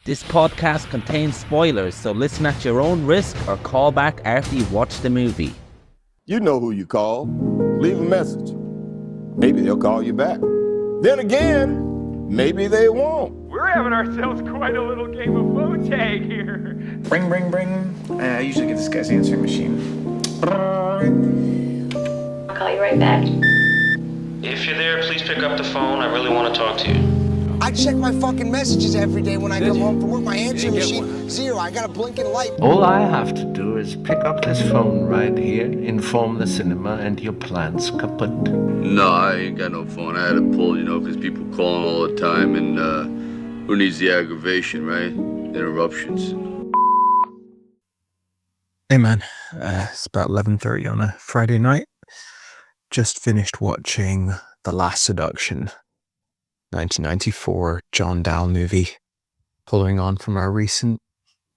This podcast contains spoilers, so listen at your own risk or call back after you've watched the movie. You know who you call. Leave a message. Maybe they'll call you back. Then again, maybe they won't. We're having ourselves quite a little game of phone tag here. Ring, ring, ring. I usually get this guy's answering machine. I'll call you right back. If you're there, please pick up the phone. I really want to talk to you. I check my fucking messages every day when I come home from work. My answering machine, zero. I got a blinking light. All I have to do is pick up this phone right here, inform the cinema, and your plan's kaput. No, I ain't got no phone. I had to pull, because people calling all the time, and who needs the aggravation, right? Interruptions. Hey man, it's about 11:30 on a Friday night. Just finished watching The Last Seduction, 1994 John Dahl movie, following on from our recent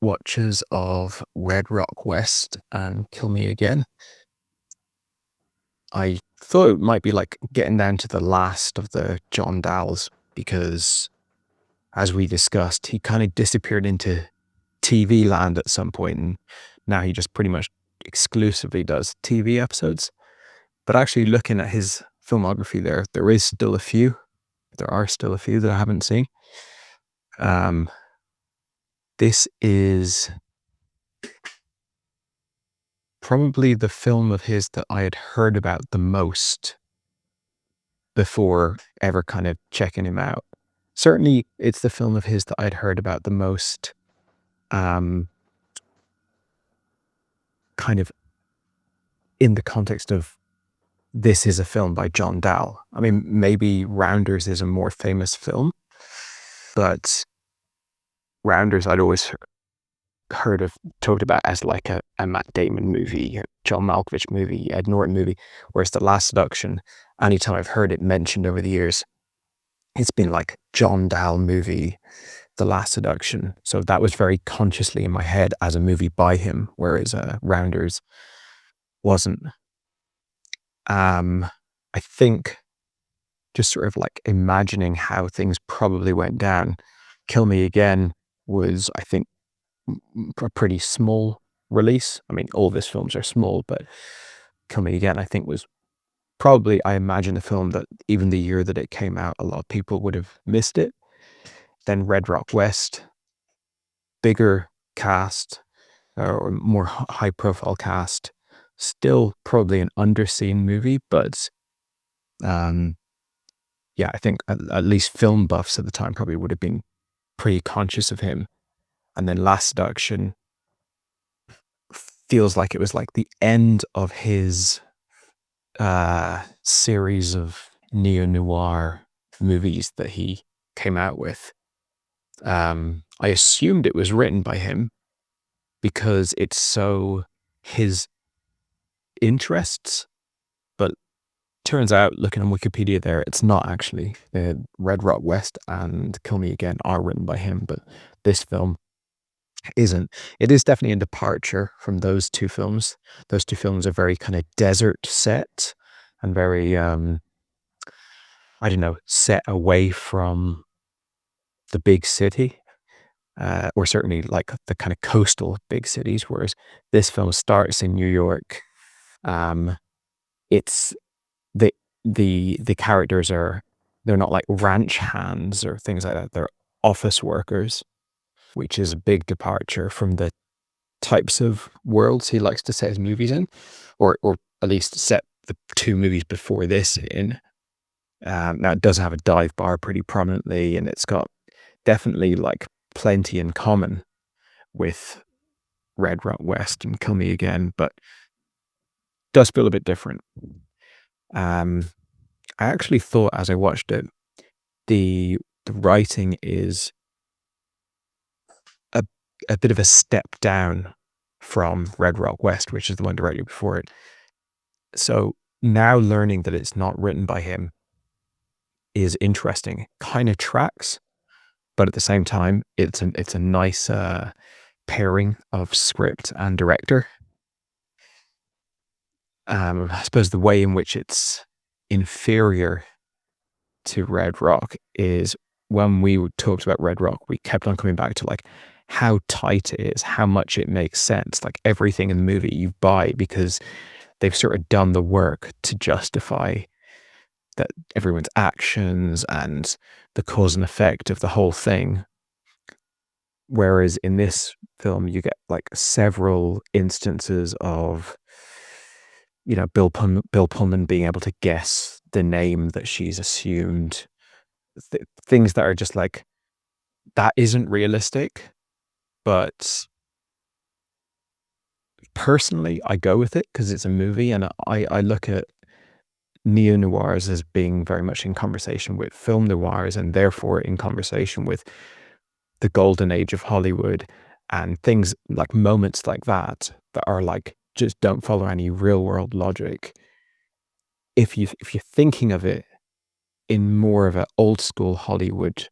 watches of Red Rock West and Kill Me Again. I thought it might be like getting down to the last of the John Dahls because, as we discussed, he kind of disappeared into TV land at some point, and now he just pretty much exclusively does TV episodes. But actually looking at his filmography there are still a few that I haven't seen. This is probably the film of his that I had heard about the most before ever kind of checking him out. Certainly it's the film of his that I'd heard about the most kind of in the context of this is a film by John Dahl. I mean, maybe Rounders is a more famous film, but Rounders I'd always talked about as like a Matt Damon movie, a John Malkovich movie, Ed Norton movie, whereas The Last Seduction, anytime I've heard it mentioned over the years, it's been like John Dahl movie, The Last Seduction. So that was very consciously in my head as a movie by him, whereas Rounders wasn't. I think just sort of like imagining how things probably went down, Kill Me Again was, I think, a pretty small release. I mean, all of his films are small, but Kill Me Again, I think, was probably, I imagine, a film that even the year that it came out, a lot of people would have missed it. Then Red Rock West, bigger cast, or more high profile cast, still probably an underseen movie, but yeah, I think at least film buffs at the time probably would have been pretty conscious of him. And then Last Seduction feels like it was like the end of his series of neo-noir movies that he came out with. I assumed it was written by him because it's so his interests, but turns out, looking on Wikipedia there, it's not actually. Red Rock West and Kill Me Again are written by him, but this film isn't. It is definitely a departure from those two films. Those two films are very kind of desert set and very, set away from the big city, or certainly like the kind of coastal big cities, whereas this film starts in New York. It's the characters they're not like ranch hands or things like that. They're office workers, which is a big departure from the types of worlds he likes to set his movies in, or at least set the two movies before this in. Now it does have a dive bar pretty prominently, and it's got definitely like plenty in common with Red Rock West and Kill Me Again, but does feel a bit different. I actually thought as I watched it, the writing is a bit of a step down from Red Rock West, which is the one directly before it. So now learning that it's not written by him is interesting. Kind of tracks, but at the same time, it's a nice pairing of script and director. I suppose the way in which it's inferior to Red Rock is when we talked about Red Rock, we kept on coming back to like how tight it is, how much it makes sense. Like everything in the movie you buy because they've sort of done the work to justify that everyone's actions and the cause and effect of the whole thing. Whereas in this film, you get like several instances of, you know, Bill Pullman being able to guess the name that she's assumed, things that are just like, that isn't realistic. But personally, I go with it because it's a movie, and I look at neo-noirs as being very much in conversation with film noirs, and therefore in conversation with the golden age of Hollywood, and things like moments like that are like just don't follow any real world logic. If you're thinking of it in more of old school Hollywood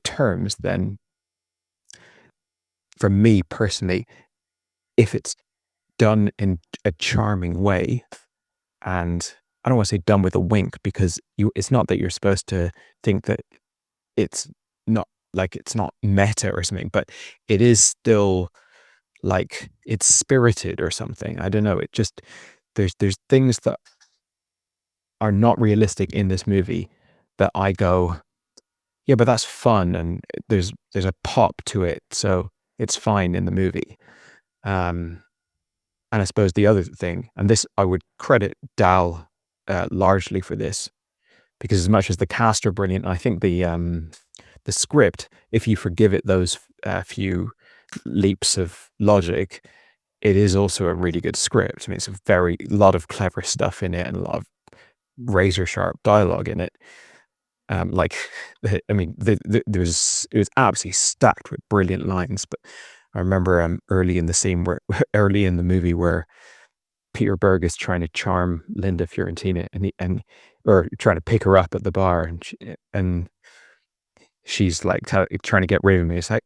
terms, then for me personally, if it's done in a charming way, and I don't want to say done with a wink, because it's not that you're supposed to think that it's not meta or something, but it is still like it's spirited or something. I don't know. It just, there's things that are not realistic in this movie that I go, yeah, but that's fun, and there's a pop to it, so it's fine in the movie. And I suppose the other thing, and this I would credit Dahl largely for this, because as much as the cast are brilliant, I think the script, if you forgive it those few leaps of logic, it is also a really good script. I mean, it's a lot of clever stuff in it, and a lot of razor sharp dialogue in it. It was absolutely stacked with brilliant lines. But I remember early in the movie where Peter Berg is trying to charm Linda Fiorentina, or trying to pick her up at the bar, and she's like trying to get rid of me. It's like,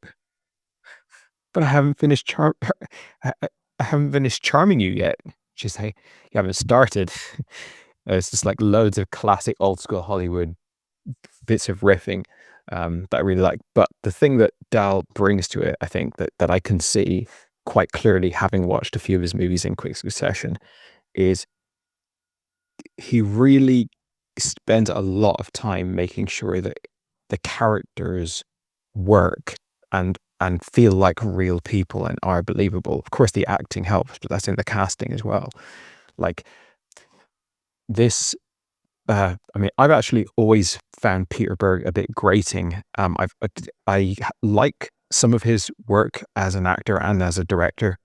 but I haven't finished charming you yet. She's like, you haven't started. It's just like loads of classic old school Hollywood bits of riffing that I really like. But the thing that Dahl brings to it, I think that I can see quite clearly, having watched a few of his movies in quick succession, is he really spends a lot of time making sure that the characters work and feel like real people and are believable. Of course, the acting helps, but that's in the casting as well. Like this, I mean, I've actually always found Peter Berg a bit grating. I like some of his work as an actor and as a director,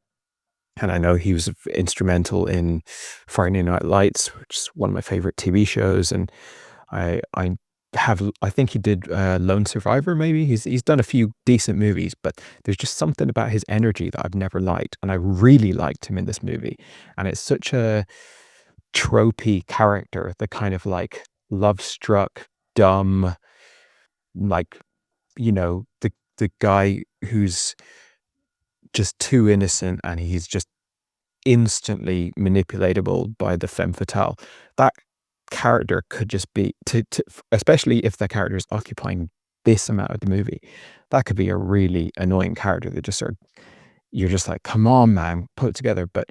and I know he was instrumental in Friday Night Lights, which is one of my favorite TV shows. And I think he did Lone Survivor. Maybe he's done a few decent movies, but there's just something about his energy that I've never liked, and I really liked him in this movie. And it's such a tropey character, the kind of like love-struck, dumb, like, you know, the guy who's just too innocent, and he's just instantly manipulatable by the femme fatale. That character could just be, especially if the character is occupying this amount of the movie, that could be a really annoying character that just you're just like, come on, man, put it together. But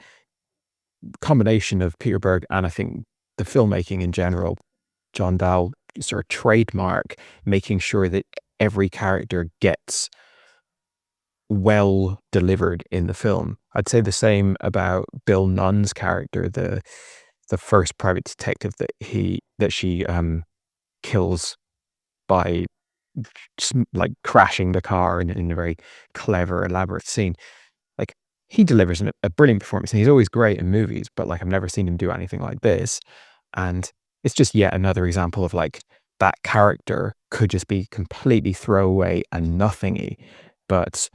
combination of Peter Berg and I think the filmmaking in general, John Dahl sort of trademark making sure that every character gets well delivered in the film. I'd say the same about Bill Nunn's character, the first private detective that she kills by just like crashing the car in a very clever, elaborate scene. Like, he delivers a brilliant performance, and he's always great in movies, but like I've never seen him do anything like this. And it's just yet another example of like that character could just be completely throwaway and nothingy, but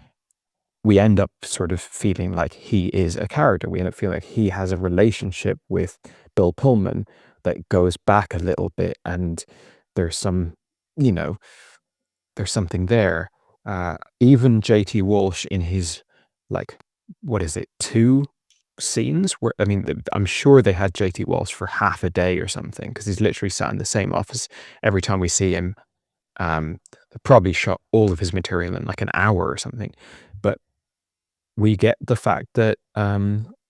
we end up sort of feeling like he is a character. We end up feeling like he has a relationship with Bill Pullman that goes back a little bit, and there's some, you know, there's something there. Even JT Walsh in his, like, what is it, 2 scenes where, I mean, I'm sure they had JT Walsh for half a day or something, because he's literally sat in the same office every time we see him They probably shot all of his material in like an hour or something, but we get the fact that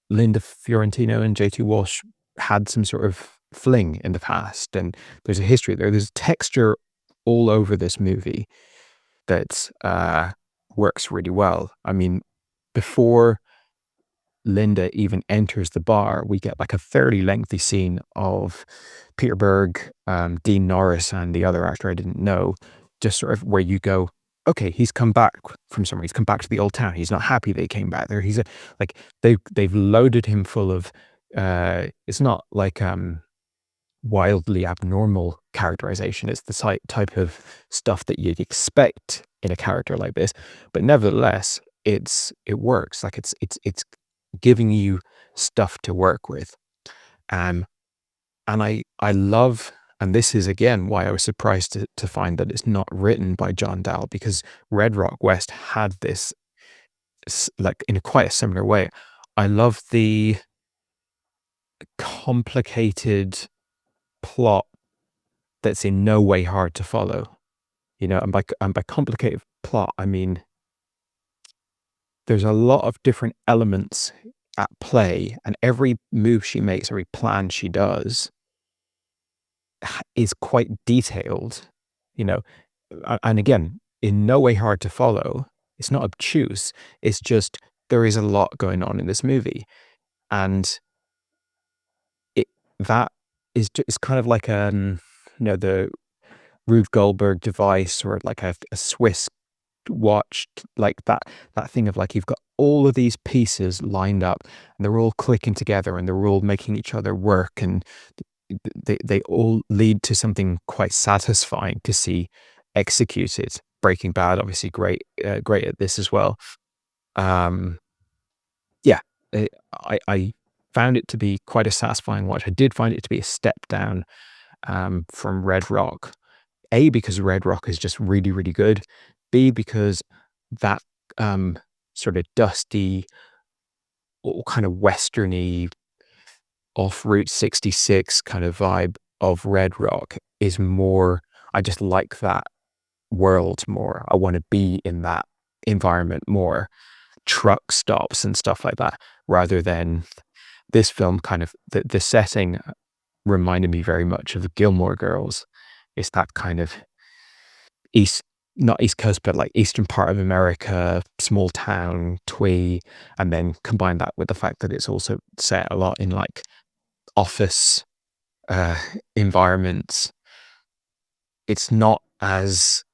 Linda Fiorentino and J.T. Walsh had some sort of fling in the past, and there's a history there. There's texture all over this movie that works really well. I mean, before Linda even enters the bar, we get like a fairly lengthy scene of Peter Berg, Dean Norris, and the other actor I didn't know, just sort of where you go, okay, he's come back from somewhere. He's come back to the old town. He's not happy they came back there. Like they've loaded him full of. It's not like wildly abnormal characterization. It's the type of stuff that you'd expect in a character like this, but nevertheless, it works. Like it's giving you stuff to work with, and I love. And this is, again, why I was surprised to find that it's not written by John Dahl, because Red Rock West had this, like, in quite a similar way. I love the complicated plot that's in no way hard to follow. You know, and by complicated plot, I mean there's a lot of different elements at play, and every move she makes, every plan she does is quite detailed, you know, and again, in no way hard to follow. It's not obtuse. It's just there is a lot going on in this movie, and that is just kind of like you know, the Rube Goldberg device, or like a Swiss watch, like that thing of like you've got all of these pieces lined up, and they're all clicking together, and they're all making each other work, and they all lead to something quite satisfying to see executed. Breaking Bad, obviously great at this as well. Yeah, I found it to be quite a satisfying watch. I did find it to be a step down from Red Rock. A, because Red Rock is just really, really good. B, because that sort of dusty, kind of westerny, off Route 66 kind of vibe of Red Rock is more, I just like that world more. I want to be in that environment more. Truck stops and stuff like that, rather than this film. Kind of the setting reminded me very much of the Gilmore Girls. It's that kind of not East Coast, but like eastern part of America, small town, twee, and then combine that with the fact that it's also set a lot in like office environments. It's not as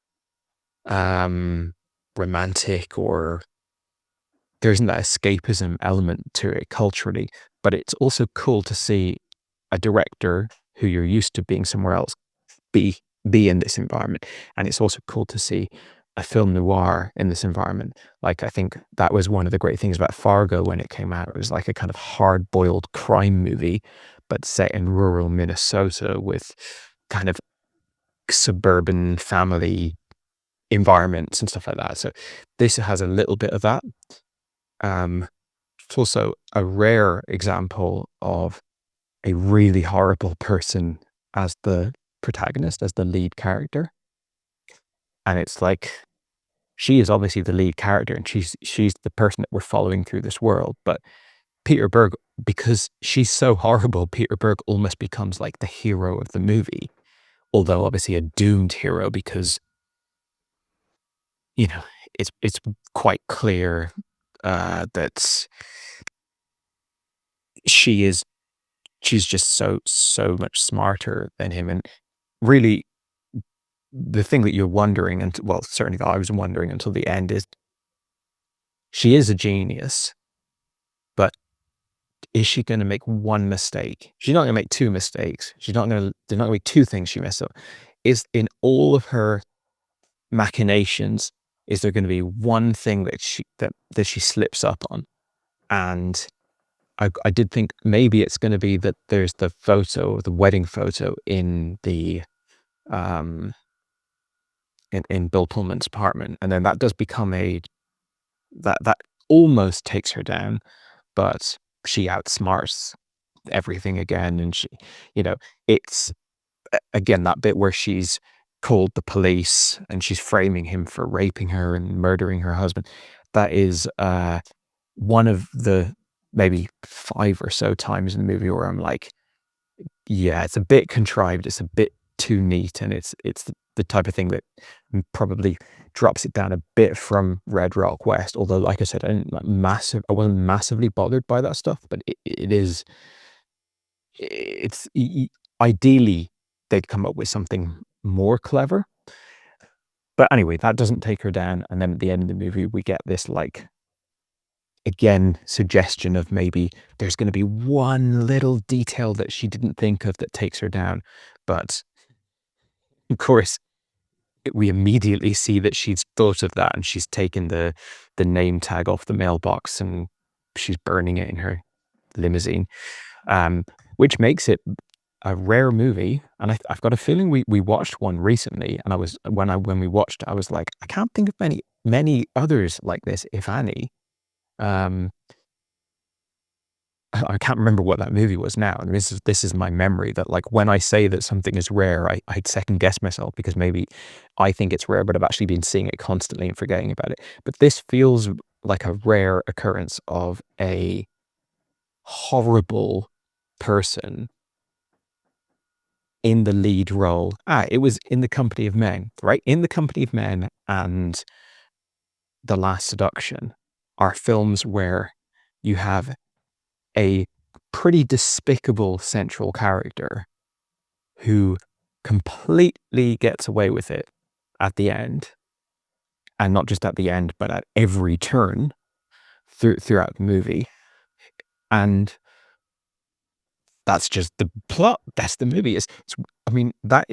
romantic, or there isn't that escapism element to it culturally, but it's also cool to see a director who you're used to being somewhere else be in this environment. And it's also cool to see a film noir in this environment. Like, I think that was one of the great things about Fargo when it came out. It was like a kind of hard-boiled crime movie, but set in rural Minnesota with kind of suburban family environments and stuff like that. So this has a little bit of that. It's also a rare example of a really horrible person as the protagonist, as the lead character. And it's like, she is obviously the lead character, and she's the person that we're following through this world. But Peter Berg, because she's so horrible, Peter Berg almost becomes like the hero of the movie. Although obviously a doomed hero, because, you know, it's quite clear that she's just so much smarter than him. And really, the thing that you're wondering, and well, certainly that I was wondering until the end, is she is a genius, but is she going to make one mistake? She's not going to make two mistakes. There's not going to be two things she messed up. Is in all of her machinations, is there going to be one thing that she slips up on? And I did think maybe it's going to be that there's the photo, the wedding photo in the in Bill Pullman's apartment, and then that does become that almost takes her down, but she outsmarts everything again, and she, you know, it's again that bit where she's called the police and she's framing him for raping her and murdering her husband. That is one of the maybe 5 or so times in the movie where I'm like, yeah, it's a bit contrived, it's a bit too neat, and it's the type of thing that probably drops it down a bit from Red Rock West. Although, like I said, I wasn't massively bothered by that stuff, but it's ideally they'd come up with something more clever. But anyway, that doesn't take her down, and then at the end of the movie we get this, like, again, suggestion of maybe there's going to be one little detail that she didn't think of that takes her down. But of course, we immediately see that she's thought of that and she's taken the name tag off the mailbox and she's burning it in her limousine, which makes it a rare movie. And I've got a feeling we watched one recently, and when we watched it, I was like, I can't think of many others like this, if any. I can't remember what that movie was now, and this is my memory that, like, when I say that something is rare, I'd second guess myself because maybe I think it's rare, but I've actually been seeing it constantly and forgetting about it. But this feels like a rare occurrence of a horrible person in the lead role. It was In the Company of Men, right? In the Company of Men and The Last Seduction are films where you have a pretty despicable central character who completely gets away with it at the end. And not just at the end, but at every turn throughout the movie. And that's just the plot. That's the movie. I mean, that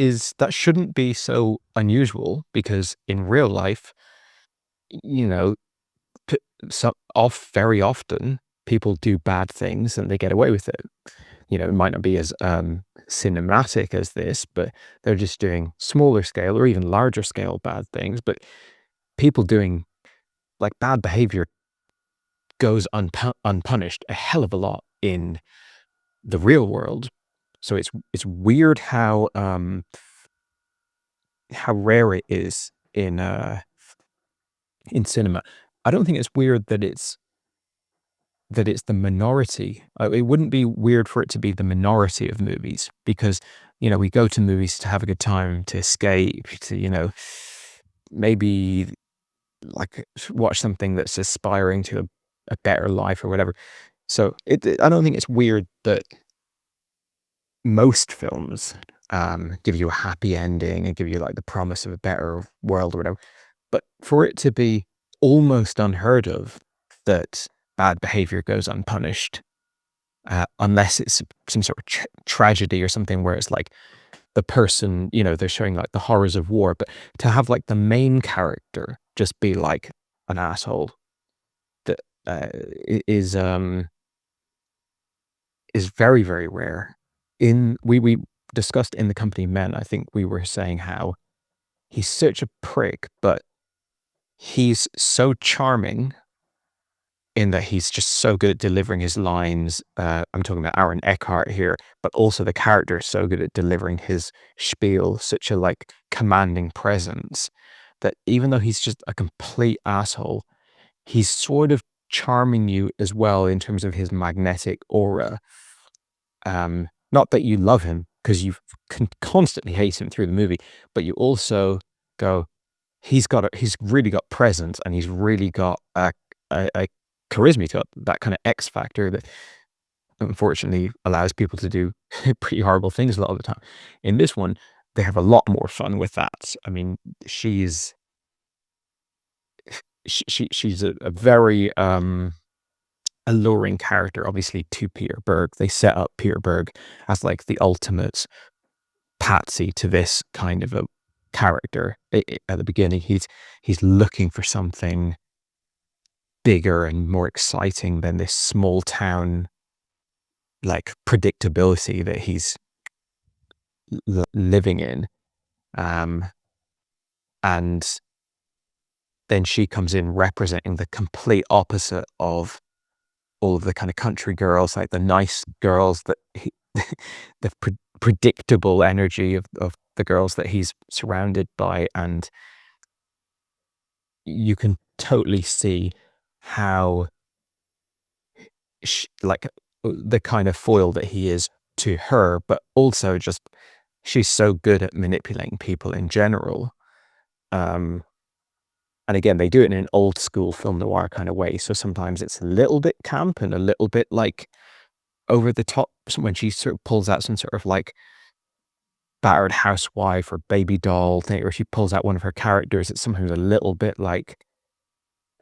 shouldn't be so unusual, because in real life, you know, very often people do bad things and they get away with it. You know, it might not be as cinematic as this, but they're just doing smaller scale or even larger scale bad things. But people doing, like, bad behavior goes unpunished a hell of a lot in the real world. So it's weird how rare it is in cinema. I don't think it's weird that it's the minority. It wouldn't be weird for it to be the minority of movies, because, you know, we go to movies to have a good time, to escape, to, you know, maybe like watch something that's aspiring to a better life or whatever. So I don't think it's weird that most films give you a happy ending and give you, like, the promise of a better world or whatever. But for it to be almost unheard of that bad behavior goes unpunished, unless it's some sort of tragedy or something where it's like the person, you know, they're showing, like, the horrors of war, but to have, like, the main character just be like an asshole, that is very, very rare. We discussed In the Company of Men, I think we were saying how he's such a prick, but he's so charming in that he's just so good at delivering his lines. I'm talking about Aaron Eckhart here, but also the character is so good at delivering his spiel, such a, like, commanding presence, that even though he's just a complete asshole, he's sort of charming you as well in terms of his magnetic aura. Not that you love him, because you constantly hate him through the movie, but you also go, he's really got presence, and he's really got a charisma to it, that kind of X factor that unfortunately allows people to do pretty horrible things a lot of the time. In this one, they have a lot more fun with that. I mean, she's a very alluring character, obviously, to Peter Berg. They set up Peter Berg as, like, the ultimate patsy to this kind of a character. At the beginning, he's looking for something bigger and more exciting than this small town, like, predictability that he's living in. And then she comes in representing the complete opposite of all of the kind of country girls, like the nice girls, that the predictable energy of the girls that he's surrounded by, and you can totally see how like the kind of foil that he is to her, but also just she's so good at manipulating people in general. And again, they do it in an old school film noir kind of way. So sometimes it's a little bit camp and a little bit like over the top when she sort of pulls out some sort of like battered housewife or baby doll thing, or she pulls out one of her characters. It's sometimes a little bit like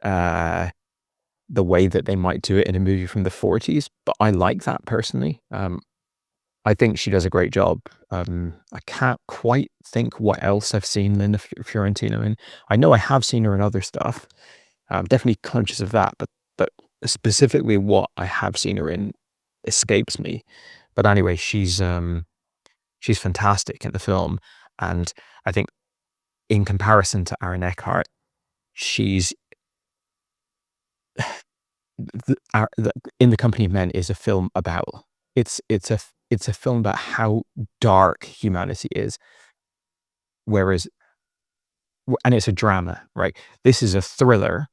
the way that they might do it in a movie from the 40s. But I like that personally. I think she does a great job. I can't quite think what else I've seen Linda Fiorentino in. I know I have seen her in other stuff. I'm definitely conscious of that, but specifically what I have seen her in escapes me. But anyway, she's fantastic in the film, and I think in comparison to Aaron Eckhart, she's In the Company of Men is a film about it's a film about how dark humanity is, whereas, and it's a drama, right? This is a thriller,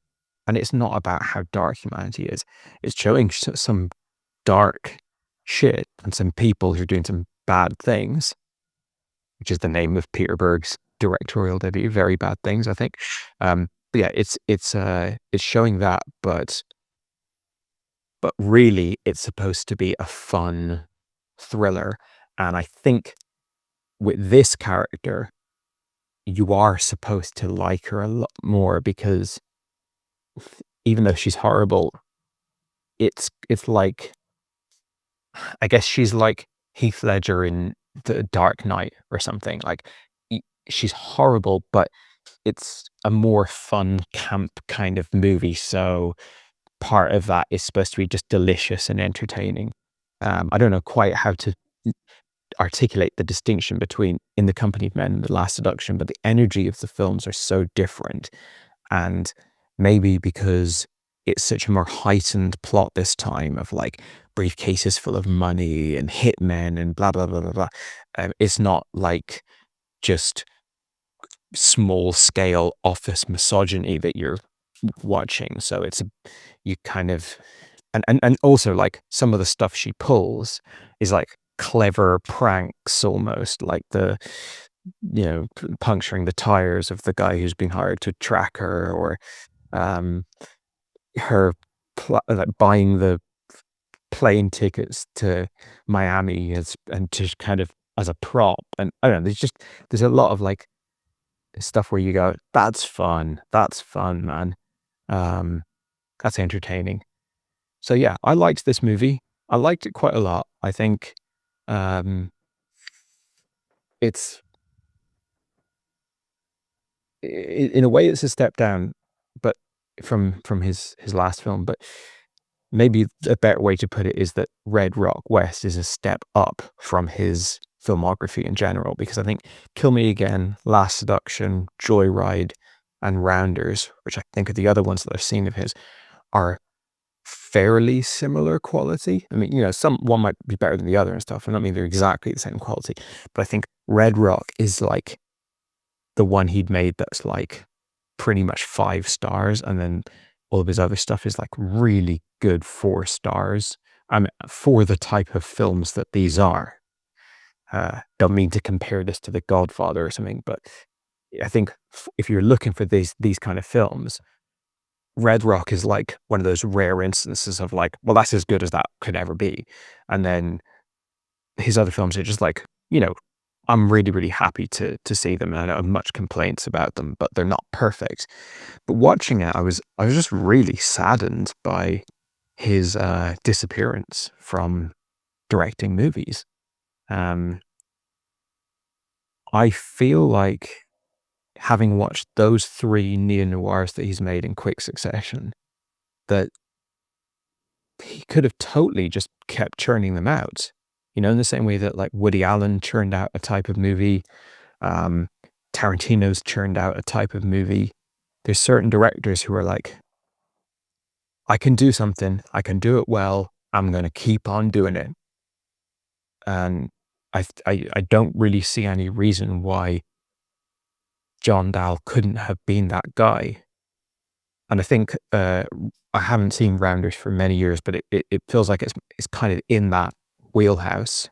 and it's not about how dark humanity is. It's showing some dark shit and some people who are doing some bad things, which is the name of Peter Berg's directorial debut. Very Bad Things, I think. But yeah, it's showing that, but really, it's supposed to be a fun thriller, and I think with this character, you are supposed to like her a lot more, because even though she's horrible, it's like, I guess she's like Heath Ledger in The Dark Knight or something. Like, she's horrible, but it's a more fun camp kind of movie, so part of that is supposed to be just delicious and entertaining. I don't know quite how to articulate the distinction between In the Company of Men and The Last Seduction, but the energy of the films are so different, and maybe because it's such a more heightened plot this time of like briefcases full of money and hitmen and blah blah blah blah blah. It's not like just small scale office misogyny that you're watching. So you kind of, and also like some of the stuff she pulls is like clever pranks, almost like puncturing the tires of the guy who's been hired to track her, or her like buying the plane tickets to Miami and just kind of as a prop. And I don't know, there's a lot of like stuff where you go, that's fun, man. That's entertaining. So yeah, I liked this movie. I liked it quite a lot. I think it's in a way it's a step down, but from his last film. But maybe a better way to put it is that Red Rock West is a step up from his filmography in general, because I think Kill Me Again, Last Seduction, Joyride, and Rounders, which I think are the other ones that I've seen of his, are fairly similar quality. I mean, one might be better than the other and stuff, and I mean they're exactly the same quality. But I think Red Rock is like the one he'd made that's like pretty much 5 stars, and then all of his other stuff is like really good 4 stars. I mean, for the type of films that these are. Don't mean to compare this to The Godfather or something, but I think if you're looking for these kind of films, Red Rock is like one of those rare instances of like, well, that's as good as that could ever be. And then his other films are just like, I'm really, really happy to see them, and I don't have much complaints about them, but they're not perfect. But watching it, I was just really saddened by his disappearance from directing movies. I feel like, having watched those 3 neo-noirs that he's made in quick succession, that he could have totally just kept churning them out. In the same way that like Woody Allen churned out a type of movie, Tarantino's churned out a type of movie. There's certain directors who are like, I can do something, I can do it well, I'm going to keep on doing it. And I don't really see any reason why John Dahl couldn't have been that guy. And I think I haven't seen Rounders for many years, but it feels like it's kind of in that wheelhouse.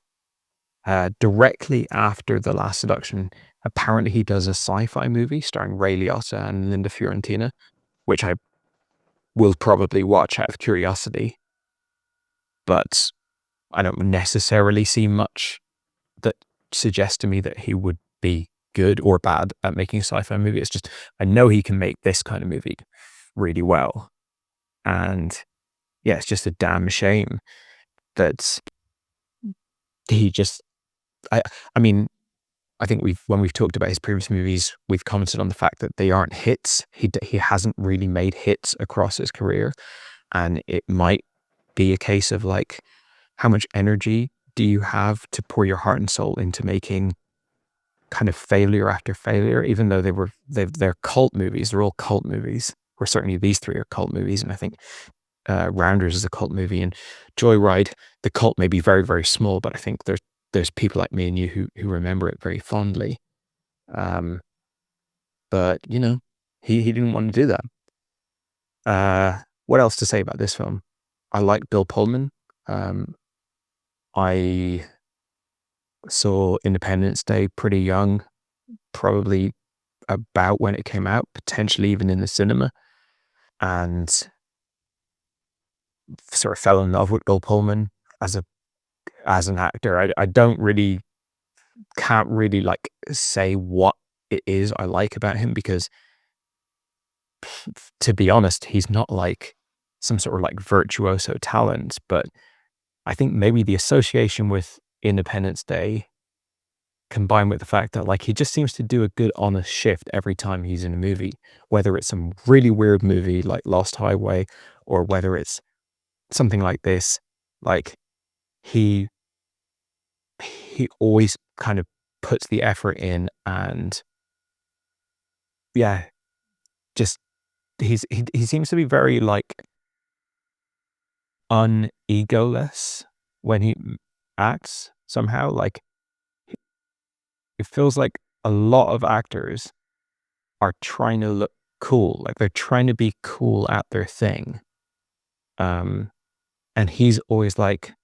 Directly after The Last Seduction, apparently he does a sci-fi movie starring Ray Liotta and Linda Fiorentina, which I will probably watch out of curiosity. But I don't necessarily see much that suggests to me that he would be good or bad at making a sci-fi movie. It's just, I know he can make this kind of movie really well. And yeah, it's just a damn shame that he just, I mean, I think when we've talked about his previous movies, we've commented on the fact that they aren't hits. He hasn't really made hits across his career. And it might be a case of like, how much energy do you have to pour your heart and soul into making kind of failure after failure, even though they're cult movies. They're all cult movies, or certainly these three are cult movies. And I think Rounders is a cult movie, and Joyride, the cult may be very, very small, but I think there's people like me and you who remember it very fondly. But you know, he didn't want to do that. What else to say about this film? I like Bill Pullman. I saw Independence Day pretty young, probably about when it came out, potentially even in the cinema, and sort of fell in love with Bill Pullman as an actor. I can't really like say what it is I like about him, because to be honest, he's not like some sort of like virtuoso talent, but I think maybe the association with Independence Day combined with the fact that like he just seems to do a good honest shift every time he's in a movie, whether it's some really weird movie like Lost Highway or whether it's something like this, like he always kind of puts the effort in, and yeah, just he seems to be very like unegoless when he acts somehow. Like it feels like a lot of actors are trying to look cool, like they're trying to be cool at their thing, and he's always like,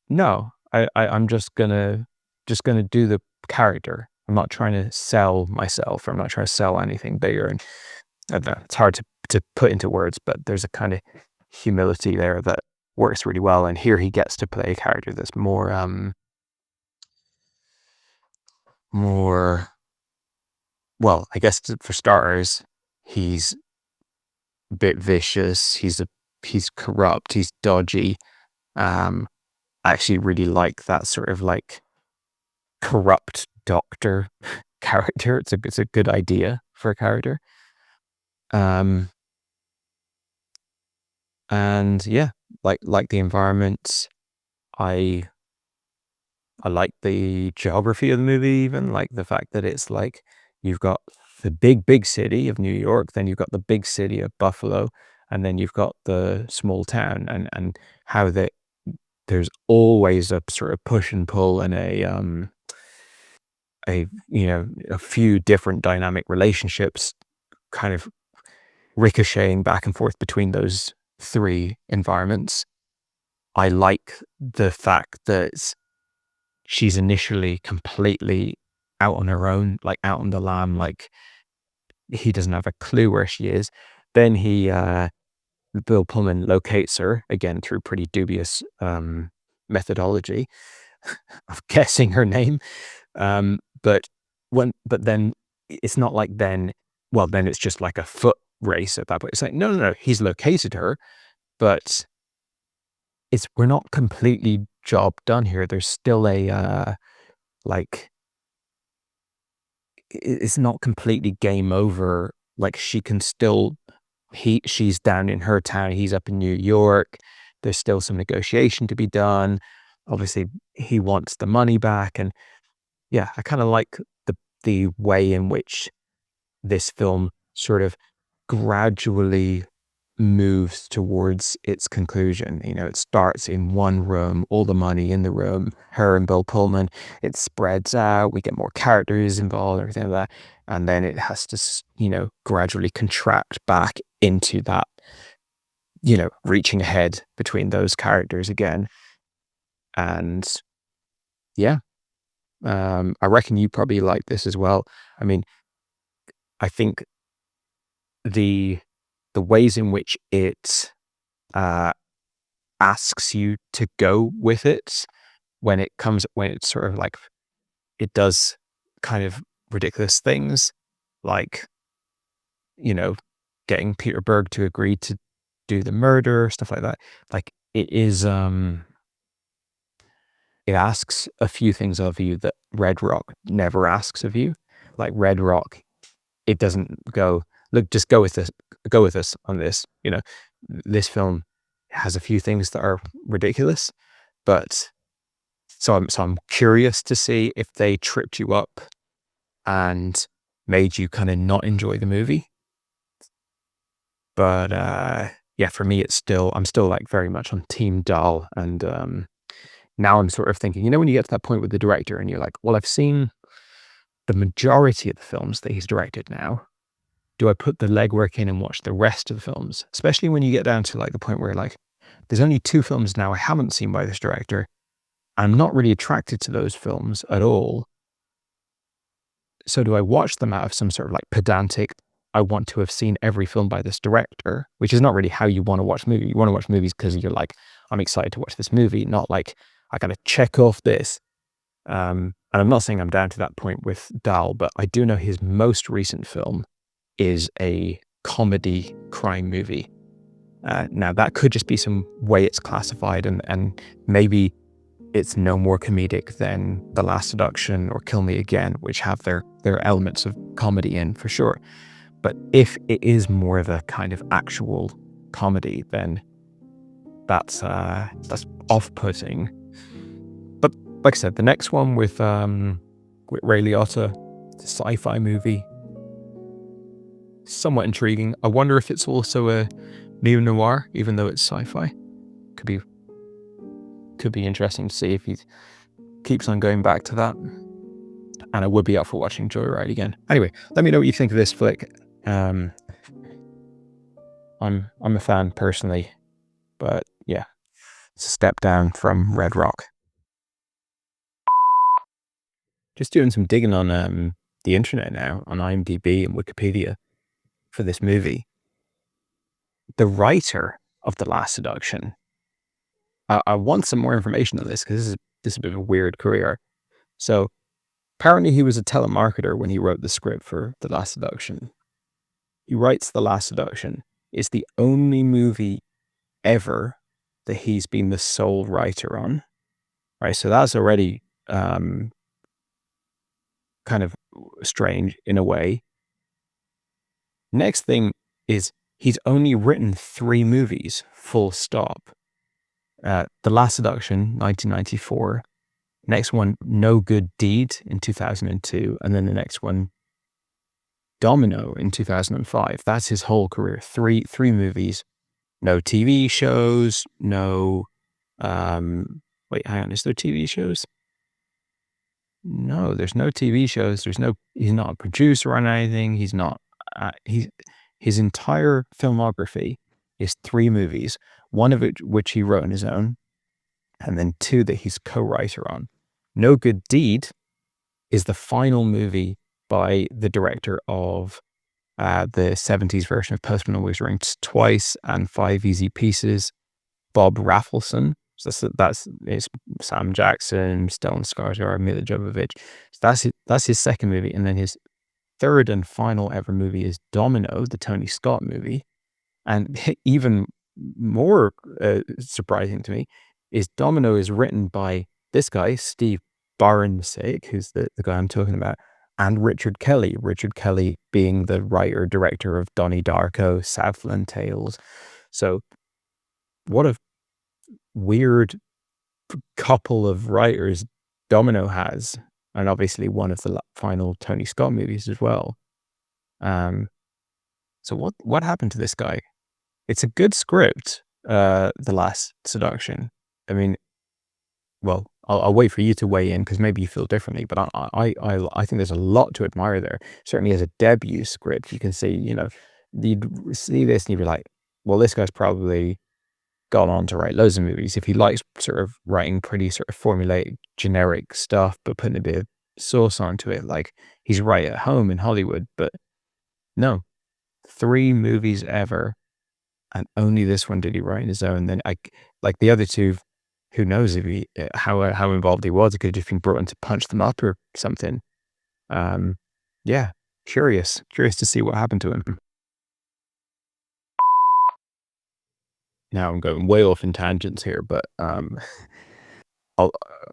no, I'm just gonna do the character. I'm not trying to sell myself, or I'm not trying to sell anything bigger. And I don't know, it's hard to put into words, but there's a kind of humility there that works really well. And here he gets to play a character that's more well, I guess for starters, he's a bit vicious. He's corrupt. He's dodgy. I actually really like that sort of like corrupt doctor character. It's a good idea for a character. And yeah, like the environment. I like the geography of the movie, even like the fact that it's like you've got the big city of New York, then you've got the big city of Buffalo, and then you've got the small town, and how there's always a sort of push and pull and a few different dynamic relationships kind of ricocheting back and forth between those three environments. I like the fact that she's initially completely out on her own, like out on the lam, like he doesn't have a clue where she is. Then Bill Pullman locates her again through pretty dubious methodology of guessing her name. But then it's not like then it's just like a foot race at that point. It's like, no, he's located her, but we're not completely job done here. There's still a it's not completely game over. Like she can still, she's down in her town, he's up in New York. There's still some negotiation to be done. Obviously he wants the money back. And yeah, I kind of like the way in which this film sort of gradually moves towards its conclusion. You know, it starts in one room, all the money in the room, her and Bill Pullman. It spreads out, we get more characters involved, everything like that. And then it has to, you know, gradually contract back into that, you know, reaching ahead between those characters again. And yeah, I reckon you probably like this as well. I mean, I think the ways in which it asks you to go with it when it's sort of like, it does kind of ridiculous things, like, you know, getting Peter Berg to agree to do the murder, stuff like that. Like, it is, it asks a few things of you that Red Rock never asks of you. Like Red Rock, it doesn't go, look, just go with us on this. You know, this film has a few things that are ridiculous, but so I'm curious to see if they tripped you up and made you kind of not enjoy the movie. But yeah, for me, I'm still like very much on Team Dahl, and now I'm sort of thinking, you know, when you get to that point with the director and you're like, well, I've seen the majority of the films that he's directed now. Do I put the legwork in and watch the rest of the films? Especially when you get down to like the point where like, there's only 2 films now I haven't seen by this director. I'm not really attracted to those films at all. So do I watch them out of some sort of like pedantic, I want to have seen every film by this director, which is not really how you want to watch movies. You want to watch movies because you're like, I'm excited to watch this movie, not like, I got to check off this. And I'm not saying I'm down to that point with Dahl, but I do know his most recent film is a comedy crime movie. Now that could just be some way it's classified, and maybe it's no more comedic than The Last Seduction or Kill Me Again, which have their elements of comedy in for sure. But if it is more of a kind of actual comedy, then that's off-putting. But like I said, the next one with Ray Liotta, it's a sci-fi movie, somewhat intriguing. I wonder if it's also a neo-noir, even though it's sci-fi. Could be interesting to see if he keeps on going back to that. And I would be up for watching Joyride again. Anyway, let me know what you think of this flick. I'm a fan personally, but yeah, it's a step down from Red Rock. Just doing some digging on the internet now, on IMDb and Wikipedia for this movie. The writer of The Last Seduction, I want some more information on this because this is a bit of a weird career. So apparently he was a telemarketer when he wrote the script for The Last Seduction. He writes The Last Seduction. It's the only movie ever that he's been the sole writer on. Right, so that's already kind of strange in a way. Next thing is he's only written 3 movies, full stop. The Last Seduction, 1994. Next one, No Good Deed in 2002. And then the next one, Domino in 2005. That's his whole career. Three movies. No TV shows. No, wait, hang on. Is there TV shows? No, there's no TV shows. He's not a producer on anything. He's not, his entire filmography is 3 movies, one of which he wrote on his own, and then 2 that he's co-writer on. No Good Deed is the final movie by the director of the 70s version of Postman Always Rings Twice and 5 Easy Pieces, Bob Rafelson. So it's Sam Jackson, Stellan Skarsgård, Mila Jovovich. So that's his second movie, and then his third and final ever movie is Domino, the Tony Scott movie. And even more surprising to me is Domino is written by this guy, Steve Barnsick, who's the guy I'm talking about, and Richard Kelly. Richard Kelly being the writer-director of Donnie Darko, Southland Tales. So what a weird couple of writers Domino has, and obviously one of the final Tony Scott movies as well. So what happened to this guy? it's a good script, The Last Seduction. I mean, well, I'll wait for you to weigh in because maybe you feel differently, but I think there's a lot to admire there. Certainly as a debut script, you can see, you'd see this and you'd be like, well, this guy's probably gone on to write loads of movies. If he likes sort of writing pretty sort of formulaic, generic stuff, but putting a bit of sauce onto it, like he's right at home in Hollywood. But no, 3 movies ever, and only this one did he write on his own. Then like the other 2, who knows if he how involved he was? He could have just been brought in to punch them up or something. Yeah, curious to see what happened to him. Now I'm going way off in tangents here, but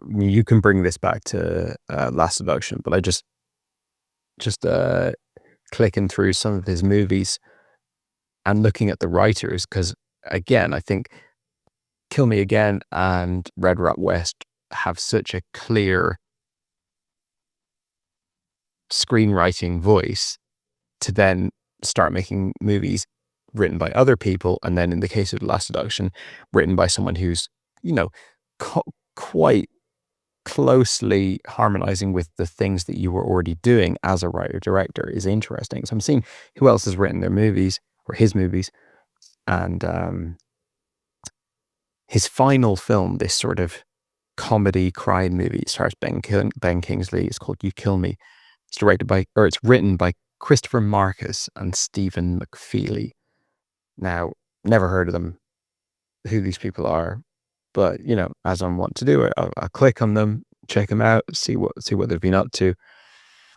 you can bring this back to Last Seduction, but I just clicking through some of his movies and looking at the writers, because again, I think Kill Me Again and Red Rat West have such a clear screenwriting voice to then start making movies written by other people, and then in the case of The Last Seduction, written by someone who's, quite closely harmonizing with the things that you were already doing as a writer-director is interesting. So I'm seeing who else has written their movies, or his movies, and his final film, this sort of comedy crime movie, stars Ben Kingsley. It's called You Kill Me. It's written by Christopher Marcus and Stephen McFeely. Now, never heard of them, who these people are, but as I'm wont to do, I'll click on them, check them out, see what they've been up to. And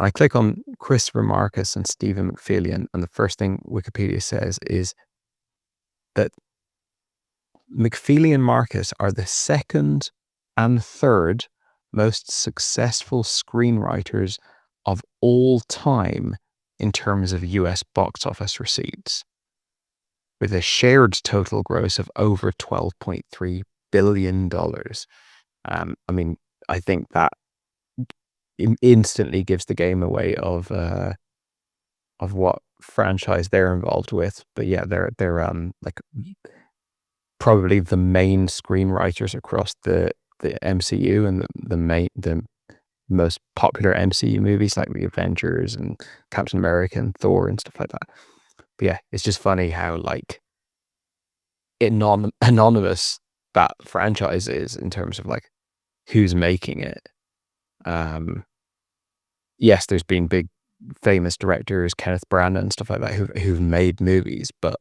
I click on Christopher Marcus and Stephen McFeely, and the first thing Wikipedia says is that McFeely and Marcus are the second and third most successful screenwriters of all time in terms of US box office receipts, with a shared total gross of over $12.3 billion. I mean, I think that instantly gives the game away of what franchise they're involved with. But yeah, they're like probably the main screenwriters across the MCU and the most popular MCU movies like the Avengers and Captain America and Thor and stuff like that. But yeah, it's just funny how like anonymous that franchise is in terms of like who's making it. Yes, there's been big famous directors, Kenneth Branagh and stuff like that, who've made movies, but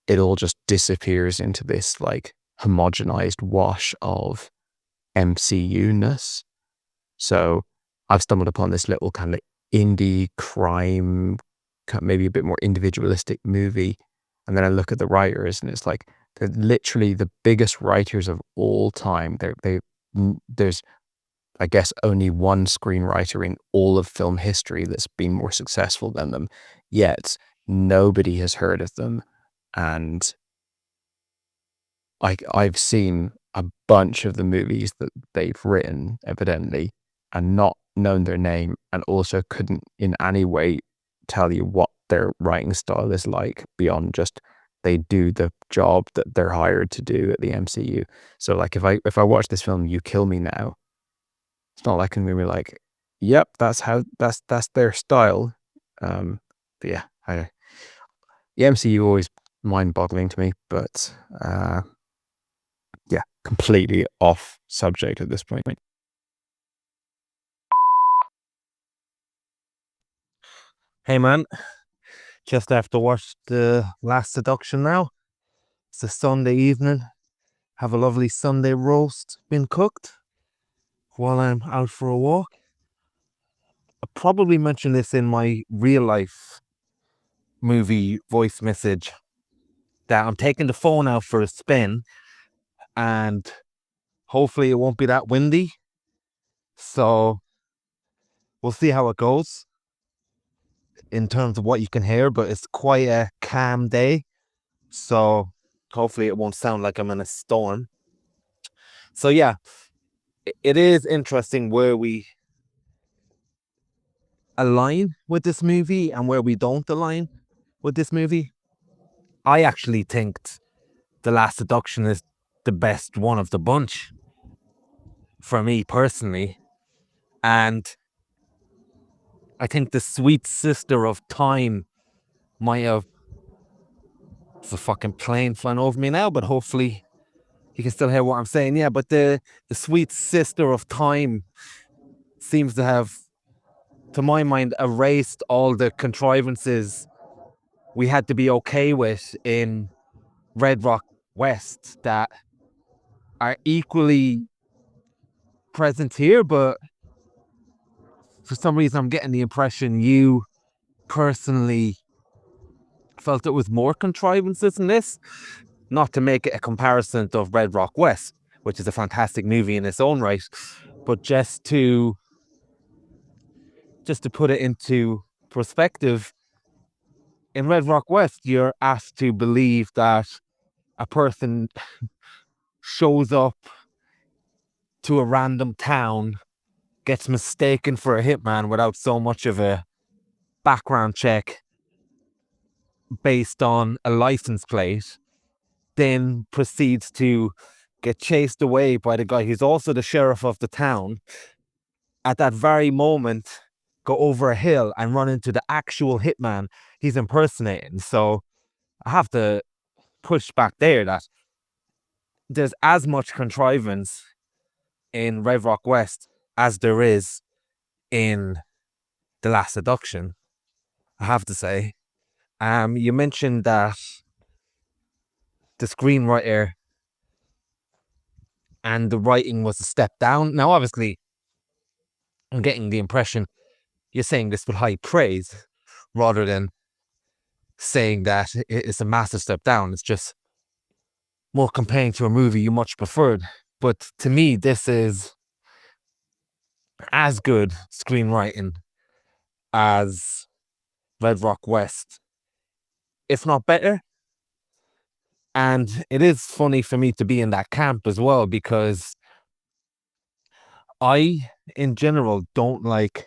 it all just disappears into this like homogenized wash of MCU-ness. So I've stumbled upon this little kind of indie crime, maybe a bit more individualistic movie, and then I look at the writers and it's like they're literally the biggest writers of all time. There's I guess only one screenwriter in all of film history that's been more successful than them, yet nobody has heard of them. And I've seen a bunch of the movies that they've written, evidently, and not known their name, and also couldn't in any way tell you what their writing style is like beyond just they do the job that they're hired to do at the MCU. So like if I watch this film, You Kill Me Now, it's not like I'm gonna be like, yep, that's their style. But yeah, the MCU always mind-boggling to me, but yeah, completely off subject at this point. Hey man, just after watched The Last Seduction now. It's a Sunday evening. Have a lovely Sunday roast been cooked while I'm out for a walk. I probably mentioned this in my real life movie voice message that I'm taking the phone out for a spin and hopefully it won't be that windy. So we'll see how it goes in terms of what you can hear, but it's quite a calm day. So hopefully it won't sound like I'm in a storm. So yeah, it is interesting where we align with this movie and where we don't align with this movie. I actually think The Last Seduction is the best one of the bunch for me personally. And I think The Sweet Sister of Time might have... It's a fucking plane flying over me now, but hopefully you can still hear what I'm saying. Yeah, but the Sweet Sister of Time seems to have, to my mind, erased all the contrivances we had to be okay with in Red Rock West that are equally present here, but for some reason I'm getting the impression you personally felt it was more contrivances in this. Not to make it a comparison of Red Rock West, which is a fantastic movie in its own right, but just to put it into perspective, in Red Rock West, you're asked to believe that a person shows up to a random town, gets mistaken for a hitman without so much of a background check based on a license plate, then proceeds to get chased away by the guy who's also the sheriff of the town. At that very moment, go over a hill and run into the actual hitman he's impersonating. So I have to push back there that there's as much contrivance in Red Rock West as there is in The Last Seduction, I have to say. You mentioned that the screenwriter and the writing was a step down. Now, obviously, I'm getting the impression you're saying this with high praise rather than saying that it's a massive step down. It's just more comparing to a movie you much preferred. But to me, this is as good screenwriting as Red Rock West, if not better. And it is funny for me to be in that camp as well, because I, in general, don't like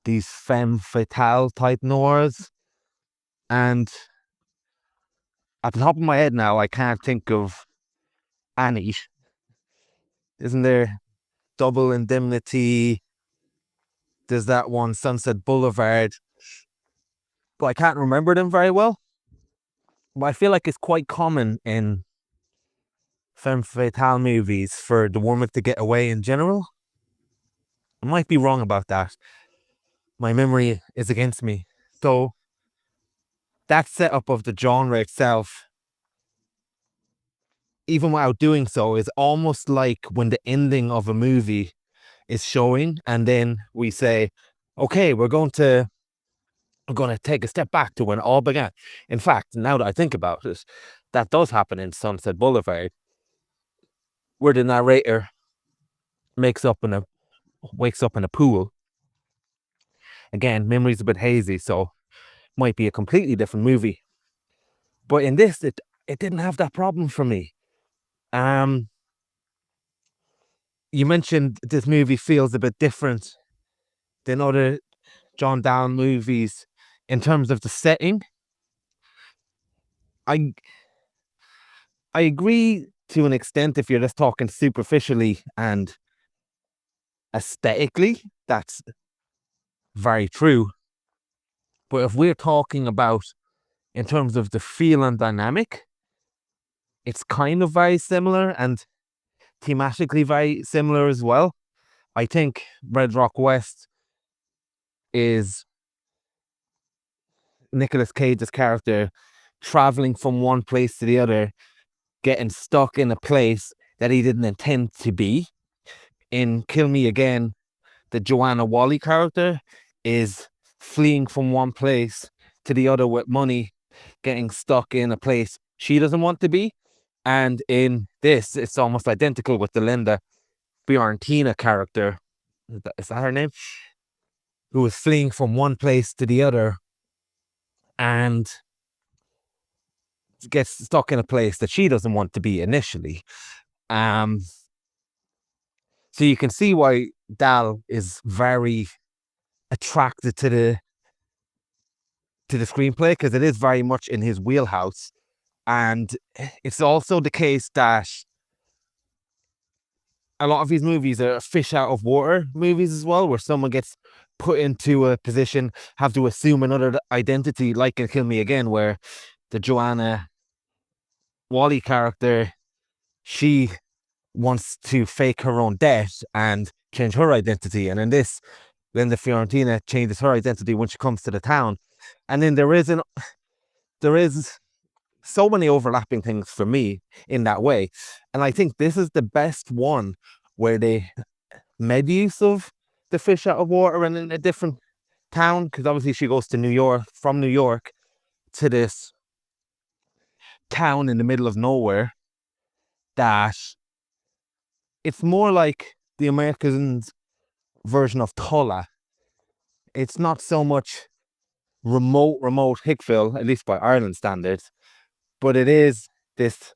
these femme fatale type noirs. And at the top of my head now, I can't think of any. Isn't there Double Indemnity? There's that one, Sunset Boulevard. But I can't remember them very well. But I feel like it's quite common in femme fatale movies for the woman to get away in general. I might be wrong about that. My memory is against me. So that setup of the genre itself, even without doing so, is almost like when the ending of a movie is showing and then we say, okay, we're going to take a step back to when it all began. In fact, now that I think about it, that does happen in Sunset Boulevard, where the narrator wakes up in a pool. Again, memory's a bit hazy, so might be a completely different movie. But in this, it didn't have that problem for me. You mentioned this movie feels a bit different than other John Dahl movies in terms of the setting. I agree to an extent if you're just talking superficially and aesthetically. That's very true. But if we're talking about in terms of the feel and dynamic, it's kind of very similar and thematically very similar as well. I think Red Rock West is Nicolas Cage's character traveling from one place to the other, getting stuck in a place that he didn't intend to be. In Kill Me Again, the Joanna Wally character is fleeing from one place to the other with money, getting stuck in a place she doesn't want to be. And in this, it's almost identical with the Linda Fiorentina character. Is that her name? Who is fleeing from one place to the other and gets stuck in a place that she doesn't want to be initially. So you can see why Dahl is very attracted to the screenplay, because it is very much in his wheelhouse. And it's also the case that a lot of these movies are fish out of water movies as well, where someone gets put into a position, have to assume another identity, like in Kill Me Again, where the Joanna Wally character, she wants to fake her own death and change her identity. And in this, then the Fiorentina changes her identity when she comes to the town. And then there is so many overlapping things for me in that way. And I think this is the best one where they made use of the fish out of water and in a different town, because obviously she goes to New York, from New York to this town in the middle of nowhere, that it's more like the Americans' version of Tulla. It's not so much remote Hickville, at least by Ireland standards, but it is this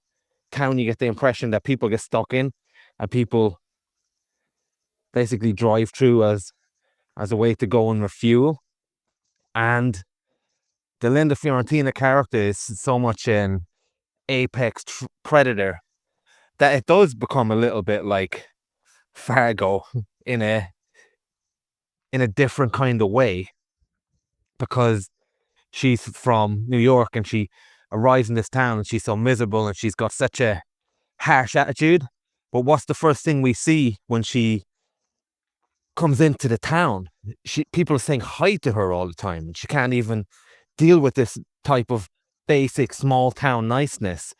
town you get the impression that people get stuck in and people basically drive through as a way to go and refuel. And the Linda Fiorentina character is so much an apex predator that it does become a little bit like Fargo in a different kind of way, because she's from New York and she arrives in this town and she's so miserable and she's got such a harsh attitude. But what's the first thing we see when she comes into the town? People are saying hi to her all the time, and she can't even deal with this type of basic small town niceness.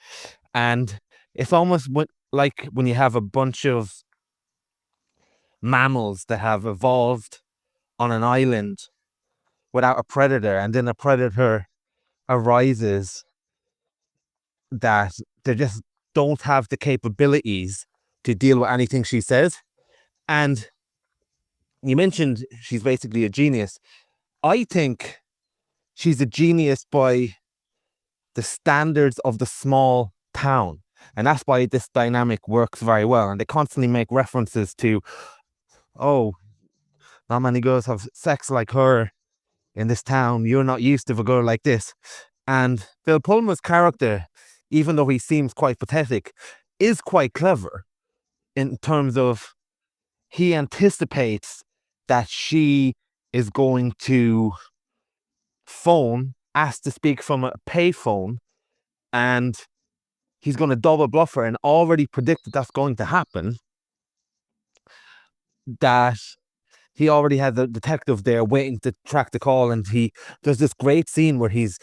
And it's almost like when you have a bunch of mammals that have evolved on an island without a predator, and then a predator arises that they just don't have the capabilities to deal with anything she says. And you mentioned she's basically a genius. I think she's a genius by the standards of the small town. And that's why this dynamic works very well. And they constantly make references to, oh, not many girls have sex like her in this town. You're not used to a girl like this. And Bill Pullman's character, even though he seems quite pathetic, is quite clever in terms of he anticipates that she is going to ask to speak from a payphone, and he's going to double bluff her and already predict that that's going to happen. That he already has a detective there waiting to track the call, and there's this great scene where he's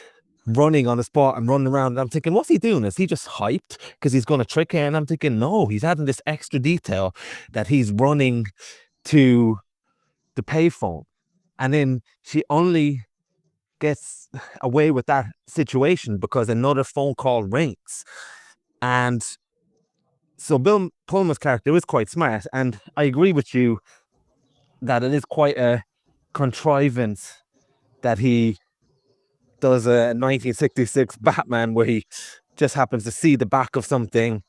running on the spot and running around, and I'm thinking, what's he doing? Is he just hyped because he's going to trick her? And I'm thinking, no, he's adding this extra detail that he's running to the payphone, and then she only gets away with that situation because another phone call rings. And so Bill Pullman's character is quite smart, and I agree with you that it is quite a contrivance that he does a 1966 Batman where he just happens to see the back of something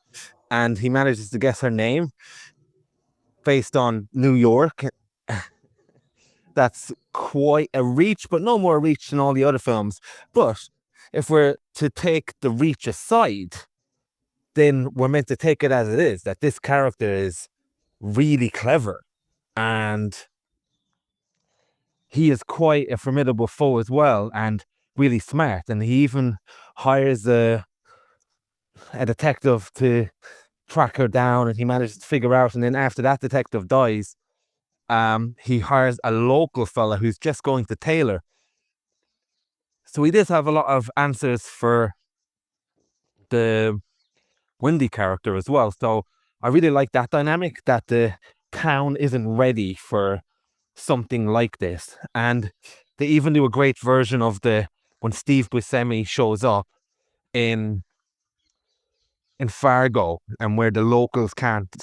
and he manages to guess her name based on New York. That's quite a reach, but no more reach than all the other films. But if we're to take the reach aside, then we're meant to take it as it is, that this character is really clever and he is quite a formidable foe as well, and really smart. And he even hires a detective to track her down, and he manages to figure out, and then after that detective dies, he hires a local fella who's just going to tailor. So he does have a lot of answers for the Wendy character as well. So I really like that dynamic, that the town isn't ready for something like this. And they even do a great version of when Steve Buscemi shows up in Fargo, and where the locals can't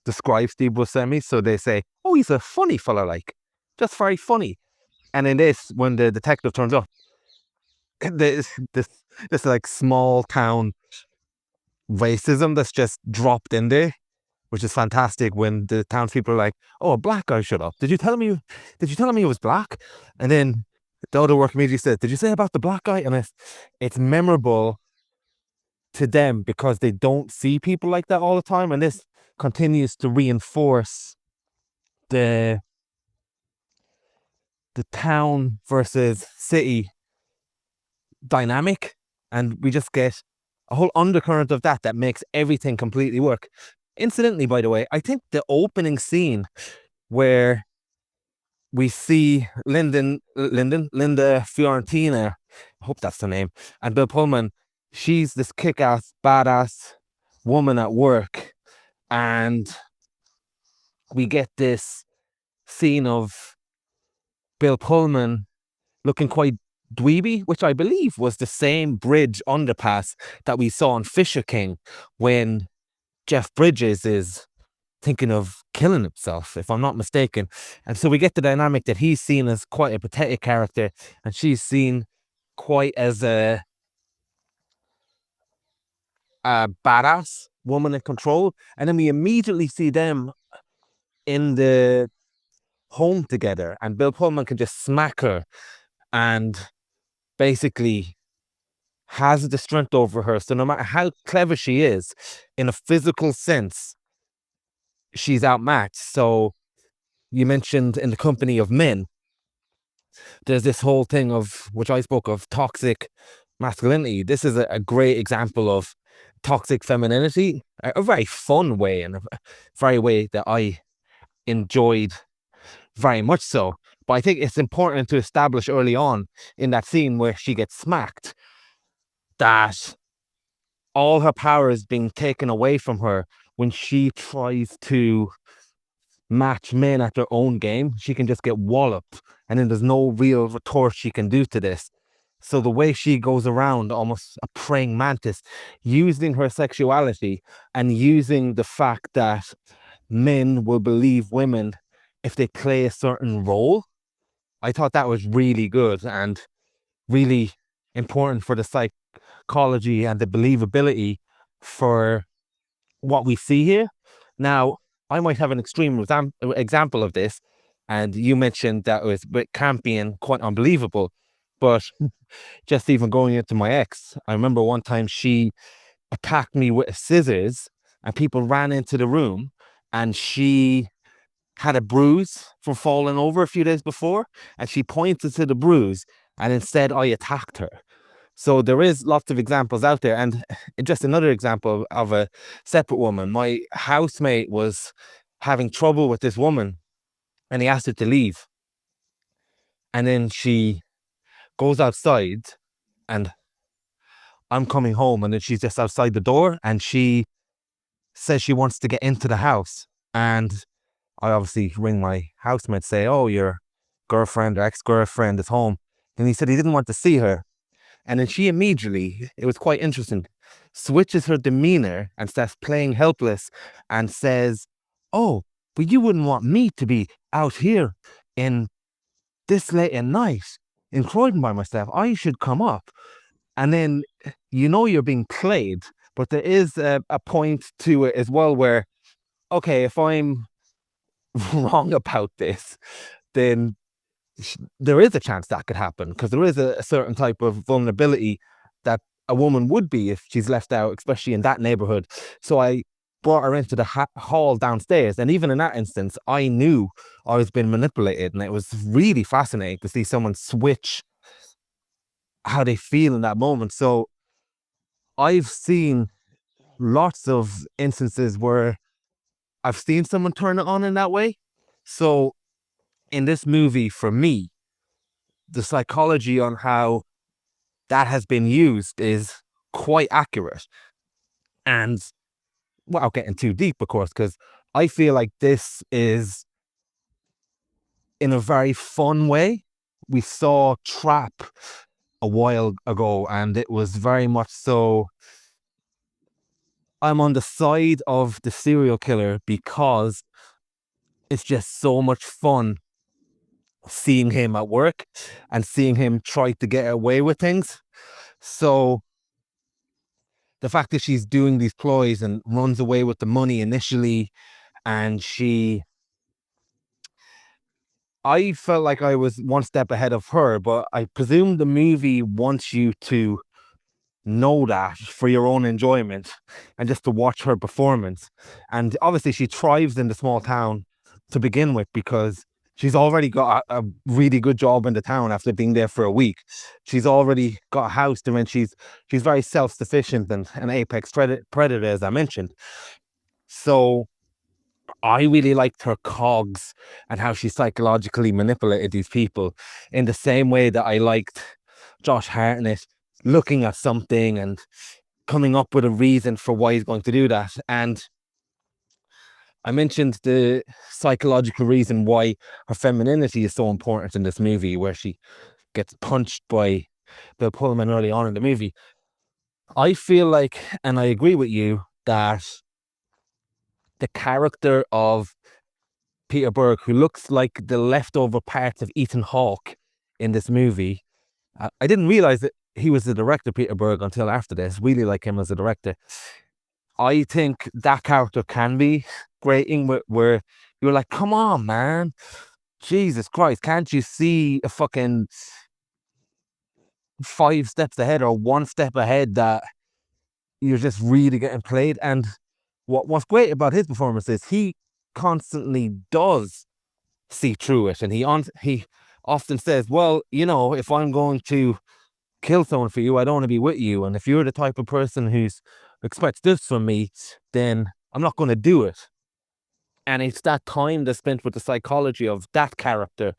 describe Steve Buscemi, so they say, oh, he's a funny fella, like, just very funny. And in this, when the detective turns up, this like small town racism that's just dropped in there, which is fantastic. When the townspeople are like, oh, a black guy showed up. Did you tell him he was black? And then the other worker immediately said, did you say about the black guy? And it's memorable to them because they don't see people like that all the time. And this continues to reinforce the town versus city dynamic. And we just get a whole undercurrent of that makes everything completely work. Incidentally, by the way, I think the opening scene where we see Linda Fiorentina, I hope that's the name, and Bill Pullman, she's this kick-ass, badass woman at work. And we get this scene of Bill Pullman looking quite dweeby, which I believe was the same bridge underpass that we saw in Fisher King when Jeff Bridges is thinking of killing himself, if I'm not mistaken. And so we get the dynamic that he's seen as quite a pathetic character and she's seen quite as a badass woman in control. And then we immediately see them in the home together and Bill Pullman can just smack her and basically has the strength over her. So no matter how clever she is, in a physical sense, she's outmatched. So you mentioned In the Company of Men, there's this whole thing of, which I spoke of, toxic masculinity. This is a great example of toxic femininity, a very fun way and a very way that I enjoyed very much so. But I think it's important to establish early on in that scene where she gets smacked that all her power is being taken away from her when she tries to match men at their own game. She can just get walloped and then there's no real retort she can do to this. So the way she goes around almost a praying mantis, using her sexuality and using the fact that men will believe women if they play a certain role, I thought that was really good and really important for the psychology and the believability for what we see here. Now, I might have an extreme example of this, and you mentioned that it was a bit campy and quite unbelievable, but just even going into my ex, I remember one time she attacked me with scissors and people ran into the room and she had a bruise from falling over a few days before and she pointed to the bruise and instead I attacked her. So there is lots of examples out there. And just another example of a separate woman, my housemate was having trouble with this woman and he asked her to leave. And then she goes outside and I'm coming home and then she's just outside the door and she says she wants to get into the house. And I obviously ring my housemate, say, oh, your girlfriend or ex-girlfriend is home. And he said he didn't want to see her. And then she immediately, it was quite interesting, switches her demeanor and starts playing helpless and says, oh, but you wouldn't want me to be out here in this late at night in Croydon by myself. I should come up. And then, you know, you're being played, but there is a point to it as well where, okay, if I'm wrong about this, then there is a chance that could happen because there is a certain type of vulnerability that a woman would be if she's left out, especially in that neighborhood. So I brought her into the hall downstairs, and even in that instance, I knew I was being manipulated, and it was really fascinating to see someone switch how they feel in that moment. So I've seen lots of instances where I've seen someone turn it on in that way. So in this movie, for me, the psychology on how that has been used is quite accurate. And without getting too deep, of course, because I feel like this is in a very fun way. We saw Trap a while ago, and it was very much so, I'm on the side of the serial killer because it's just so much fun seeing him at work and seeing him try to get away with things. So the fact that she's doing these ploys and runs away with the money initially, and I felt like I was one step ahead of her, but I presume the movie wants you to know that for your own enjoyment and just to watch her performance. And obviously she thrives in the small town to begin with because she's already got a really good job in the town after being there for a week. She's already got a house there, and she's very self-sufficient and an apex predator, as I mentioned. So I really liked her cogs and how she psychologically manipulated these people in the same way that I liked Josh Hartnett looking at something and coming up with a reason for why he's going to do that. And I mentioned the psychological reason why her femininity is so important in this movie, where she gets punched by Bill Pullman early on in the movie. I feel like, and I agree with you, that the character of Peter Berg, who looks like the leftover parts of Ethan Hawke in this movie, I didn't realize that he was the director, Peter Berg, until after this. Really like him as a director. I think that character can be grating, where you're like, come on, man. Jesus Christ, can't you see a fucking 5 steps ahead or 1 step ahead that you're just really getting played? And what's great about his performance is he constantly does see through it. And he often says, well, you know, if I'm going to kill someone for you, I don't want to be with you. And if you're the type of person who's expects this from me, then I'm not going to do it. And it's that time that's spent with the psychology of that character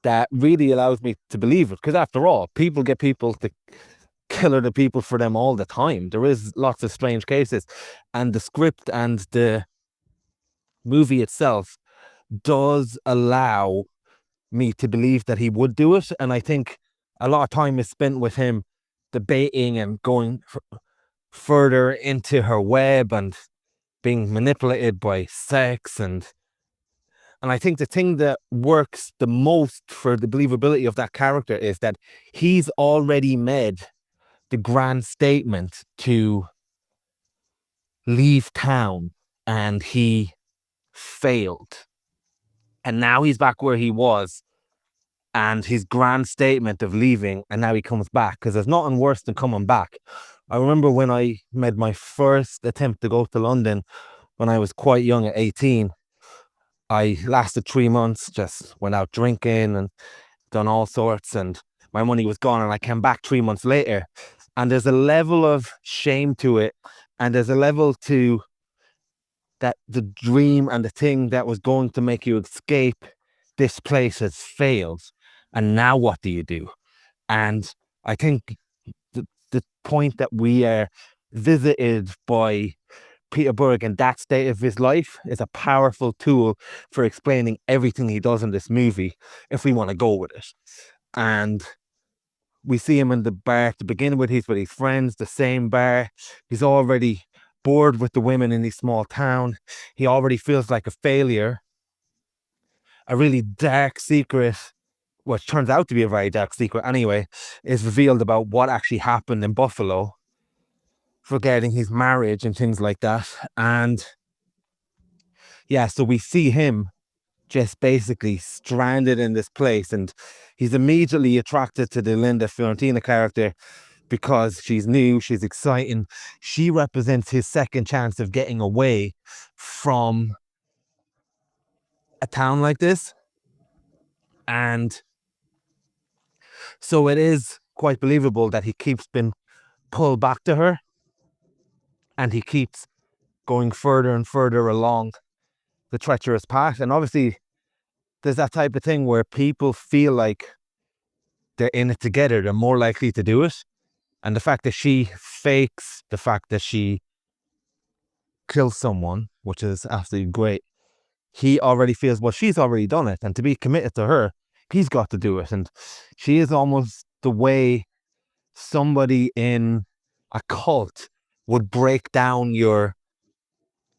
that really allows me to believe it. Because after all, people get people to kill other people for them all the time. There is lots of strange cases. And the script and the movie itself does allow me to believe that he would do it. And I think a lot of time is spent with him debating and going further into her web and being manipulated by sex. And I think the thing that works the most for the believability of that character is that he's already made the grand statement to leave town and he failed. And now he's back where he was, and his grand statement of leaving, and now he comes back, because there's nothing worse than coming back. I remember when I made my first attempt to go to London when I was quite young at 18. I lasted 3 months, just went out drinking and done all sorts, and my money was gone, and I came back 3 months later. And there's a level of shame to it, and there's a level to that the dream and the thing that was going to make you escape this place has failed. And now what do you do? And I think the point that we are visited by Peter Berg in that state of his life is a powerful tool for explaining everything he does in this movie, if we want to go with it. And we see him in the bar to begin with. He's with his friends, the same bar. He's already bored with the women in his small town. He already feels like a failure. A really dark secret, which turns out to be a very dark secret anyway, is revealed about what actually happened in Buffalo regarding his marriage and things like that. And yeah, so we see him just basically stranded in this place, and he's immediately attracted to the Linda Fiorentina character because she's new, she's exciting. She represents his second chance of getting away from a town like this. And so it is quite believable that he keeps being pulled back to her, and he keeps going further and further along the treacherous path. And obviously there's that type of thing where people feel like they're in it together, they're more likely to do it. And the fact that she fakes the fact that she kills someone, which is absolutely great, he already feels, well, she's already done it, and to be committed to her, he's got to do it. And she is almost the way somebody in a cult would break down your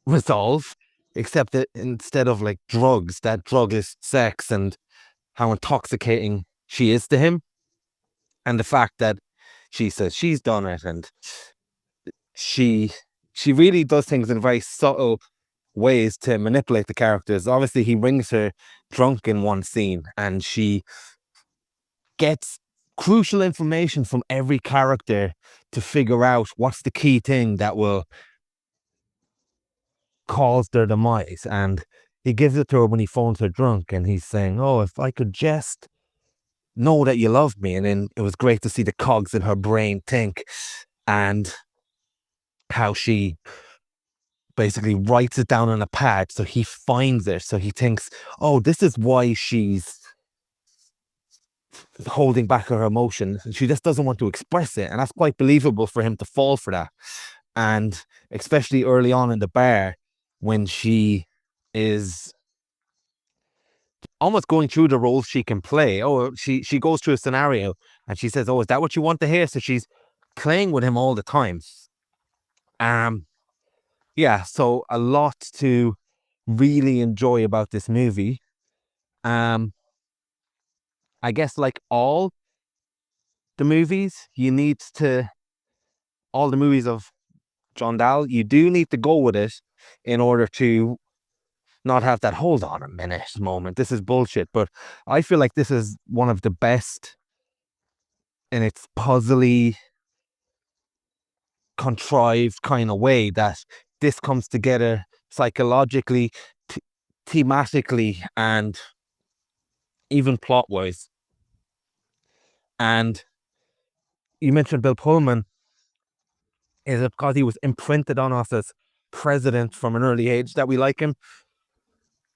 resolve, except that instead of like drugs, that drug is sex and how intoxicating she is to him. And the fact that she says she's done it, and she really does things in very subtle ways to manipulate the characters. Obviously, he brings her drunk in one scene, and she gets crucial information from every character to figure out what's the key thing that will cause their demise. And he gives it to her when he phones her drunk, and he's saying, oh, if I could just know that you love me. And then it was great to see the cogs in her brain think, and how she basically writes it down on a pad, so he finds it, so he thinks, oh, this is why she's holding back her emotion. She just doesn't want to express it, and that's quite believable for him to fall for that. And especially early on in the bar, when she is almost going through the roles she can play. Oh, she goes through a scenario and she says, oh, is that what you want to hear? So she's playing with him all the time. Yeah, so a lot to really enjoy about this movie. I guess like all the movies, all the movies of John Dahl, you do need to go with it in order to not have that hold on a minute moment. This is bullshit. But I feel like this is one of the best in its puzzly, contrived kind of way that this comes together psychologically, thematically, and even plot wise. And you mentioned Bill Pullman. Is it because he was imprinted on us as president from an early age that we like him?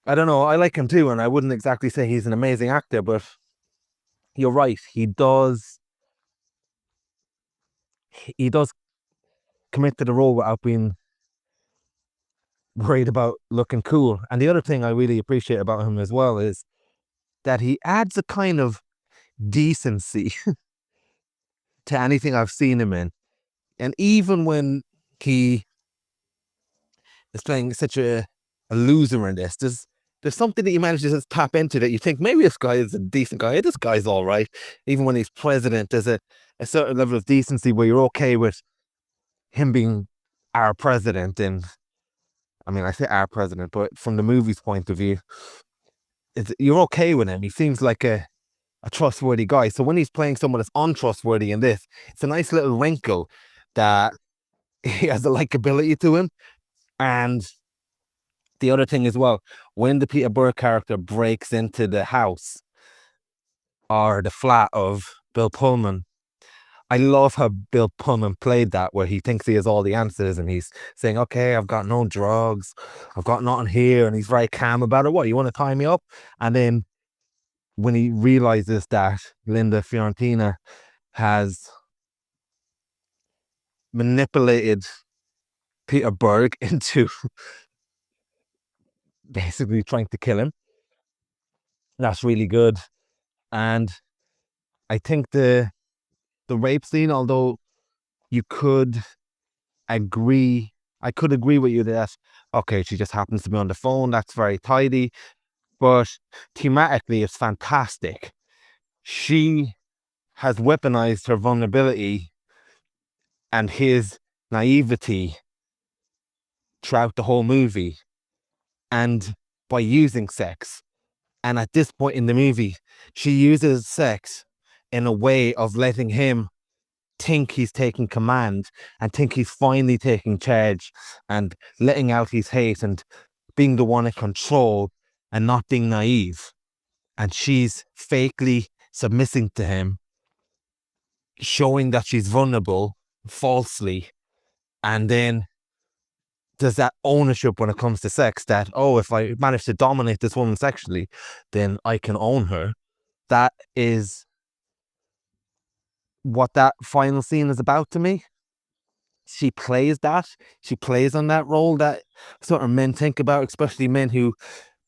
I don't know. I like him too, and I wouldn't exactly say he's an amazing actor, but you're right. He does commit to the role without being worried about looking cool. And the other thing I really appreciate about him as well is that he adds a kind of decency to anything I've seen him in. And even when he is playing such a loser in this, there's something that he manages to tap into that you think, maybe this guy is a decent guy. This guy's all right. Even when he's president, there's a certain level of decency where you're okay with him being our president. And I mean, I say our president, but from the movie's point of view, you're okay with him. He seems like a trustworthy guy. So when he's playing someone that's untrustworthy in this, it's a nice little wrinkle that he has a likability to him. And the other thing as well, when the Peter Burke character breaks into the house or the flat of Bill Pullman, I love how Bill Pullman played that, where he thinks he has all the answers and he's saying, okay, I've got no drugs, I've got nothing here, and he's very calm about it. What, you want to tie me up? And then when he realizes that Linda Fiorentina has manipulated Peter Berg into basically trying to kill him, that's really good. And I think the rape scene, although you could agree, I could agree with you that, okay, she just happens to be on the phone, that's very tidy, but thematically it's fantastic. She has weaponized her vulnerability and his naivety throughout the whole movie, and by using sex. And at this point in the movie, she uses sex in a way of letting him think he's taking command and think he's finally taking charge and letting out his hate and being the one in control and not being naive. And she's fakely submitting to him, showing that she's vulnerable falsely. And then there's that ownership when it comes to sex that, oh, if I manage to dominate this woman sexually, then I can own her. That is what that final scene is about to me. She plays that. She plays on that role that sort of men think about, especially men who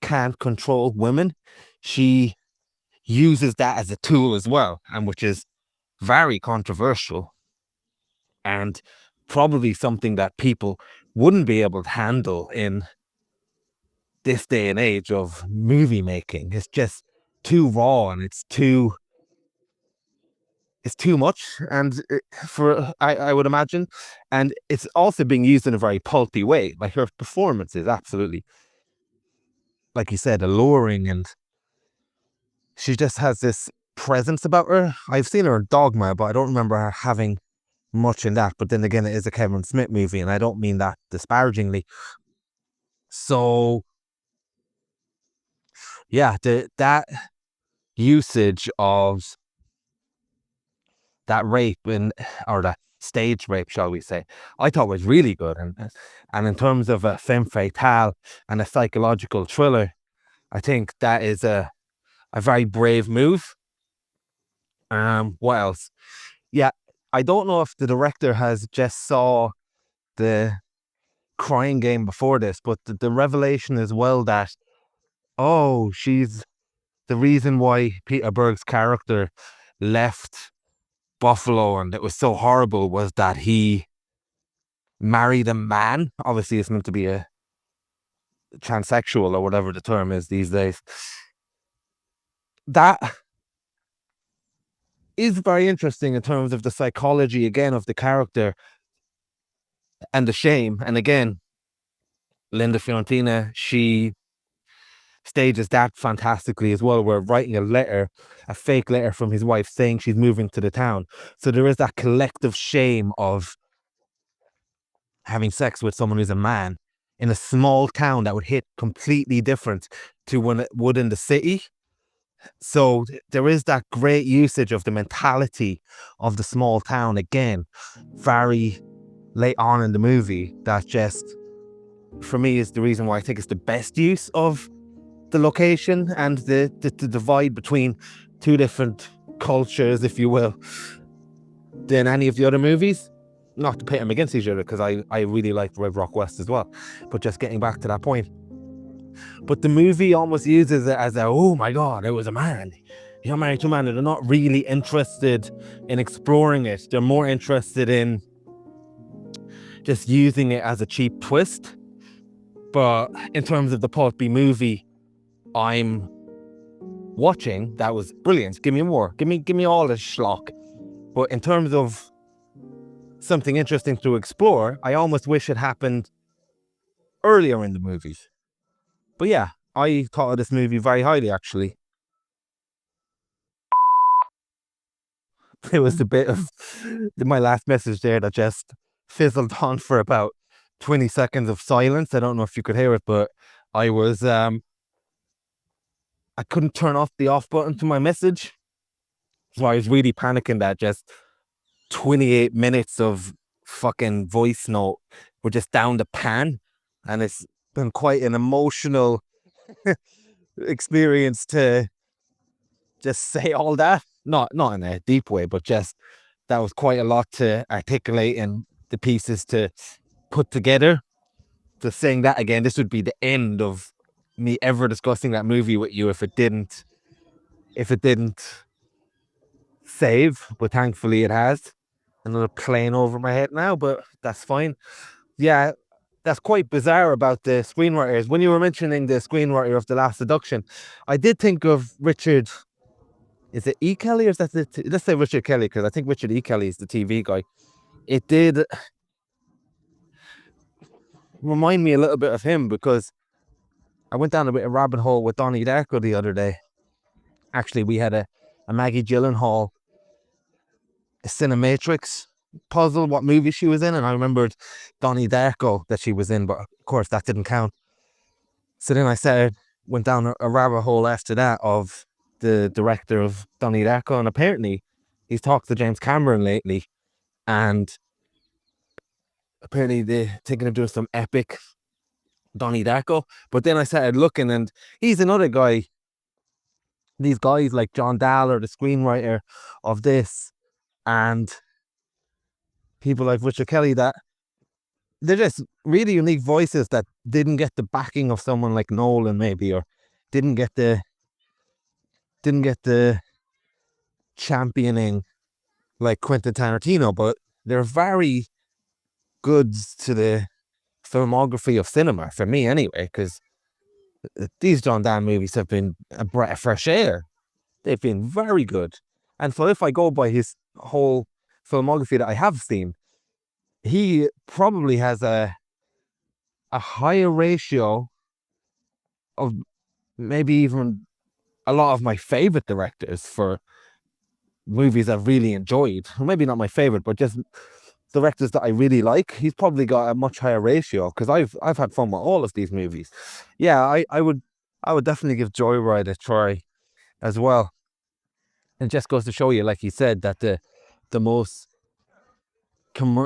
can't control women. She uses that as a tool as well, and which is very controversial and probably something that people wouldn't be able to handle in this day and age of movie making. It's just too raw and it's too much, and I would imagine, and it's also being used in a very pulpy way. Like, her performance is absolutely, like you said, alluring, and she just has this presence about her. I've seen her in Dogma, but I don't remember her having much in that. But then again, it is a Kevin Smith movie, and I don't mean that disparagingly. So yeah, that usage of that rape or that stage rape, shall we say, I thought was really good. And in terms of a femme fatale and a psychological thriller, I think that is a very brave move. What else? Yeah, I don't know if the director has just saw the Crying Game before this, but the revelation as well that, oh, she's the reason why Peter Berg's character left Buffalo and it was so horrible was that he married a man. Obviously, it's meant to be a transsexual or whatever the term is these days. That is very interesting in terms of the psychology, again, of the character and the shame. And again, Linda Fiorentina, she stages that fantastically as well. We're writing a fake letter from his wife saying she's moving to the town. So there is that collective shame of having sex with someone who's a man in a small town that would hit completely different to when it would in the city. So there is that great usage of the mentality of the small town again, very late on in the movie. That just, for me, is the reason why I think it's the best use of the location and the divide between two different cultures, if you will, than any of the other movies. Not to pit them against each other, because I really liked Red Rock West as well. But just getting back to that point. But the movie almost uses it as oh my God, it was a man. You're married to a man. And they're not really interested in exploring it. They're more interested in just using it as a cheap twist. But in terms of the pulpy movie I'm watching, that was brilliant. Give me more. Give me all the schlock. But in terms of something interesting to explore, I almost wish it happened earlier in the movies. But yeah, I thought of this movie very highly, actually. It was a bit of my last message there that just fizzled on for about 20 seconds of silence. I don't know if you could hear it, but I was I couldn't turn off the off button to my message. So I was really panicking that just 28 minutes of fucking voice note were just down the pan. And it's been quite an emotional experience to just say all that. Not in a deep way, but just that was quite a lot to articulate and the pieces to put together. Just saying that again, this would be the end of me ever discussing that movie with you if it didn't save, but thankfully it has. Another plane over my head now, but that's fine. Yeah, that's quite bizarre about the screenwriters. When you were mentioning the screenwriter of The Last Seduction, I did think of Richard, is it E. Kelly or is that let's say Richard Kelly, because I think Richard E. Kelly is the TV guy. It did remind me a little bit of him, because I went down a bit of rabbit hole with Donnie Darko the other day. Actually, we had a Maggie Gyllenhaal Cinematrix puzzle, what movie she was in, and I remembered Donnie Darko that she was in, but of course that didn't count. So then went down a rabbit hole after that of the director of Donnie Darko, and apparently he's talked to James Cameron lately, and apparently they're thinking of doing some epic Donnie Darko. But then I started looking, and he's another guy, these guys like John Dahl or the screenwriter of this, and people like Richard Kelly, that they're just really unique voices that didn't get the backing of someone like Nolan maybe, or didn't get the championing like Quentin Tarantino, but they're very good to the filmography of cinema, for me anyway, because these John Dahl movies have been a breath of fresh air. They've been very good. And so if I go by his whole filmography that I have seen, he probably has a higher ratio of maybe even a lot of my favorite directors for movies I've really enjoyed. Maybe not my favorite, but just directors that I really like. He's probably got a much higher ratio because I've had fun with all of these movies. Yeah, I would definitely give Joyride a try as well. It just goes to show you, like you said, that the most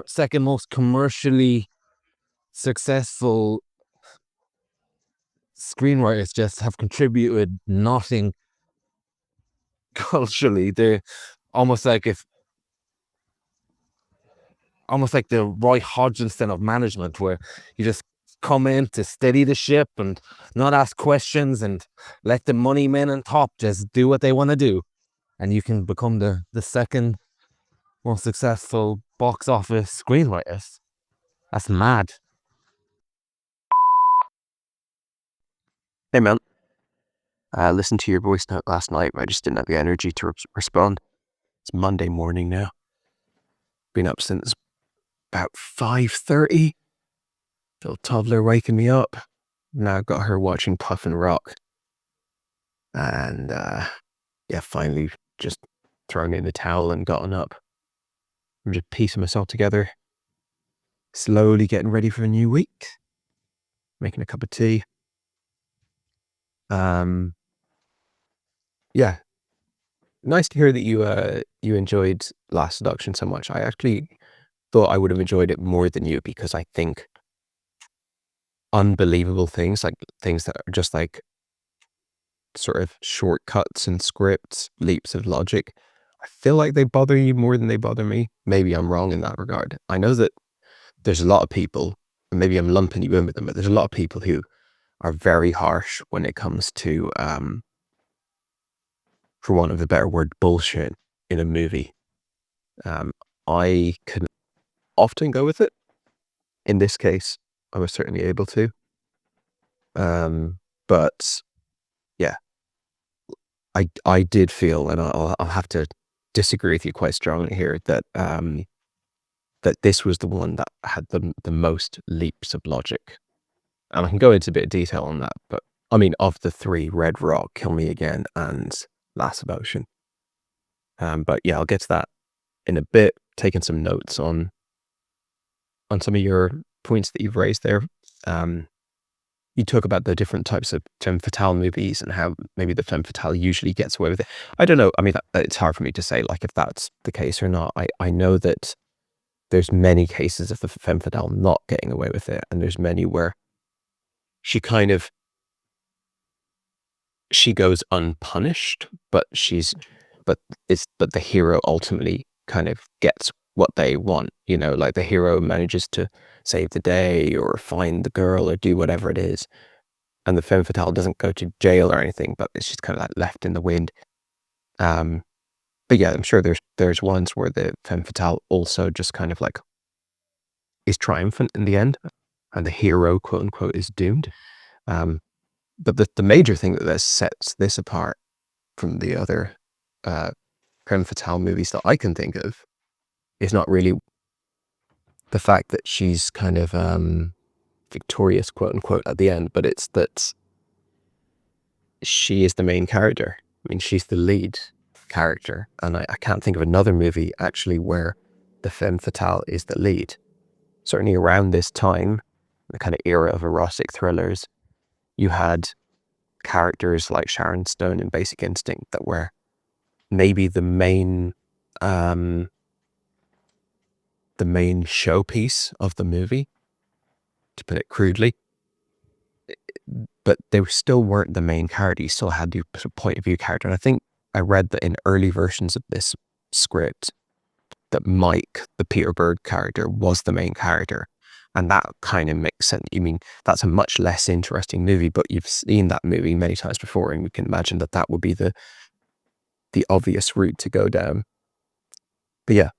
second most commercially successful screenwriters just have contributed nothing culturally. They're almost like the Roy Hodgson of management, where you just come in to steady the ship and not ask questions and let the money men on top just do what they want to do, and you can become the second most successful box office screenwriters. That's mad. Hey man, I listened to your voice note last night, but I just didn't have the energy to respond. It's Monday morning now. Been up since about 5:30. Little toddler waking me up. Now I've got her watching Puff and Rock. And yeah, finally just thrown in the towel and gotten up. I'm just piecing myself together. Slowly getting ready for a new week. Making a cup of tea. Yeah. Nice to hear that you enjoyed Last Seduction so much. I actually thought I would have enjoyed it more than you, because I think unbelievable things, like things that are just like sort of shortcuts in scripts, leaps of logic, I feel like they bother you more than they bother me. Maybe I'm wrong in that regard. I know that there's a lot of people, and maybe I'm lumping you in with them, but there's a lot of people who are very harsh when it comes to, for want of a better word, bullshit in a movie. I can often go with it. In this case, I was certainly able to. But yeah, I did feel, and I'll have to disagree with you quite strongly here, that that this was the one that had the most leaps of logic. And I can go into a bit of detail on that, but I mean, of the three, Red Rock, Kill Me Again, and Last Seduction. But yeah, I'll get to that in a bit, taking some notes on some of your points that you've raised there. You talk about the different types of femme fatale movies and how maybe the femme fatale usually gets away with it. I don't know. I mean, it's hard for me to say, like, if that's the case or not. I know that there's many cases of the femme fatale not getting away with it, and there's many where she goes unpunished, but the hero ultimately kind of gets what they want, you know, like the hero manages to save the day or find the girl or do whatever it is, and the femme fatale doesn't go to jail or anything, but it's just kind of like left in the wind. But yeah, I'm sure there's ones where the femme fatale also just kind of like is triumphant in the end, and the hero, quote unquote, is doomed. But the major thing that sets this apart from the other femme fatale movies that I can think of is not really the fact that she's kind of victorious, quote unquote, at the end, but it's that she is the main character. I mean, she's the lead character, and I can't think of another movie actually where the femme fatale is the lead. Certainly around this time, the kind of era of erotic thrillers, you had characters like Sharon Stone in Basic Instinct that were maybe the main showpiece of the movie, to put it crudely, but they still weren't the main character. You still had the point of view character. And I think I read that in early versions of this script that Mike, the Peter Berg character, was the main character. And that kind of makes sense. I mean, that's a much less interesting movie, but you've seen that movie many times before, and you can imagine that that would be the obvious route to go down. But yeah,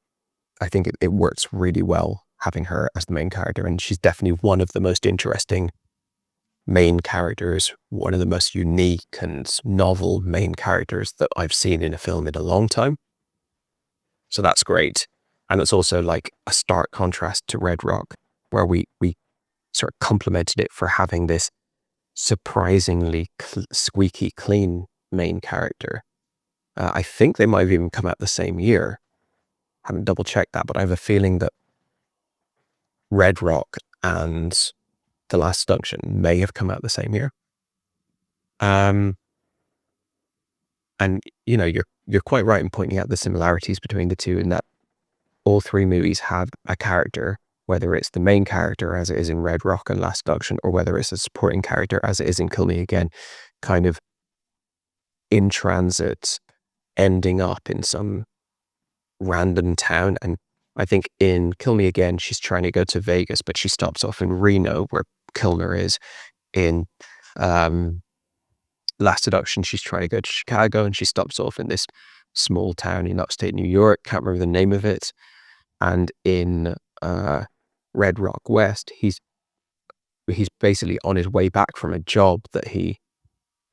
I think it works really well having her as the main character, and she's definitely one of the most interesting main characters, one of the most unique and novel main characters that I've seen in a film in a long time. So that's great. And it's also like a stark contrast to Red Rock, where we sort of complimented it for having this surprisingly squeaky clean main character. I think they might have even come out the same year. I haven't double checked that, but I have a feeling that Red Rock and The Last Seduction may have come out the same year. And you're quite right in pointing out the similarities between the two, in that all three movies have a character, whether it's the main character as it is in Red Rock and Last Seduction, or whether it's a supporting character as it is in Kill Me Again, kind of in transit, ending up in some random town. And I think in Kill Me Again, she's trying to go to Vegas, but she stops off in Reno, where Kilmer is. In Last Seduction, she's trying to go to Chicago, and she stops off in this small town in upstate New York. Can't remember the name of it. And in Red Rock West, he's basically on his way back from a job that he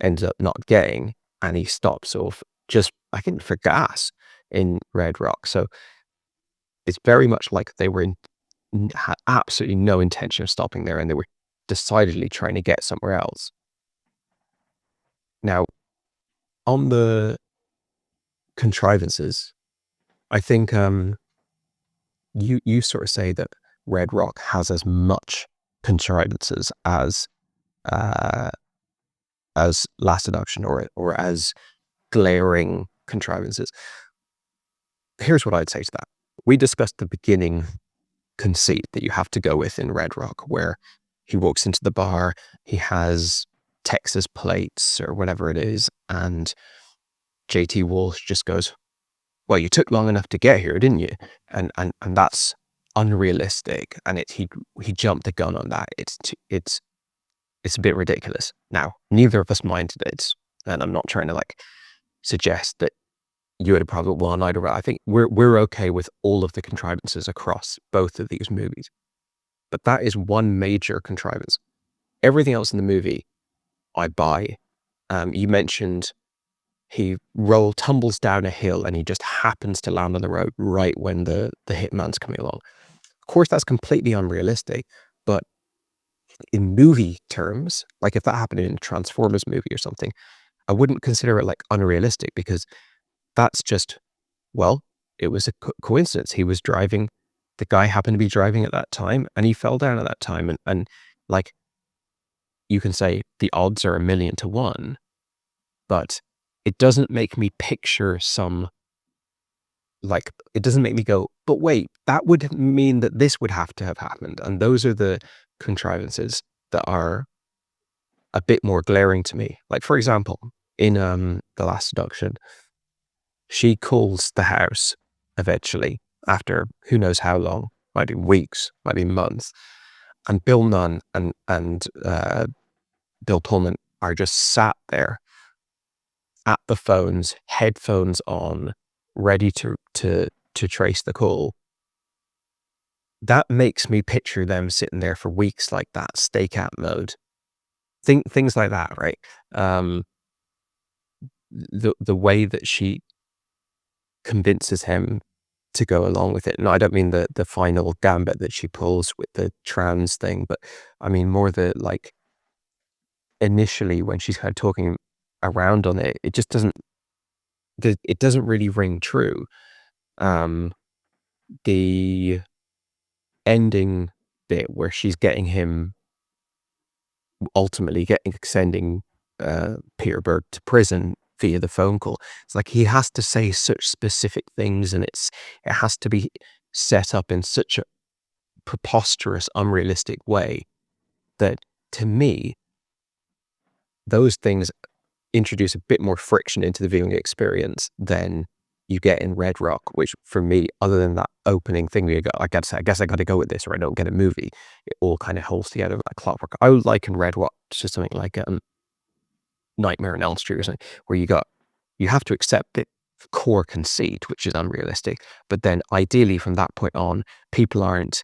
ends up not getting, and he stops off just, I think, for gas in Red Rock. So it's very much like they had absolutely no intention of stopping there, and they were decidedly trying to get somewhere else. Now, on the contrivances, I think you sort of say that Red Rock has as much contrivances as Last Seduction, or as glaring contrivances. Here's what I'd say to that. We discussed the beginning conceit that you have to go with in Red Rock, where he walks into the bar, he has Texas plates or whatever it is, and JT Walsh just goes, well, you took long enough to get here, didn't you? And that's unrealistic, and he jumped the gun on that. It's a bit ridiculous. Now, neither of us minded it, and I'm not trying to suggest that you had a problem. Well, neither of us. I think we're okay with all of the contrivances across both of these movies, but that is one major contrivance. Everything else in the movie, I buy. You mentioned he tumbles down a hill, and he just happens to land on the road right when the hitman's coming along. Of course, that's completely unrealistic, but in movie terms, like if that happened in a Transformers movie or something, I wouldn't consider it unrealistic, because that's just, well, it was a coincidence. He was driving, the guy happened to be driving at that time, and he fell down at that time. And you can say the odds are 1,000,000 to 1, but it doesn't make me picture it doesn't make me go, but wait, that would mean that this would have to have happened. And those are the contrivances that are a bit more glaring to me. Like, for example, in The Last Seduction, she calls the house eventually after who knows how long, might be weeks, might be months, and Bill Nunn and Bill Pullman are just sat there at the phones, headphones on, ready to trace the call. That makes me picture them sitting there for weeks like that, stakeout mode. Things like that, right? The way that she convinces him to go along with it. No, I don't mean the final gambit that she pulls with the trans thing, but I mean more the initially when she's kind of talking around on it, it just doesn't really ring true. The ending bit where she's getting him, ultimately sending Peter Berg to prison via the phone call. It's like he has to say such specific things, and it has to be set up in such a preposterous, unrealistic way that, to me, those things introduce a bit more friction into the viewing experience than you get in Red Rock, which for me, other than that opening thing, I guess I got to go with this or I don't get a movie. It all kind of holds together like clockwork. I would like in Red Rock to something like Nightmare on Elm Street or something, where you have to accept the core conceit, which is unrealistic, but then ideally from that point on, people aren't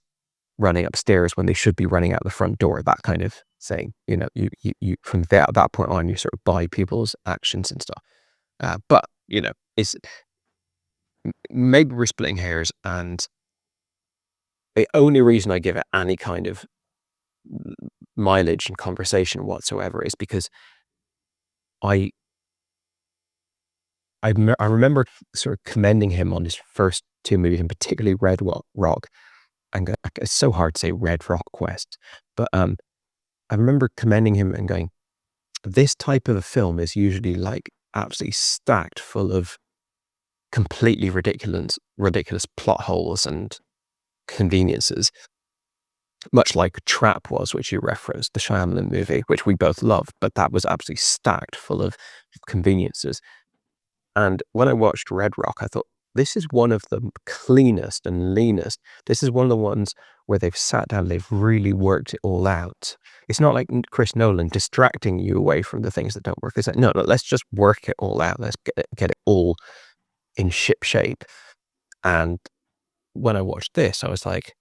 running upstairs when they should be running out the front door, that kind of thing. You from there, at that point on, you sort of buy people's actions and stuff. But it's maybe we're splitting hairs, and the only reason I give it any kind of mileage and conversation whatsoever is because I I remember sort of commending him on his first two movies, and particularly Red Rock. It's so hard to say Red Rock Quest, but I remember commending him and going, this type of a film is usually like absolutely stacked full of completely ridiculous plot holes and conveniences, much like Trap was, which you referenced, the Shyamalan movie, which we both loved, but that was absolutely stacked full of conveniences. And when I watched Red Rock, I thought, this is one of the cleanest and leanest. This is one of the ones where they've sat down, they've really worked it all out. It's not like Chris Nolan distracting you away from the things that don't work. It's like, no, let's just work it all out. Let's get it all in ship shape. And when I watched this, I was like,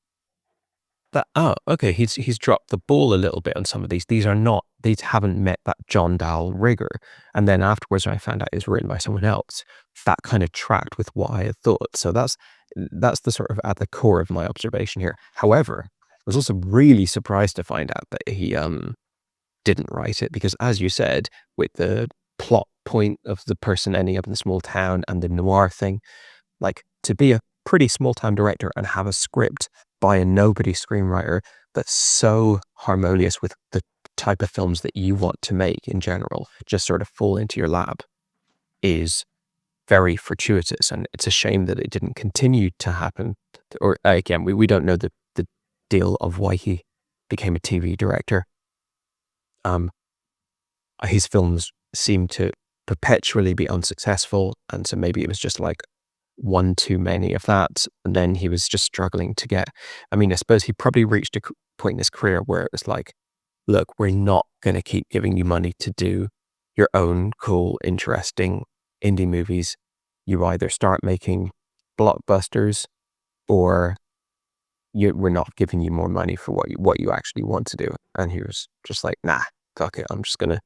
okay, he's dropped the ball a little bit on some of these. These haven't met that John Dahl rigor. And then afterwards, when I found out it was written by someone else, that kind of tracked with what I had thought. So that's the sort of at the core of my observation here. However, I was also really surprised to find out that he didn't write it, because as you said, with the plot point of the person ending up in the small town and the noir thing, like, to be a pretty small town director and have a script by a nobody screenwriter that's so harmonious with the type of films that you want to make in general, just sort of fall into your lap, is very fortuitous. And it's a shame that it didn't continue to happen. Or again, we don't know the deal of why he became a TV director. His films seem to perpetually be unsuccessful, and so maybe it was just like one too many of that, and then he was just struggling to get, I suppose he probably reached a point in his career where it was like, look, we're not going to keep giving you money to do your own cool, interesting indie movies. You either start making blockbusters, or we're not giving you more money for what you actually want to do. And he was just like, nah, fuck it, I'm just gonna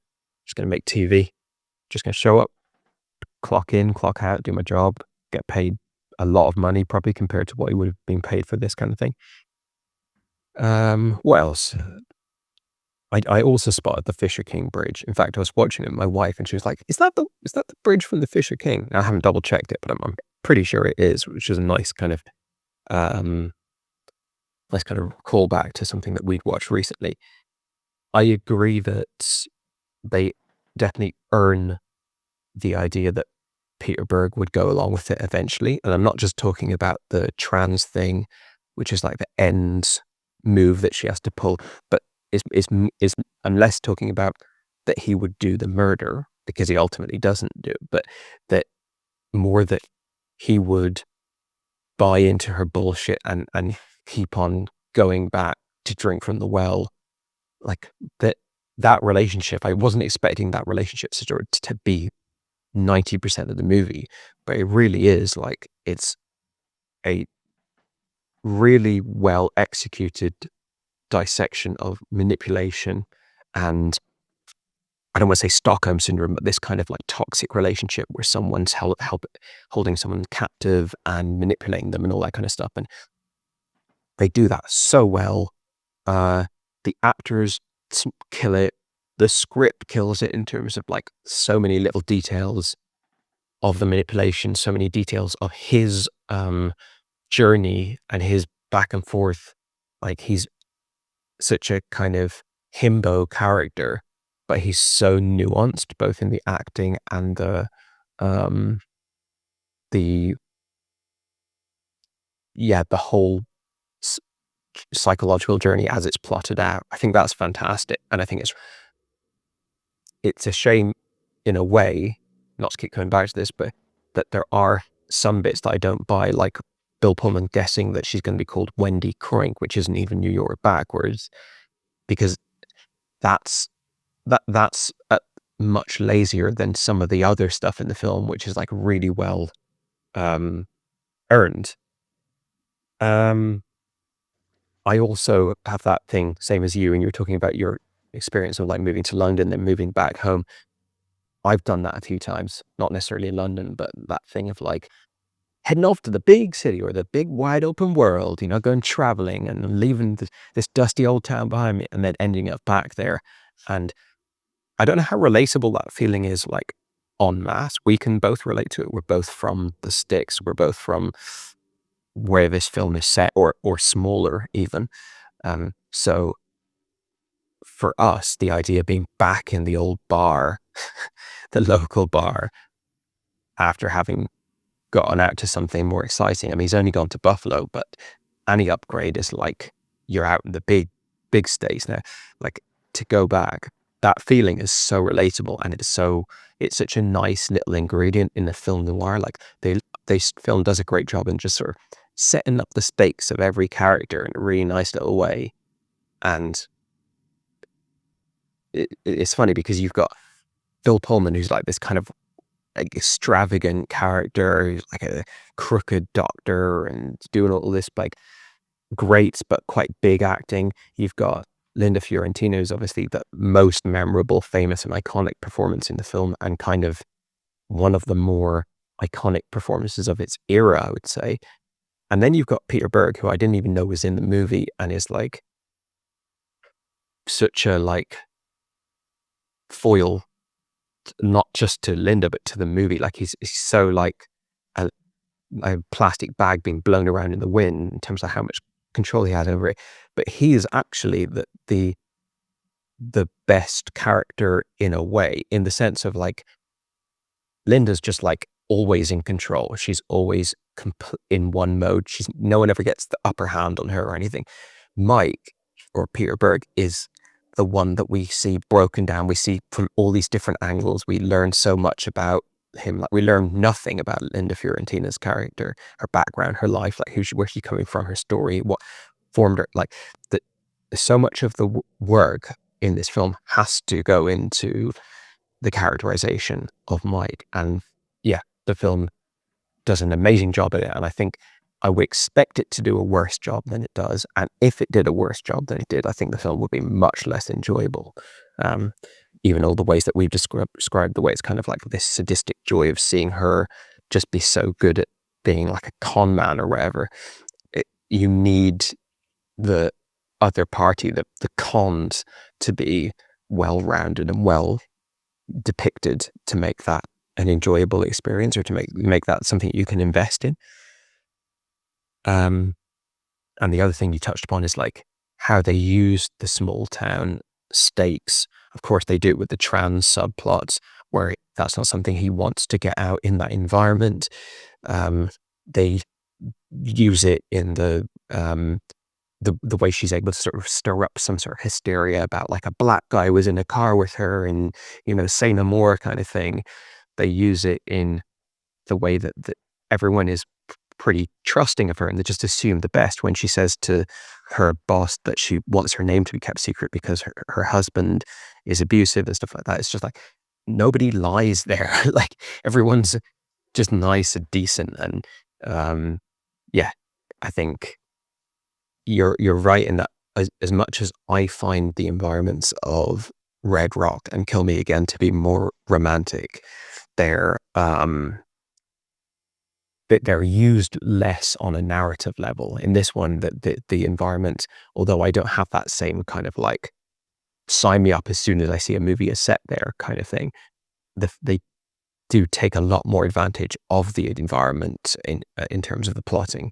make TV, just gonna show up, clock in, clock out, do my job, get paid a lot of money, probably compared to what he would have been paid for this kind of thing. What else? I also spotted the Fisher King Bridge. In fact, I was watching it with my wife, and she was like, "Is that the bridge from the Fisher King?" Now, I haven't double checked it, but I'm pretty sure it is, which is a nice kind of callback to something that we'd watched recently. I agree that they definitely earn the idea that Peter Berg would go along with it eventually. And I'm not just talking about the trans thing, which is like the end move that she has to pull, but I'm less talking about that he would do the murder, because he ultimately doesn't do it, but that he would buy into her bullshit and keep on going back to drink from the well. Like that relationship, I wasn't expecting that relationship to be 90% of the movie, but it really is. Like, it's a really well executed dissection of manipulation, and I don't want to say Stockholm syndrome, but this kind of like toxic relationship where someone's holding someone captive and manipulating them and all that kind of stuff. And they do that so well. The actors kill it. The script kills it in terms of like so many little details of the manipulation, so many details of his journey and his back and forth. Like, he's such a kind of himbo character, but he's so nuanced both in the acting and the whole psychological journey as it's plotted out. I think that's fantastic, and I think it's a shame in a way, not to keep coming back to this, but that there are some bits that I don't buy, like Bill Pullman guessing that she's going to be called Wendy Croink, which isn't even New York backwards, because that's much lazier than some of the other stuff in the film, which is like really well earned. I also have that thing, same as you, and you're talking about your experience of like moving to London, then moving back home. I've done that a few times, not necessarily in London, but that thing of like heading off to the big city or the big wide open world, going traveling and leaving this dusty old town behind me, and then ending up back there. And I don't know how relatable that feeling is, like en masse. We can both relate to it. We're both from the sticks. We're both from where this film is set, or smaller even. So for us, the idea of being back in the old bar, the local bar, after having gotten out to something more exciting. I mean, he's only gone to Buffalo, but any upgrade is like you're out in the big states now. Like, to go back, that feeling is so relatable, and it's such a nice little ingredient in the film noir. Like, this film does a great job in just sort of setting up the stakes of every character in a really nice little way. And it's funny because you've got Bill Pullman, who's like this kind of like extravagant character, who's like a crooked doctor and doing all this like great but quite big acting. You've got Linda Fiorentino, who's obviously the most memorable, famous and iconic performance in the film, and kind of one of the more iconic performances of its era, I would say. And then you've got Peter Berg, who I didn't even know was in the movie, and is like such a like foil, not just to Linda but to the movie. Like, he's so like a plastic bag being blown around in the wind in terms of how much control he had over it. But he is actually the best character in a way, in the sense of like Linda's just like always in control. She's always in one mode. No one ever gets the upper hand on her or anything. Mike, or Peter Berg, is the one that we see broken down. We see from all these different angles. We learn so much about him. Like, we learn nothing about Linda Fiorentina's character, her background, her life, like where's she coming from, her story, what formed her. Like, so much of the work in this film has to go into the characterization of Mike. And yeah, the film does an amazing job at it. And I think I would expect it to do a worse job than it does. And if it did a worse job than it did, I think the film would be much less enjoyable. Even all the ways that we've described, the way it's kind of like this sadistic joy of seeing her just be so good at being like a con man or whatever. You need the other party, the cons, to be well-rounded and well depicted to make that an enjoyable experience, or to make that something you can invest in. And the other thing you touched upon is like how they use the small town stakes. Of course, they do it with the trans subplots, where that's not something he wants to get out in that environment. They use it in the way she's able to sort of stir up some sort of hysteria about like a black guy was in a car with her, and, you know, say no more kind of thing. They use it in the way that everyone is pretty trusting of her, and they just assume the best when she says to her boss that she wants her name to be kept secret because her husband is abusive and stuff like that. It's just like, nobody lies there. Like, everyone's just nice and decent. And yeah, I think you're right in that as much as I find the environments of Red Rock and Kill Me Again to be more romantic, they're used less on a narrative level. In this one, the environment, although I don't have that same kind of like sign me up as soon as I see a movie is set there kind of thing, they do take a lot more advantage of the environment in terms of the plotting.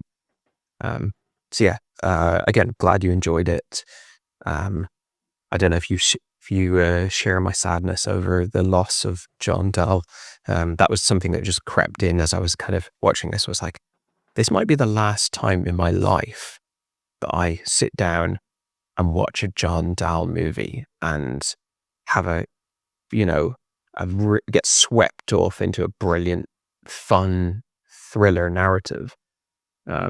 So yeah, again, glad you enjoyed it. I don't know if you share my sadness over the loss of John Dahl. That was something that just crept in as I was kind of watching this. Was like, this might be the last time in my life that I sit down and watch a John Dahl movie and have get swept off into a brilliant, fun thriller narrative.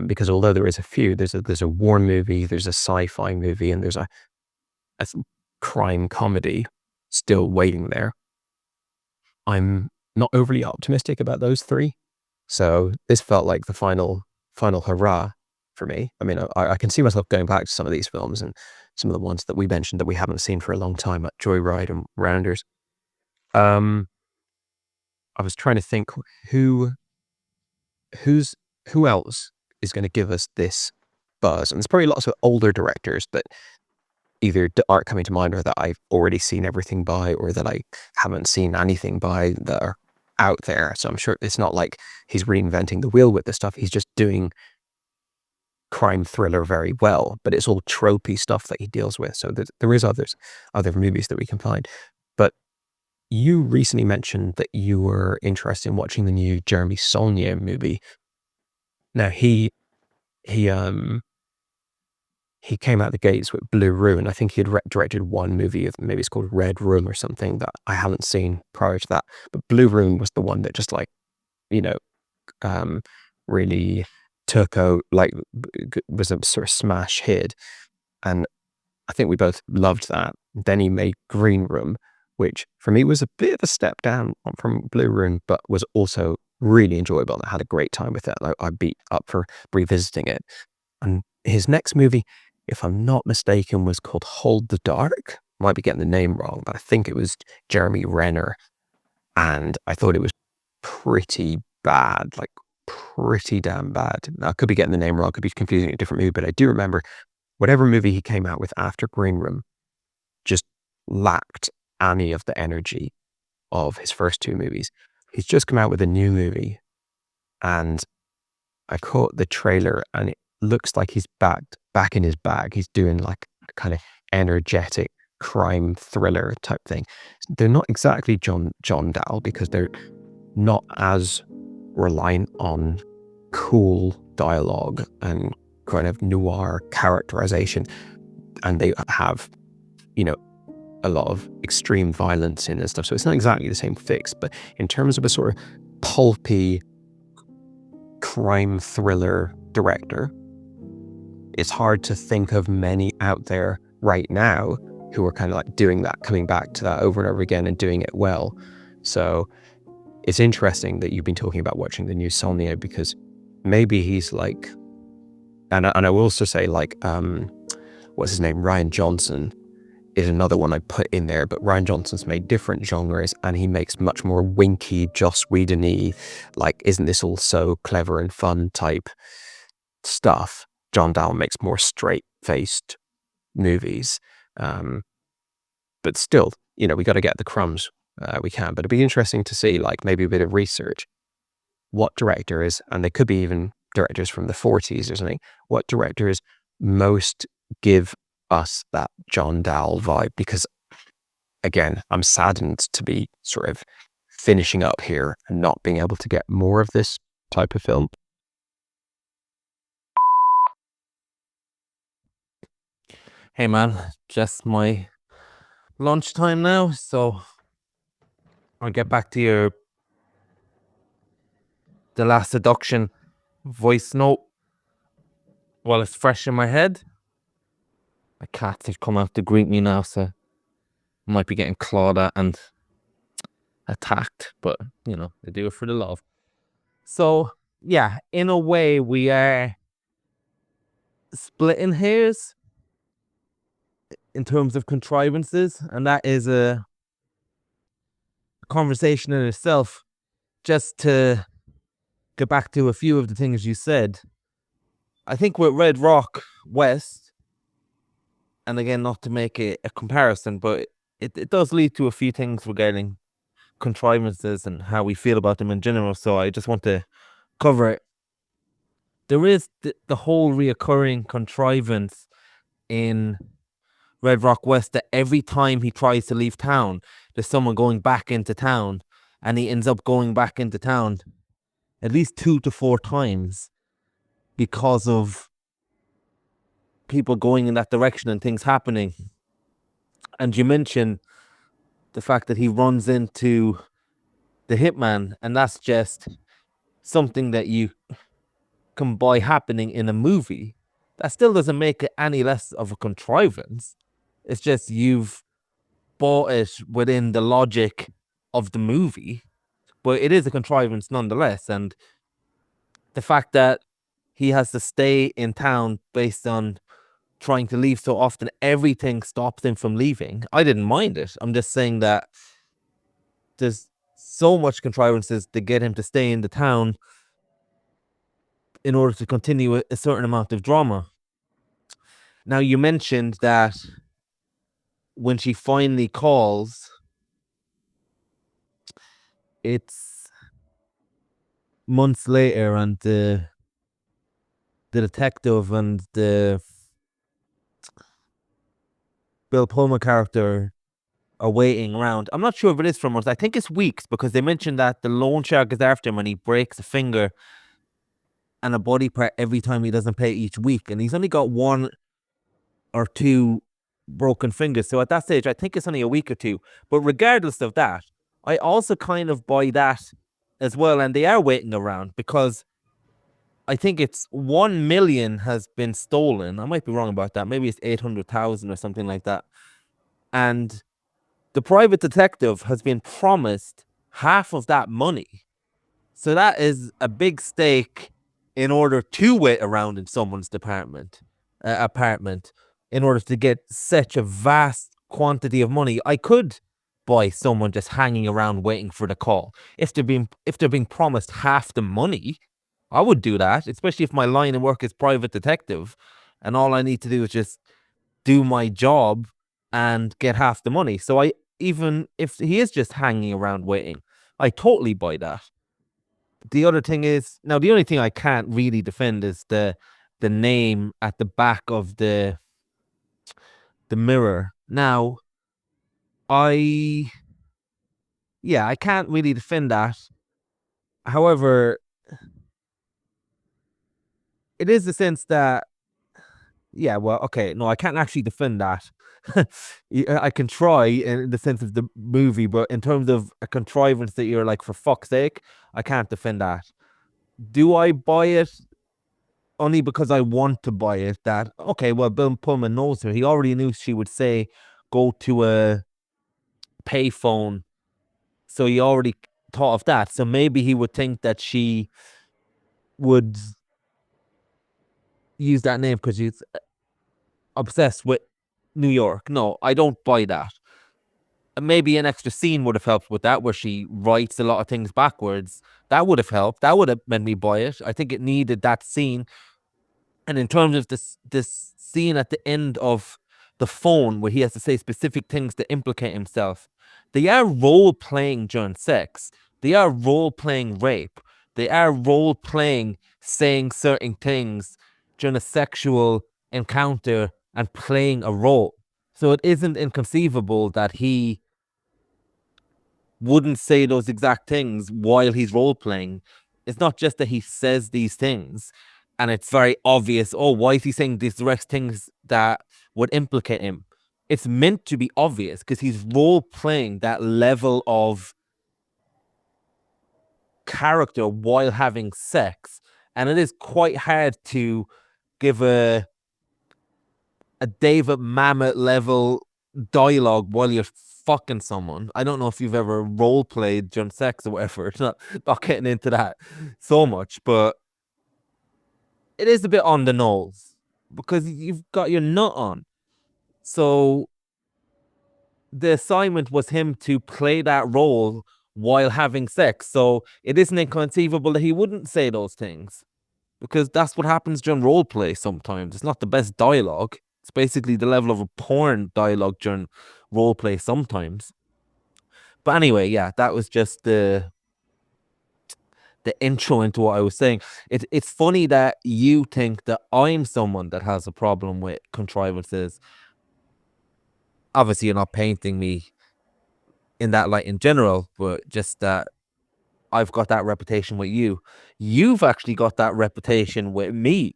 Because although there is a few, there's a war movie, there's a sci-fi movie, and there's a crime comedy still waiting there. I'm not overly optimistic about those three, so this felt like the final hurrah for me. I mean, I can see myself going back to some of these films and some of the ones that we mentioned that we haven't seen for a long time, like Joyride and Rounders. I was trying to think who else is going to give us this buzz, and there's probably lots of older directors that either aren't coming to mind, or that I've already seen everything by, or that I haven't seen anything by, that are out there. So I'm sure it's not like he's reinventing the wheel with this stuff. He's just doing crime thriller very well, but it's all tropey stuff that he deals with. So there is other movies that we can find. But you recently mentioned that you were interested in watching the new Jeremy Saulnier movie. Now he came out the gates with Blue Ruin. I think he had directed one movie, maybe it's called Red Room or something, that I hadn't seen prior to that. But Blue Room was the one that just like, really took out, like, was a sort of smash hit. And I think we both loved that. Then he made Green Room, which for me was a bit of a step down from Blue Room, but was also really enjoyable. I had a great time with it. I'd be up for revisiting it. And his next movie, if I'm not mistaken, was called Hold the Dark. Might be getting the name wrong, but I think it was Jeremy Renner. And I thought it was pretty bad, like pretty damn bad. Now, I could be getting the name wrong, I could be confusing a different movie, but I do remember whatever movie he came out with after Green Room just lacked any of the energy of his first two movies. He's just come out with a new movie, and I caught the trailer, and it looks like he's back in his bag. He's doing like a kind of energetic crime thriller type thing. They're not exactly John Dahl, because they're not as reliant on cool dialogue and kind of noir characterization, and they have, a lot of extreme violence in and stuff. So it's not exactly the same fix, but in terms of a sort of pulpy crime thriller director, it's hard to think of many out there right now who are kind of like doing that, coming back to that over and over again and doing it well. So it's interesting that you've been talking about watching the new Saulnier, because maybe he's like, and I will also say, like, what's his name? Ryan Johnson is another one I put in there, but Ryan Johnson's made different genres, and he makes much more winky, Joss Whedon-y, like, isn't this all so clever and fun type stuff. John Dahl makes more straight-faced movies. But still, we got to get the crumbs we can. But it'd be interesting to see, like, maybe a bit of research, what directors, and they could be even directors from the 40s or something, what directors most give us that John Dahl vibe. Because again, I'm saddened to be sort of finishing up here and not being able to get more of this type of film. Hey man, just my lunchtime now, so I'll get back to the last Seduction voice note while it's fresh in my head. My cats have come out to greet me now, so I might be getting clawed at and attacked, but they do it for the love. So yeah, in a way we are splitting hairs in terms of contrivances, and that is a conversation in itself. Just to get back to a few of the things you said, I think with Red Rock West, and again, not to make a comparison, but it does lead to a few things regarding contrivances and how we feel about them in general, so I just want to cover it. There is the whole reoccurring contrivance in Red Rock West that every time he tries to leave town, there's someone going back into town, and he ends up going back into town at least 2 to 4 times because of people going in that direction and things happening. And you mentioned the fact that he runs into the hitman, and that's just something that you can buy happening in a movie. That still doesn't make it any less of a contrivance. It's just you've bought it within the logic of the movie, but it is a contrivance nonetheless. And the fact that he has to stay in town based on trying to leave so often, everything stops him from leaving. I didn't mind it. I'm just saying that there's so much contrivances to get him to stay in the town in order to continue a certain amount of drama. Now, you mentioned that when she finally calls, it's months later, and the detective and the Bill Pullman character are waiting around. I'm not sure if it is for months. I think it's weeks, because they mentioned that the loan shark is after him and he breaks a finger and a body part every time he doesn't pay each week. And he's only got 1 or 2 broken fingers. So at that stage, I think it's only a week or 2. But regardless of that, I also kind of buy that as well. And they are waiting around because I think it's 1 million has been stolen. I might be wrong about that. Maybe it's 800,000 or something like that. And the private detective has been promised half of that money. So that is a big stake in order to wait around in someone's apartment in order to get such a vast quantity of money. I could buy someone just hanging around waiting for the call. If they're being promised half the money, I would do that, especially if my line of work is private detective and all I need to do is just do my job and get half the money. So even if he is just hanging around waiting, I totally buy that. The other thing is, now the only thing I can't really defend is the name at the back of the mirror. Now, I can't really defend that. However, it is the sense that, I can't actually defend that. I can try in the sense of the movie, but in terms of a contrivance that you're like, for fuck's sake, I can't defend that. Do I buy it? Only because I want to buy it. That, okay, well, Bill Pullman knows her. He already knew she would say, go to a payphone. So he already thought of that. So maybe he would think that she would use that name because she's obsessed with New York. No, I don't buy that. Maybe an extra scene would have helped with that, where she writes a lot of things backwards. That would have helped. That would have made me buy it. I think it needed that scene. And in terms of this scene at the end of the phone, where he has to say specific things to implicate himself, they are role-playing during sex. They are role-playing rape. They are role-playing saying certain things during a sexual encounter and playing a role. So it isn't inconceivable that he wouldn't say those exact things while he's role-playing. It's not just that he says these things and it's very obvious, oh, why is he saying these direct things that would implicate him? It's meant to be obvious because he's role-playing that level of character while having sex. And it is quite hard to give a David Mamet level dialogue while you're fucking someone. I don't know if you've ever role played during sex or whatever. It's not getting into that so much, but it is a bit on the nose because you've got your nut on. So the assignment was him to play that role while having sex. So it isn't inconceivable that he wouldn't say those things, because that's what happens during role play sometimes. It's not the best dialogue. It's basically the level of a porn dialogue during role play sometimes. But anyway, yeah, that was just the intro into what I was saying. It's funny that you think that I'm someone that has a problem with contrivances. Obviously, you're not painting me in that light in general, but just that I've got that reputation with you. You've actually got that reputation with me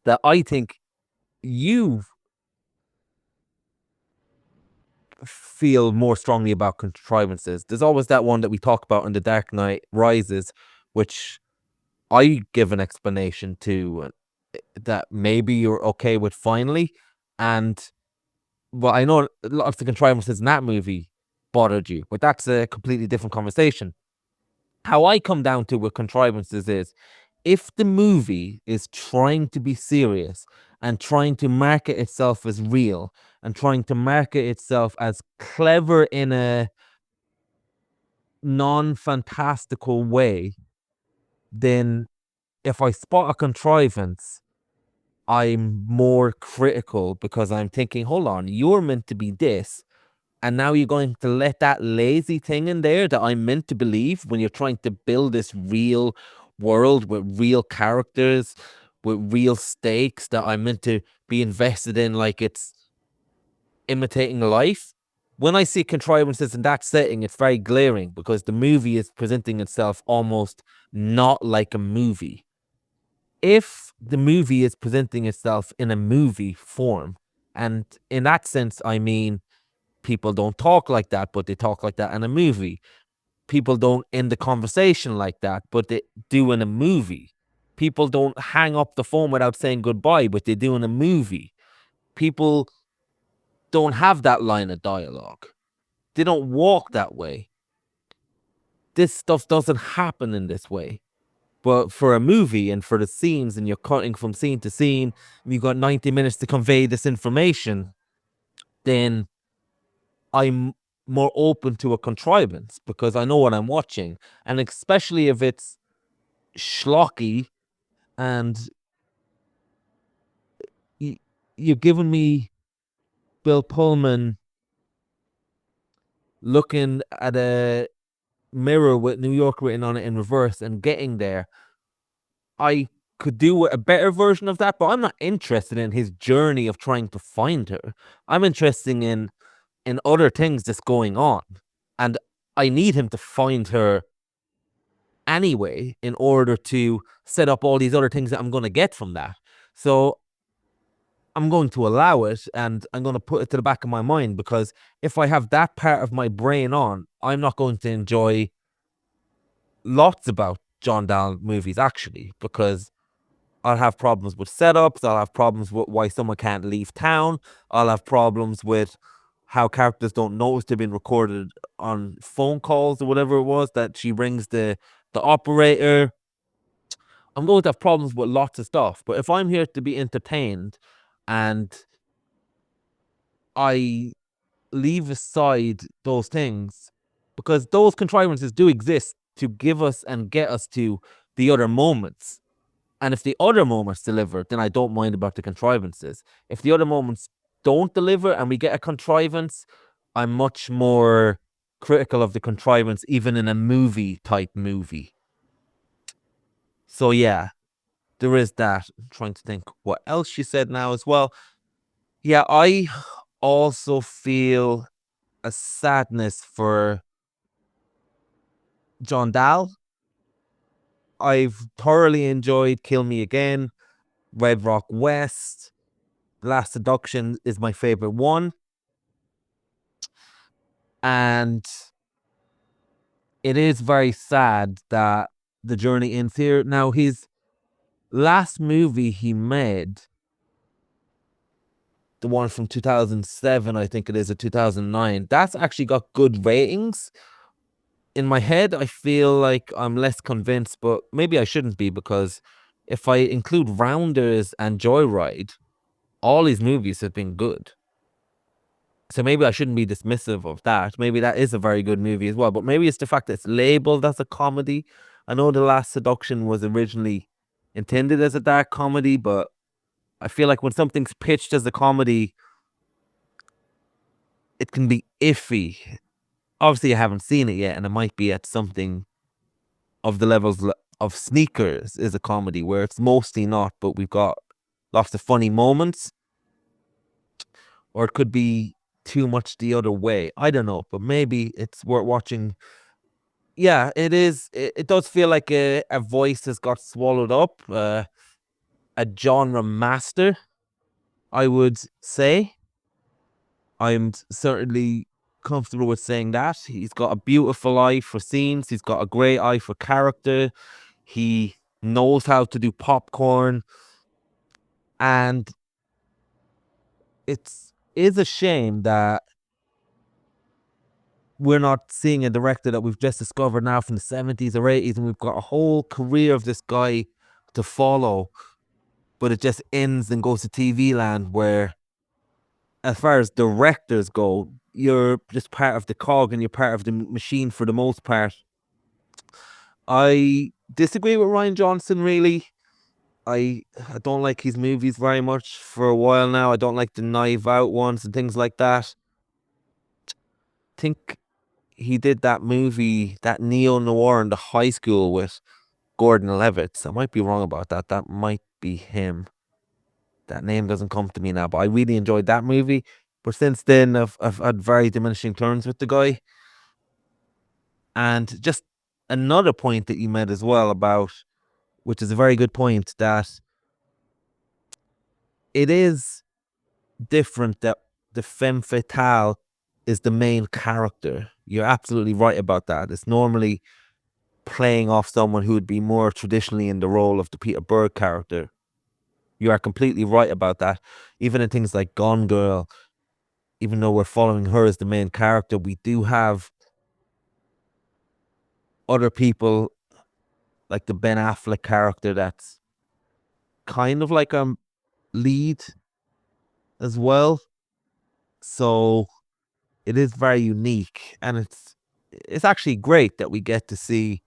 that I think you feel more strongly about contrivances. There's always that one that we talk about in The Dark Knight Rises, which I give an explanation to that maybe you're okay with finally. And well, I know a lot of the contrivances in that movie bothered you, but that's a completely different conversation. How I come down to with contrivances is, if the movie is trying to be serious and trying to market itself as real and trying to market itself as clever in a non-fantastical way, then if I spot a contrivance, I'm more critical, because I'm thinking, hold on, you're meant to be this, and now you're going to let that lazy thing in there that I'm meant to believe when you're trying to build this real world with real characters, with real stakes that I'm meant to be invested in, like it's imitating life. When I see contrivances in that setting, it's very glaring because the movie is presenting itself almost not like a movie. If the movie is presenting itself in a movie form, and in that sense, I mean, people don't talk like that, but they talk like that in a movie. People don't end the conversation like that, but they do in a movie. People don't hang up the phone without saying goodbye, but they do in a movie. People don't have that line of dialogue. They don't walk that way. This stuff doesn't happen in this way. But for a movie and for the scenes, and you're cutting from scene to scene, and you've got 90 minutes to convey this information, then I'm more open to a contrivance because I know what I'm watching. And especially if it's schlocky and you're giving me Bill Pullman looking at a mirror with New York written on it in reverse and getting there. I could do a better version of that, but I'm not interested in his journey of trying to find her. I'm interested in other things that's going on. And I need him to find her anyway in order to set up all these other things that I'm going to get from that. So I'm going to allow it, and I'm going to put it to the back of my mind, because if I have that part of my brain on, I'm not going to enjoy lots about John Dahl movies, actually, because I'll have problems with setups, I'll have problems with why someone can't leave town, I'll have problems with how characters don't notice they've been recorded on phone calls or whatever it was, that she rings the operator. I'm going to have problems with lots of stuff. But if I'm here to be entertained and I leave aside those things, because those contrivances do exist to give us and get us to the other moments. And if the other moments deliver, then I don't mind about the contrivances. If the other moments don't deliver and we get a contrivance, I'm much more critical of the contrivance, even in a movie type movie. So yeah, there is that. I'm trying to think what else she said now as well. Yeah, I also feel a sadness for John Dahl. I've thoroughly enjoyed Kill Me Again, Red Rock West. Last Seduction is my favorite one. And it is very sad that the journey ends here. Now, his last movie he made, the one from 2007, I think it is, or 2009, that's actually got good ratings. In my head, I feel like I'm less convinced, but maybe I shouldn't be, because if I include Rounders and Joyride, all these movies have been good. So maybe I shouldn't be dismissive of that. Maybe that is a very good movie as well. But maybe it's the fact that it's labeled as a comedy. I know The Last Seduction was originally intended as a dark comedy, but I feel like when something's pitched as a comedy, it can be iffy. Obviously, I haven't seen it yet, and it might be at something of the levels of Sneakers is a comedy, where it's mostly not, but we've got lots of funny moments. Or it could be too much the other way. I don't know, but maybe it's worth watching. Yeah, it is. It does feel like a voice has got swallowed up. A genre master, I would say. I'm certainly comfortable with saying that. He's got a beautiful eye for scenes. He's got a great eye for character. He knows how to do popcorn. And it is a shame that we're not seeing a director that we've just discovered now from the 70s or 80s, and we've got a whole career of this guy to follow, but it just ends and goes to TV land, where, as far as directors go, you're just part of the cog and you're part of the machine for the most part. I disagree with Rian Johnson, really. I don't like his movies very much for a while now. I don't like the Knife Out ones and things like that. I think he did that movie, that neo-noir in the high school with Gordon-Levitt. I might be wrong about that. That might be him. That name doesn't come to me now, but I really enjoyed that movie. But since then, I've had very diminishing terms with the guy. And just another point that you made as well about, which is a very good point, that it is different that the femme fatale is the main character. You're absolutely right about that. It's normally playing off someone who would be more traditionally in the role of the Peter Berg character. You are completely right about that. Even in things like Gone Girl, even though we're following her as the main character, we do have other people like the Ben Affleck character that's kind of like a lead as well. So it is very unique, and it's actually great that we get to see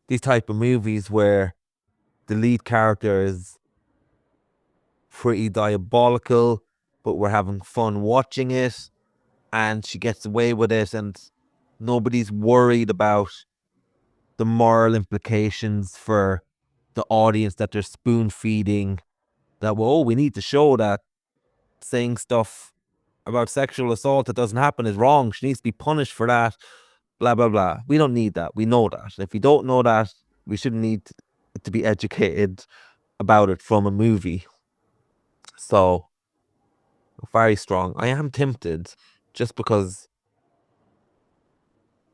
these type of movies where the lead character is pretty diabolical, but we're having fun watching it, and she gets away with it, and nobody's worried about the moral implications for the audience that they're spoon feeding. That, well, we need to show that saying stuff about sexual assault that doesn't happen is wrong. She needs to be punished for that. Blah, blah, blah. We don't need that. We know that. If we don't know that, we shouldn't need to be educated about it from a movie. So, very strong. I am tempted, just because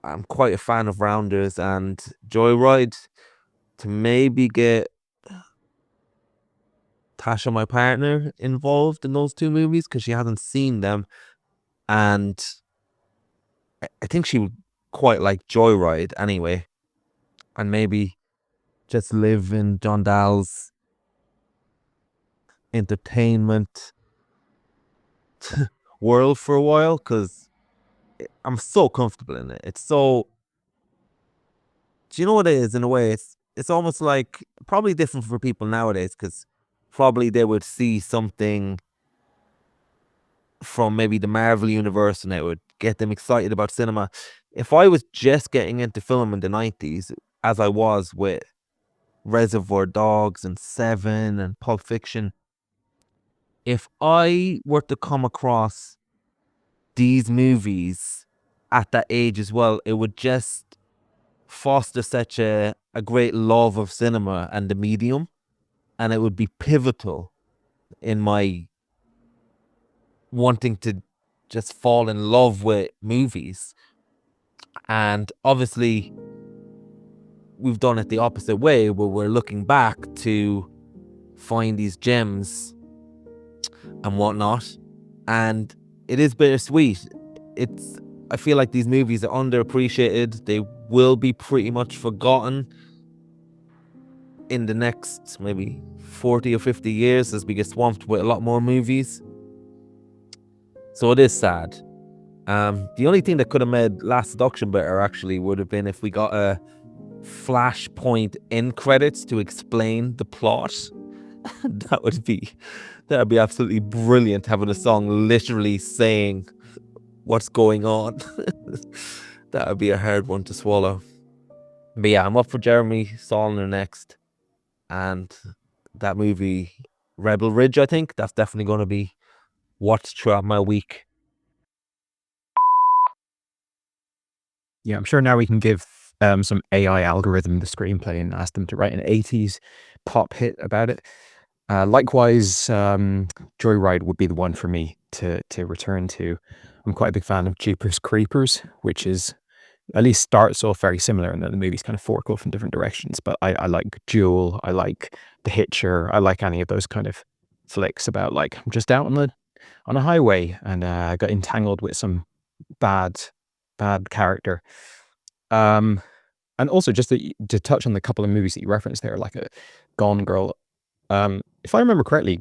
I'm quite a fan of Rounders and Joyride, to maybe get Tasha, my partner, involved in those two movies, because she hasn't seen them, and I think she would quite like Joyride anyway, and maybe just live in John Dahl's entertainment world for a while, because I'm so comfortable in it. It's so, do you know what it is? In a way, it's almost like, probably different for people nowadays, because probably they would see something from maybe the Marvel universe and it would get them excited about cinema. If I was just getting into film in the 90s, as I was with Reservoir Dogs and Seven and Pulp Fiction, if I were to come across these movies at that age as well, it would just foster such a great love of cinema and the medium, and it would be pivotal in my wanting to just fall in love with movies. And obviously we've done it the opposite way, where we're looking back to find these gems and whatnot, and it is bittersweet. I feel like these movies are underappreciated. They will be pretty much forgotten in the next maybe 40 or 50 years as we get swamped with a lot more movies. So it is sad. The only thing that could have made Last Seduction better actually would have been if we got a flashpoint end credits to explain the plot. that would be absolutely brilliant, having a song literally saying what's going on. That would be a hard one to swallow. But yeah, I'm up for Jeremy Saulnier next, and that movie Rebel Ridge, I think that's definitely going to be watched throughout my week. Yeah, I'm sure now we can give some AI algorithm the screenplay and ask them to write an 80s pop hit about it. Likewise, Joyride would be the one for me to return to. I'm quite a big fan of Jeepers Creepers, which is, at least starts off very similar, and then the movies kind of fork off in different directions. But I like Jewel, I like The Hitcher, I like any of those kind of flicks about, like, I'm just out on a highway and I got entangled with some bad character. And also, just to touch on the couple of movies that you referenced there, like a Gone Girl. If I remember correctly,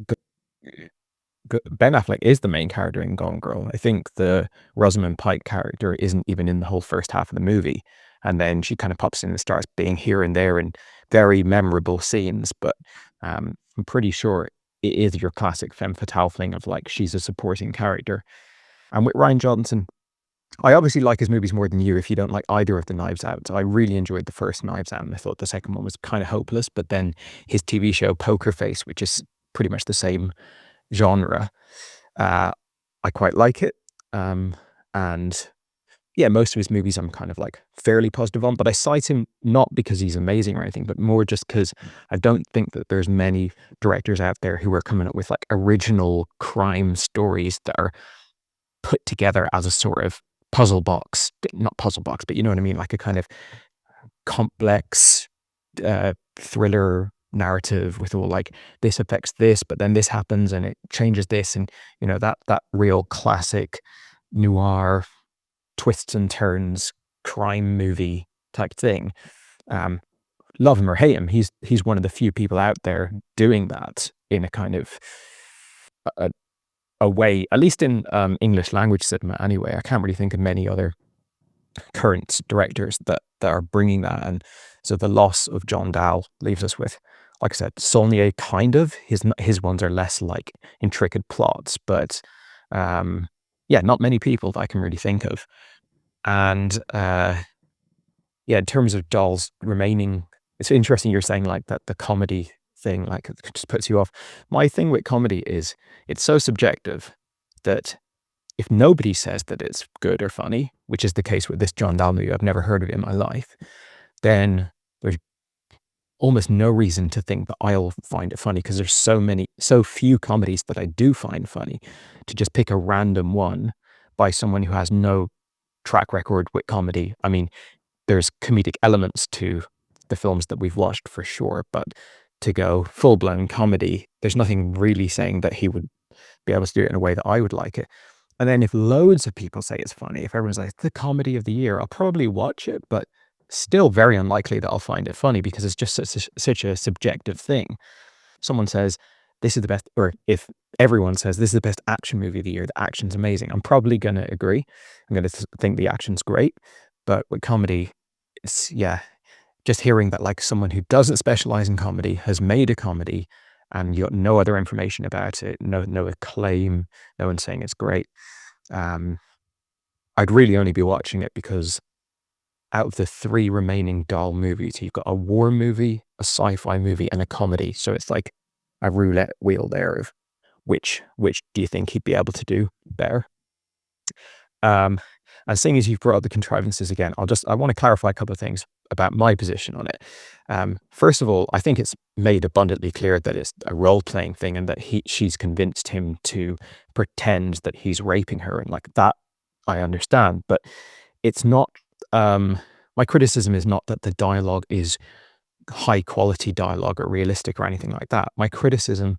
Ben Affleck is the main character in Gone Girl. I think the Rosamund Pike character isn't even in the whole first half of the movie, and then she kind of pops in and starts being here and there in very memorable scenes. But I'm pretty sure it is your classic femme fatale thing of, like, she's a supporting character. And with Rian Johnson, I obviously like his movies more than you if you don't like either of the Knives Out. I really enjoyed the first Knives Out, and I thought the second one was kind of hopeless. But then his TV show Poker Face, which is pretty much the same genre, I quite like it. And yeah, most of his movies I'm kind of like fairly positive on, but I cite him not because he's amazing or anything, but more just because I don't think that there's many directors out there who are coming up with like original crime stories that are put together as a sort of puzzle box, not puzzle box, but you know what I mean? Like a kind of complex thriller narrative with all like, this affects this, but then this happens and it changes this. And, you know, that real classic noir twists and turns crime movie type thing. Love him or hate him, he's one of the few people out there doing that in a kind of a way, at least in English language cinema anyway. I can't really think of many other current directors that are bringing that. And so the loss of John Dahl leaves us with, like I said, Saulnier kind of. His ones are less like intricate plots, but yeah, not many people that I can really think of. And yeah, in terms of Dahl's remaining, it's interesting you're saying like that the comedy thing like it just puts you off. My thing with comedy is it's so subjective that if nobody says that it's good or funny, which is the case with this John Dahl movie, I've never heard of it in my life, then there's almost no reason to think that I'll find it funny, because there's so few comedies that I do find funny. To just pick a random one by someone who has no track record with comedy. I mean, there's comedic elements to the films that we've watched for sure, but to go full-blown comedy, there's nothing really saying that he would be able to do it in a way that I would like it. And then if loads of people say it's funny, if everyone's like, the comedy of the year, I'll probably watch it, but still very unlikely that I'll find it funny, because it's just such a subjective thing. Someone says, this is the best, or if everyone says this is the best action movie of the year, the action's amazing, I'm probably going to agree. I'm going to think the action's great. But with comedy, it's, yeah, just hearing that like someone who doesn't specialize in comedy has made a comedy and you got no other information about it, no acclaim, no one saying it's great. I'd really only be watching it because out of the 3 remaining Dahl movies, you've got a war movie, a sci-fi movie, and a comedy. So it's like a roulette wheel there of which do you think he'd be able to do better? And seeing as you've brought up the contrivances again, I want to clarify a couple of things about my position on it. First of all, I think it's made abundantly clear that it's a role-playing thing, and that she's convinced him to pretend that he's raping her, and like that I understand. But it's not, my criticism is not that the dialogue is high quality dialogue or realistic or anything like that. My criticism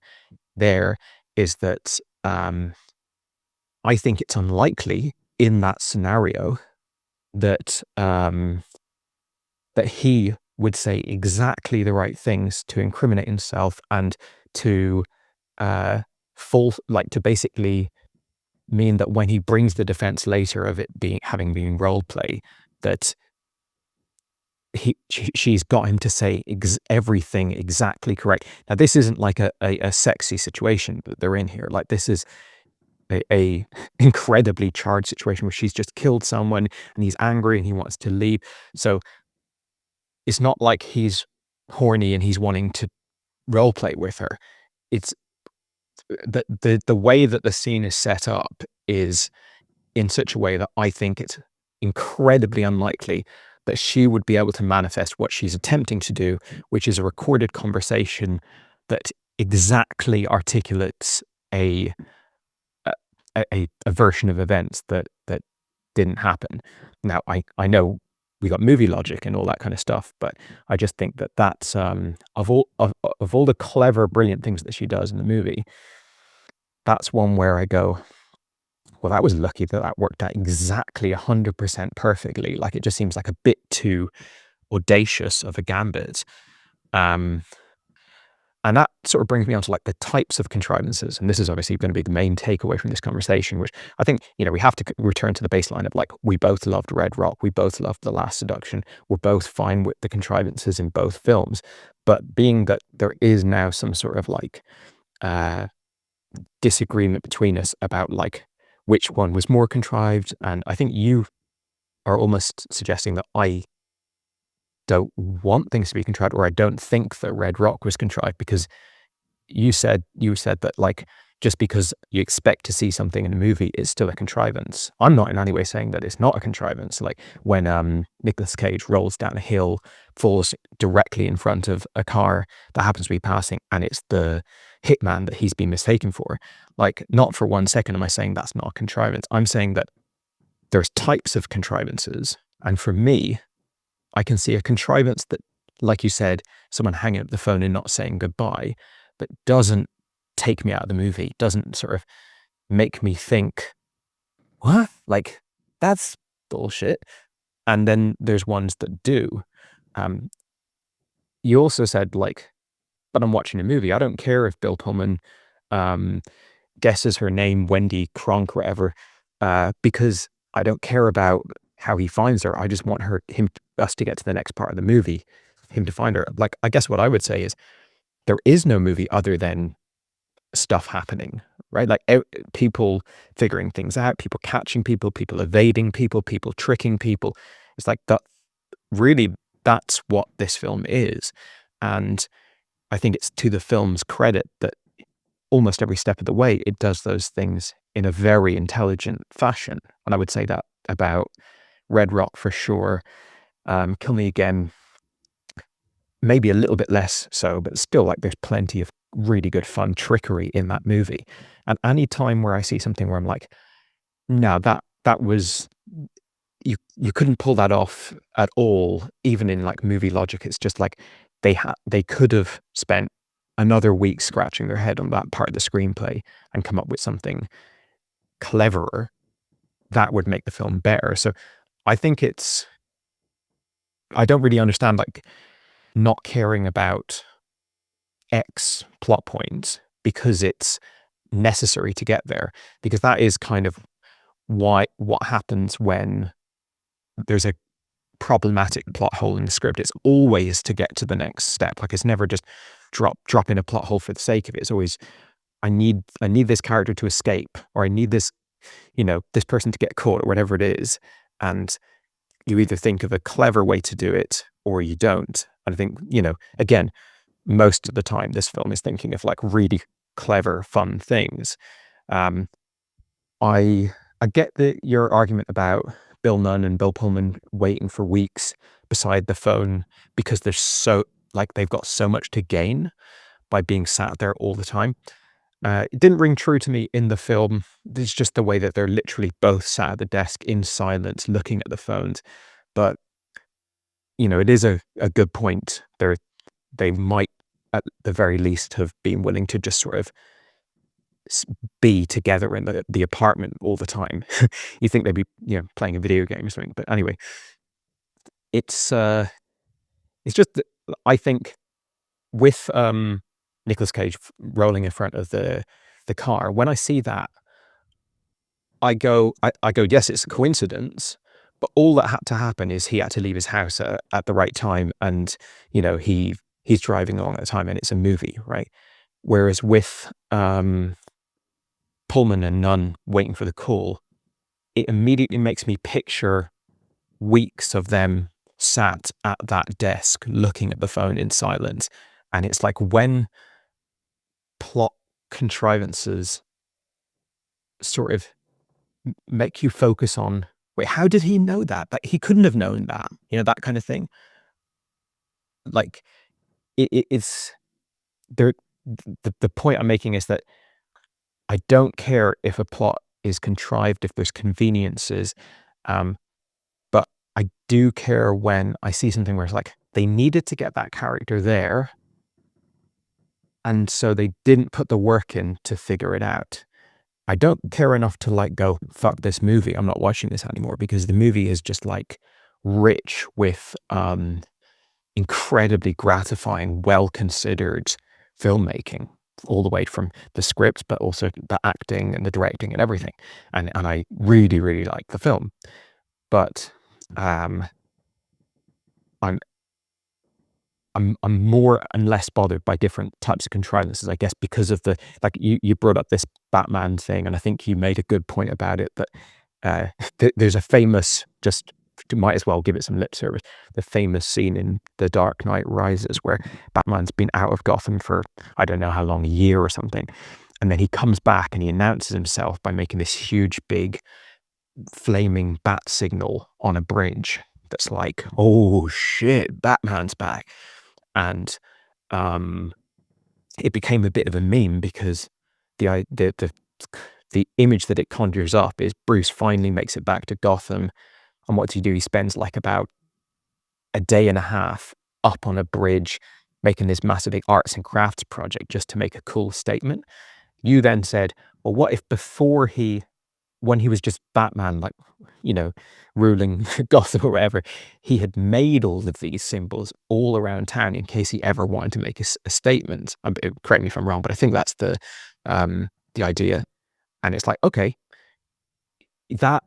there is that I think it's unlikely in that scenario that that he would say exactly the right things to incriminate himself and to to basically mean that when he brings the defense later of it having been role play, that she's got him to say everything exactly correct. Now, this isn't like a sexy situation that they're in here. Like, this is a incredibly charged situation where she's just killed someone and he's angry and he wants to leave. So it's not like he's horny and he's wanting to role play with her. It's the way that the scene is set up is in such a way that I think it's incredibly unlikely that she would be able to manifest what she's attempting to do, which is a recorded conversation that exactly articulates a version of events that didn't happen. Now, I know we got movie logic and all that kind of stuff, but I just think that that's of all the clever, brilliant things that she does in the movie, that's one where I go, well, that was lucky that worked out exactly 100% perfectly. Like, it just seems like a bit too audacious of a gambit. And that sort of brings me on to like the types of contrivances. And this is obviously going to be the main takeaway from this conversation, which I think, we have to return to the baseline of like, we both loved Red Rock. We both loved The Last Seduction. We're both fine with the contrivances in both films. But being that there is now some sort of like disagreement between us about like which one was more contrived. And I think you are almost suggesting that I don't want things to be contrived, or I don't think that Red Rock was contrived, because you said that, like, just because you expect to see something in a movie, it's still a contrivance. I'm not in any way saying that it's not a contrivance. Like when Nicolas Cage rolls down a hill, falls directly in front of a car that happens to be passing, and it's the hitman that he's been mistaken for. Like, not for 1 second am I saying that's not a contrivance. I'm saying that there's types of contrivances, and for me, I can see a contrivance that, like you said, someone hanging up the phone and not saying goodbye, but doesn't take me out of the movie, doesn't sort of make me think, what? Like, that's bullshit. And then there's ones that do. You also said, like, but I'm watching a movie. I don't care if Bill Pullman guesses her name, Wendy Kronk, or whatever, because I don't care about how he finds her. I just want us to get to the next part of the movie, him to find her. Like, I guess what I would say is there is no movie other than stuff happening, right? Like people figuring things out, people catching people, people evading people, people tricking people. It's like that. Really, that's what this film is. And I think it's to the film's credit that almost every step of the way, it does those things in a very intelligent fashion. And I would say that about Red Rock for sure. Kill Me Again, maybe a little bit less so, but still, like, there's plenty of really good fun trickery in that movie. And any time where I see something where I'm like, no, that was, you couldn't pull that off at all, even in like movie logic. It's just like they could have spent another week scratching their head on that part of the screenplay and come up with something cleverer that would make the film better. So I think I don't really understand, like, not caring about X plot points because it's necessary to get there, because that is kind of what happens when there's a problematic plot hole in the script. It's always to get to the next step. Like, it's never just drop in a plot hole for the sake of it. It's always, I need this character to escape, or I need this, this person to get caught, or whatever it is. And you either think of a clever way to do it or you don't. And I think, again, most of the time this film is thinking of like really clever, fun things. I get your argument about Bill Nunn and Bill Pullman waiting for weeks beside the phone because they've got so much to gain by being sat there all the time. It didn't ring true to me in the film. It's just the way that they're literally both sat at the desk in silence looking at the phones. But, it is a good point. They might, at the very least, have been willing to just sort of be together in the apartment all the time. You think they'd be, playing a video game or something. But anyway, it's just that I think with Nicolas Cage rolling in front of the car, when I see that, I go, yes, it's a coincidence, but all that had to happen is he had to leave his house at the right time, and he's driving along at the time, and it's a movie, right? Whereas with Pullman and Nunn waiting for the call, it immediately makes me picture weeks of them sat at that desk looking at the phone in silence. And it's like when plot contrivances sort of make you focus on, wait, how did he know that? Like, he couldn't have known that, that kind of thing. Like, it's there. The point I'm making is that I don't care if a plot is contrived, if there's conveniences, but I do care when I see something where it's like they needed to get that character there, and so they didn't put the work in to figure it out. I don't care enough to like go, fuck this movie, I'm not watching this anymore, because the movie is just like rich with incredibly gratifying, well-considered filmmaking, all the way from the script, but also the acting and the directing and everything. And I really, really like the film. But I'm more and less bothered by different types of contrivances, I guess, because of the, like, you brought up this Batman thing, and I think you made a good point about it, that there's a famous, just might as well give it some lip service, the famous scene in The Dark Knight Rises where Batman's been out of Gotham for I don't know how long, a year or something, and then he comes back and he announces himself by making this huge big flaming bat signal on a bridge that's like, oh shit, Batman's back. And it became a bit of a meme because the image that it conjures up is Bruce finally makes it back to Gotham, and what does he do? He spends like about a day and a half up on a bridge making this massive arts and crafts project just to make a cool statement. You then said, well, what if before when he was just Batman, like, you know, ruling Gotham or whatever, he had made all of these symbols all around town in case he ever wanted to make a statement. Correct me if I'm wrong, but I think that's the idea. And it's like, okay, that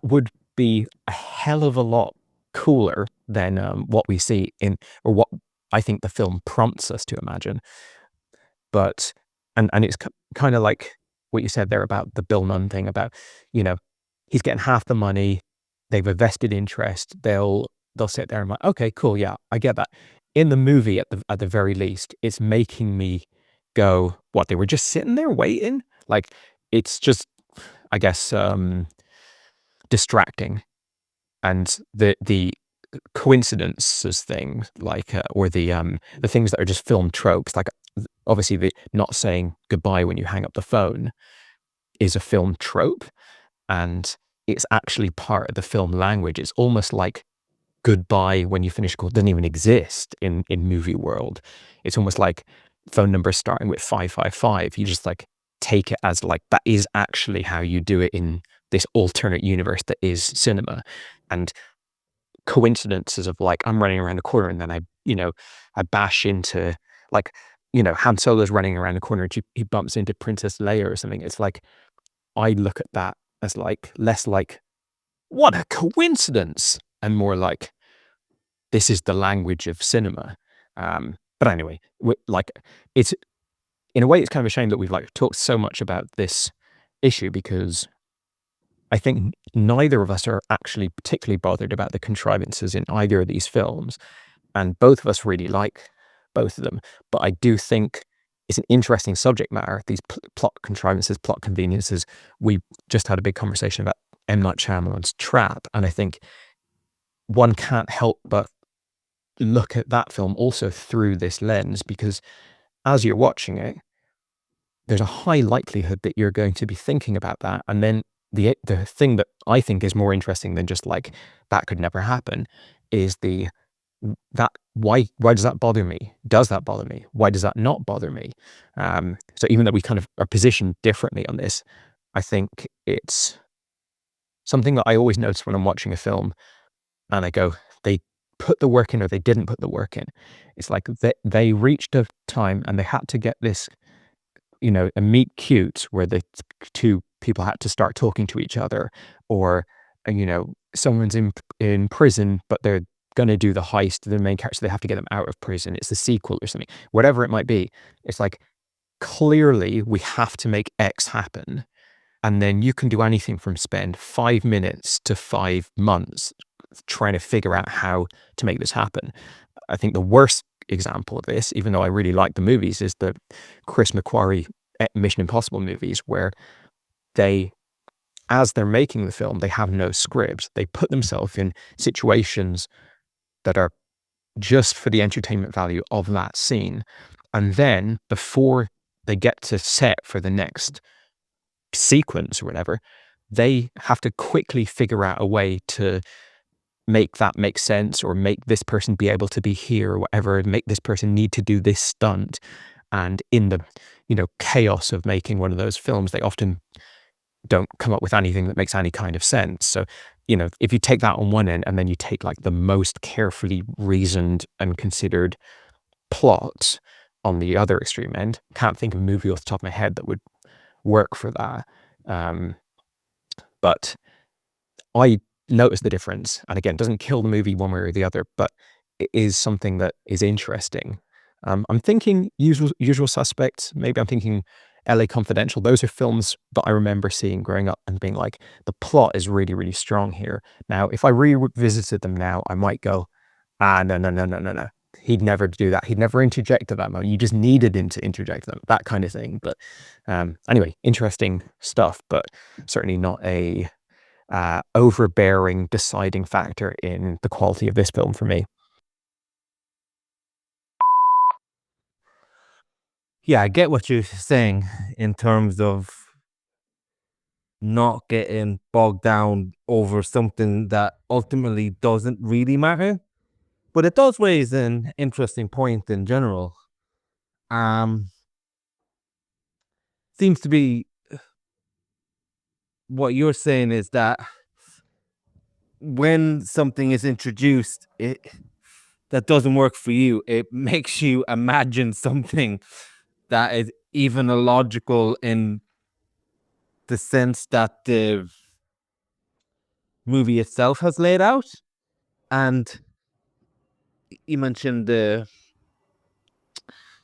would be a hell of a lot cooler than what we see or what I think the film prompts us to imagine. But, and it's kind of like what you said there about the Bill Nunn thing about, you know, he's getting half the money, they've a vested interest, they'll sit there and like, okay, cool, yeah, I get that. In the movie, at the very least, it's making me go, what, they were just sitting there waiting? Like, it's just, I guess, distracting. And the coincidences thing, like, or the things that are just film tropes, like obviously the not saying goodbye when you hang up the phone is a film trope, and it's actually part of the film language. It's almost like goodbye when you finish a call doesn't even exist in movie world. It's almost like phone numbers starting with 555. You just like take it as like that is actually how you do it in this alternate universe that is cinema. And coincidences of like I'm running around the corner and then I bash into, like, you know, Han Solo's running around the corner and he bumps into Princess Leia or something. It's like I look at that as like less like what a coincidence and more like this is the language of cinema. But anyway, like it's in a way it's kind of a shame that we've like talked so much about this issue because I think neither of us are actually particularly bothered about the contrivances in either of these films, and both of us really like both of them. But I do think it's an interesting subject matter, these plot contrivances, plot conveniences. We just had a big conversation about M. Night Shyamalan's Trap, and I think one can't help but look at that film also through this lens, because as you're watching it, there's a high likelihood that you're going to be thinking about that. And then the thing that I think is more interesting than just like, that could never happen, is why does that bother me? Does that bother me? Why does that not bother me? So even though we kind of are positioned differently on this, I think it's something that I always notice when I'm watching a film and I go, they put the work in or they didn't put the work in. It's like they reached a time and they had to get this, you know, a meet cute where the two people had to start talking to each other, or, you know, someone's in prison, but they're going to do the heist, the main character, so they have to get them out of prison. It's the sequel or something, whatever it might be. It's like, clearly we have to make X happen. And then you can do anything from spend 5 minutes to 5 months trying to figure out how to make this happen. I think the worst example of this, even though I really like the movies, is the Chris McQuarrie Mission Impossible movies, where as they're making the film, they have no script. They put themselves in situations that are just for the entertainment value of that scene. And then before they get to set for the next sequence or whatever, they have to quickly figure out a way to make that make sense, or make this person be able to be here or whatever, and make this person need to do this stunt. And in the, you know, chaos of making one of those films, they often don't come up with anything that makes any kind of sense. So, you know, if you take that on one end and then you take like the most carefully reasoned and considered plot on the other extreme end, can't think of a movie off the top of my head that would work for that. But I notice the difference, and again, it doesn't kill the movie one way or the other, but is something that is interesting. I'm thinking Usual Suspects. Maybe I'm thinking LA Confidential. Those are films that I remember seeing growing up and being like, the plot is really, really strong here. Now, if I revisited them now, I might go, no. He'd never do that. He'd never interject at that moment. You just needed him to interject them, that kind of thing. But anyway, interesting stuff, but certainly not a overbearing deciding factor in the quality of this film for me. Yeah, I get what you're saying in terms of not getting bogged down over something that ultimately doesn't really matter. But it does raise an interesting point in general. Seems to be what you're saying is that when something is introduced, that doesn't work for you, it makes you imagine something that is even illogical in the sense that the movie itself has laid out. And you mentioned the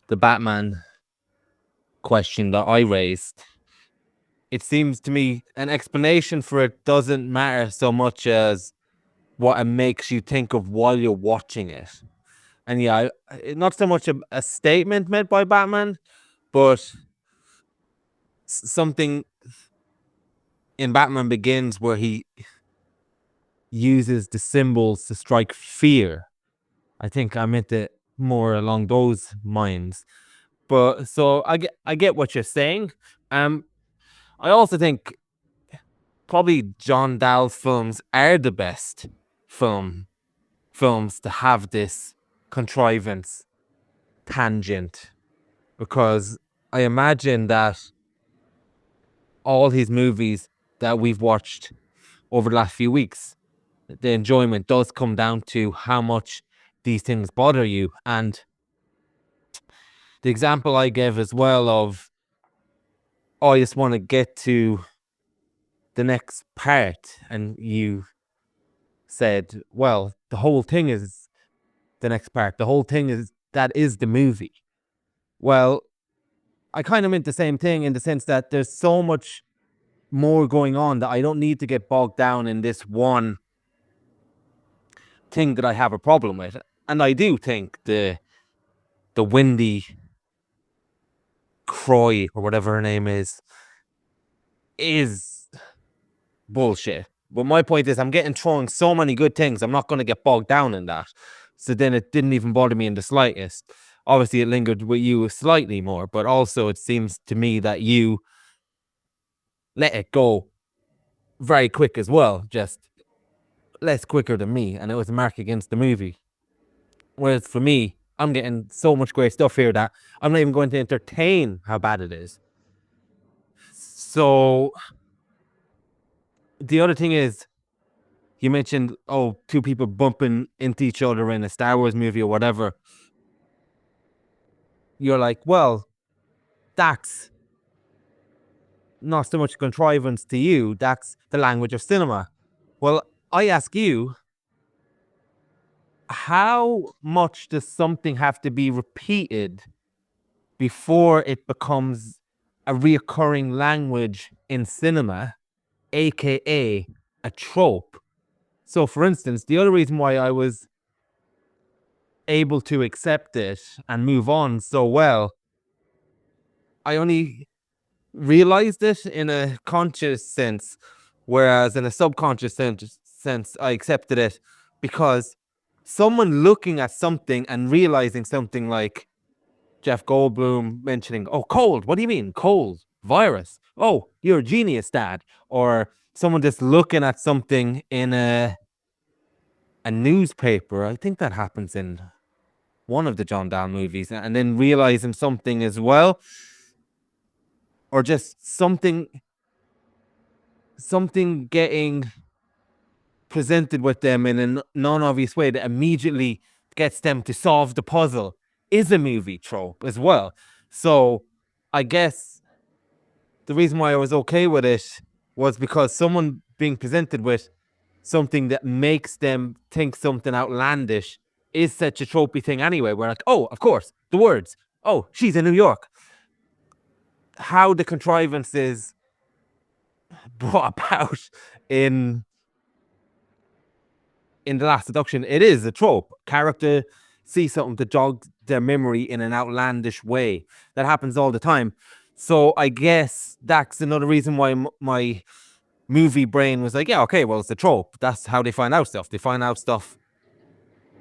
Batman question that I raised. It seems to me an explanation for it doesn't matter so much as what it makes you think of while you're watching it. And yeah, not so much a statement made by Batman, but something in Batman Begins where he uses the symbols to strike fear. I think I meant it more along those lines. But so I get what you're saying. I also think probably John Dahl's films are the best films to have this contrivance tangent, because I imagine that all his movies that we've watched over the last few weeks, the enjoyment does come down to how much these things bother you. And the example I gave as well of, I just want to get to the next part, and you said, well, the whole thing is the next part. The whole thing is the movie. Well, I kind of meant the same thing in the sense that there's so much more going on that I don't need to get bogged down in this one thing that I have a problem with. And I do think the Wendy Croy, or whatever her name is bullshit. But my point is, I'm getting thrown so many good things, I'm not going to get bogged down in that. So then it didn't even bother me in the slightest. Obviously, it lingered with you slightly more, but also it seems to me that you let it go very quick as well, just less quicker than me, and it was a mark against the movie. Whereas for me, I'm getting so much great stuff here that I'm not even going to entertain how bad it is. So the other thing is, you mentioned, two people bumping into each other in a Star Wars movie or whatever. You're like, well, that's not so much contrivance to you, that's the language of cinema. Well, I ask you, how much does something have to be repeated before it becomes a reoccurring language in cinema, aka a trope? So, for instance, the other reason why I was able to accept it and move on so well, I only realized it in a conscious sense, whereas in a subconscious sense, I accepted it because someone looking at something and realizing something, like Jeff Goldblum mentioning, cold, what do you mean? Cold, virus. Oh, you're a genius, Dad. Or someone just looking at something in a newspaper. I think that happens in one of the John Dahl movies, and then realizing something as well. Or just something getting presented with them in a non-obvious way that immediately gets them to solve the puzzle is a movie trope as well. So I guess the reason why I was okay with it was because someone being presented with something that makes them think something outlandish is such a tropey thing anyway. We're like, oh, of course, the words. Oh, she's in New York. How the contrivances brought about in The Last Seduction, it is a trope. Character sees something to jog their memory in an outlandish way. That happens all the time. So I guess that's another reason why my movie brain was like, yeah, okay, well, it's a trope. That's how they find out stuff. They find out stuff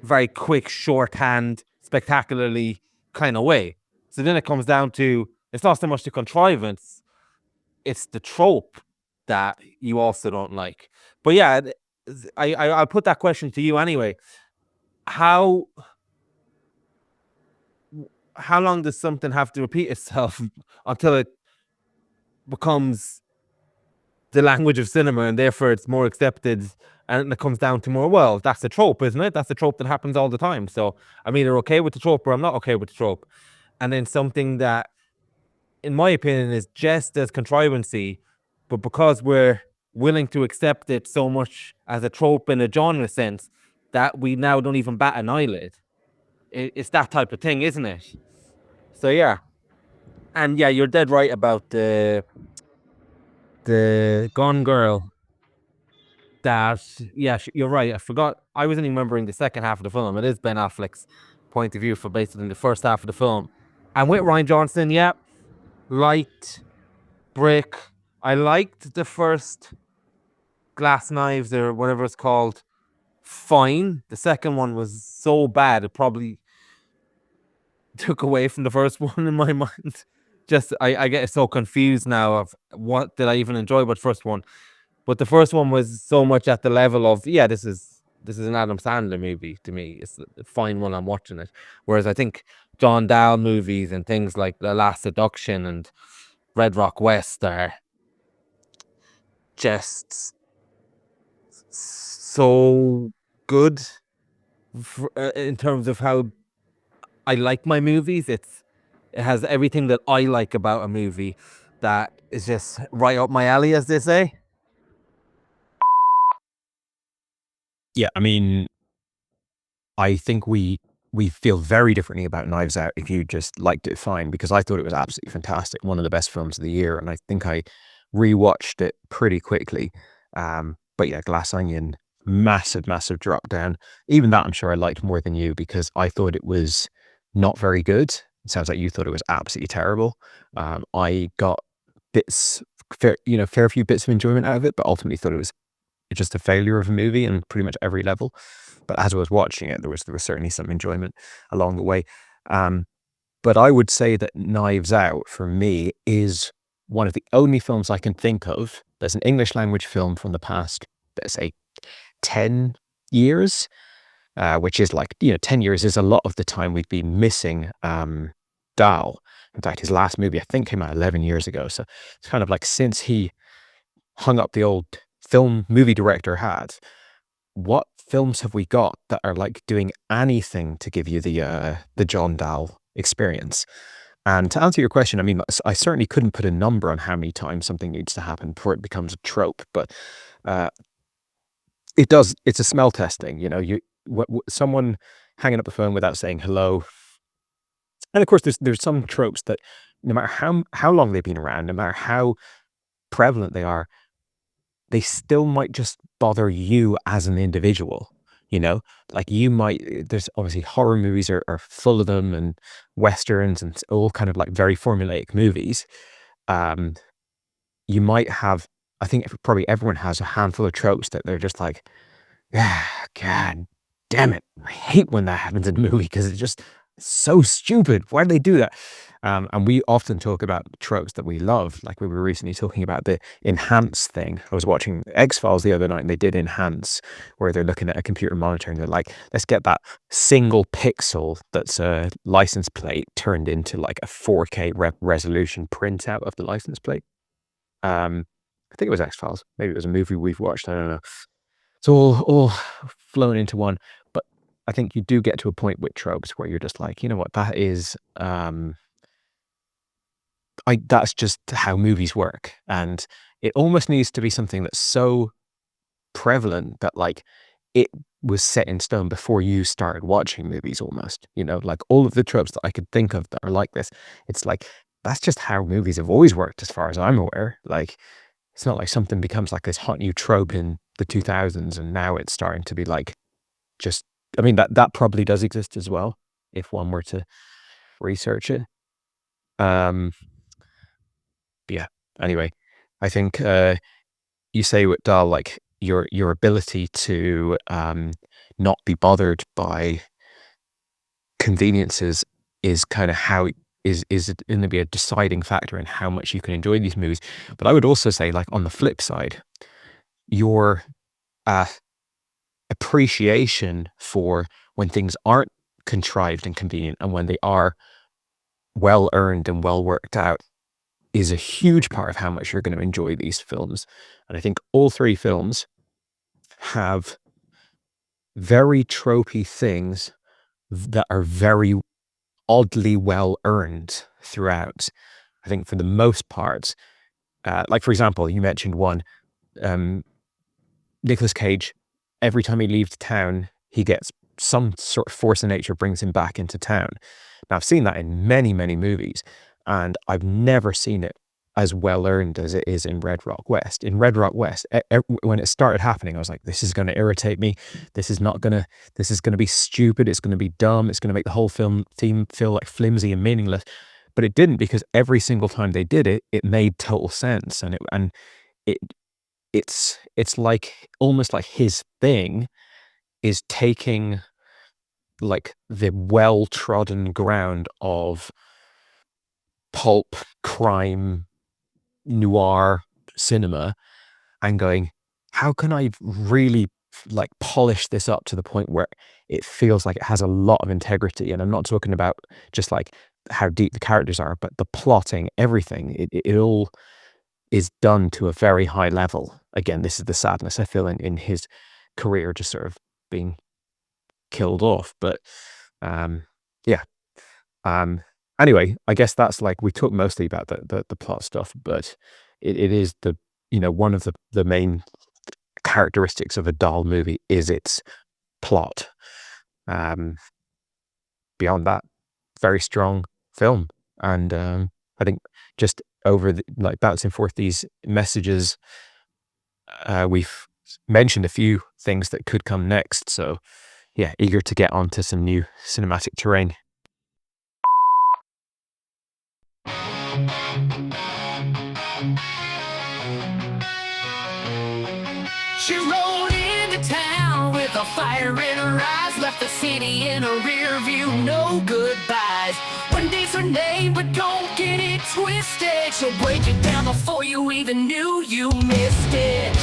very quick, shorthand, spectacularly kind of way. So then it comes down to, it's not so much the contrivance, it's the trope that you also don't like. But yeah, I'll put that question to you anyway. How long does something have to repeat itself until it becomes the language of cinema and therefore it's more accepted, and it comes down to more, well, that's a trope, isn't it? That's a trope that happens all the time. So I'm either okay with the trope or I'm not okay with the trope. And then something that, in my opinion, is just as contrivancy, but because we're willing to accept it so much as a trope in a genre sense that we now don't even bat an eyelid. It's that type of thing, isn't it? So yeah. And yeah, you're dead right about the Gone Girl. That, yeah, you're right. I forgot. I wasn't even remembering the second half of the film. It is Ben Affleck's point of view for basically the first half of the film. And with Rian Johnson, yeah, light brick. I liked the first Glass Knives or whatever it's called. Fine. The second one was so bad it probably took away from the first one in my mind. Just I get so confused now of what did I even enjoy about the first one. But the first one was so much at the level of, yeah, this is an Adam Sandler movie to me. It's fine when I'm watching it. Whereas I think John Dahl movies and things like The Last Seduction and Red Rock West are just so good in terms of how I like my movies. It has everything that I like about a movie that is just right up my alley, as they say. Yeah, I mean, I think we feel very differently about Knives Out if you just liked it fine, because I thought it was absolutely fantastic, one of the best films of the year, and I think I rewatched it pretty quickly. But yeah, Glass Onion, massive drop down. Even that I'm sure I liked more than you, because I thought it was not very good. It sounds like you thought it was absolutely terrible. I got fair few bits of enjoyment out of it, but ultimately thought it was just a failure of a movie on pretty much every level. But as I was watching it, there was certainly some enjoyment along the way. But I would say that Knives Out, for me, is one of the only films I can think of. There's an English language film from the past, let's say, 10 years, which is like, 10 years is a lot of the time we'd be missing Dahl. In fact, his last movie, I think, came out 11 years ago. So it's kind of like, since he hung up the old film movie director hat, what films have we got that are like doing anything to give you the John Dahl experience? And to answer your question, I mean, I certainly couldn't put a number on how many times something needs to happen before it becomes a trope, but it's a smell testing. Someone hanging up the phone without saying hello. And of course there's some tropes that no matter how long they've been around, no matter how prevalent they are, they still might just bother you as an individual, like there's obviously horror movies are full of them, and Westerns, and all kind of like very formulaic movies. You might have, I think probably everyone has a handful of tropes that they're just like, God damn it, I hate when that happens in a movie because it's just so stupid. Why do they do that? And we often talk about tropes that we love. Like we were recently talking about the enhance thing. I was watching X-Files the other night, and they did enhance, where they're looking at a computer monitor and they're like, let's get that single pixel that's a license plate turned into like a 4K resolution printout of the license plate. I think it was X-Files. Maybe it was a movie we've watched. I don't know. It's all flown into one. But I think you do get to a point with tropes where you're just like, you know what, that is... that's just how movies work, and it almost needs to be something that's so prevalent that like it was set in stone before you started watching movies almost, you know, like all of the tropes that I could think of that are like this. It's like, that's just how movies have always worked as far as I'm aware. Like, it's not like something becomes like this hot new trope in the 2000s and now it's starting to be like, just, I mean, that probably does exist as well if one were to research it. But yeah, anyway, I think you say with Dahl, like your ability to not be bothered by conveniences is kind of how is going to be a deciding factor in how much you can enjoy these movies. But I would also say, like, on the flip side, your appreciation for when things aren't contrived and convenient and when they are well earned and well worked out is a huge part of how much you're going to enjoy these films. And I think all three films have very tropey things that are very oddly well earned throughout. I think for the most part, like, for example, you mentioned one, Nicolas Cage, every time he leaves town, he gets some sort of force of nature brings him back into town. Now, I've seen that in many, many movies, and I've never seen it as well earned as it is in Red Rock West. In Red Rock West, when it started happening, I was like, this is going to irritate me. This is going to be stupid. It's going to be dumb. It's going to make the whole film theme feel like flimsy and meaningless. But it didn't, because every single time they did it, it made total sense. And it's like almost like his thing is taking like the well-trodden ground of pulp, crime, noir cinema and going, how can I really like polish this up to the point where it feels like it has a lot of integrity? And I'm not talking about just like how deep the characters are, but the plotting, everything, it all is done to a very high level. Again, this is the sadness I feel in his career just sort of being killed off. But anyway, I guess that's like, we talked mostly about the plot stuff, but it is the, you know, one of the main characteristics of a Dahl movie is its plot. Beyond that, very strong film. And I think just over like bouncing forth these messages, we've mentioned a few things that could come next. So yeah, eager to get onto some new cinematic terrain. She rolled into town with a fire in her eyes, left the city in a rear view, no goodbyes. One day's her name, but don't get it twisted. She'll break it down before you even knew you missed it.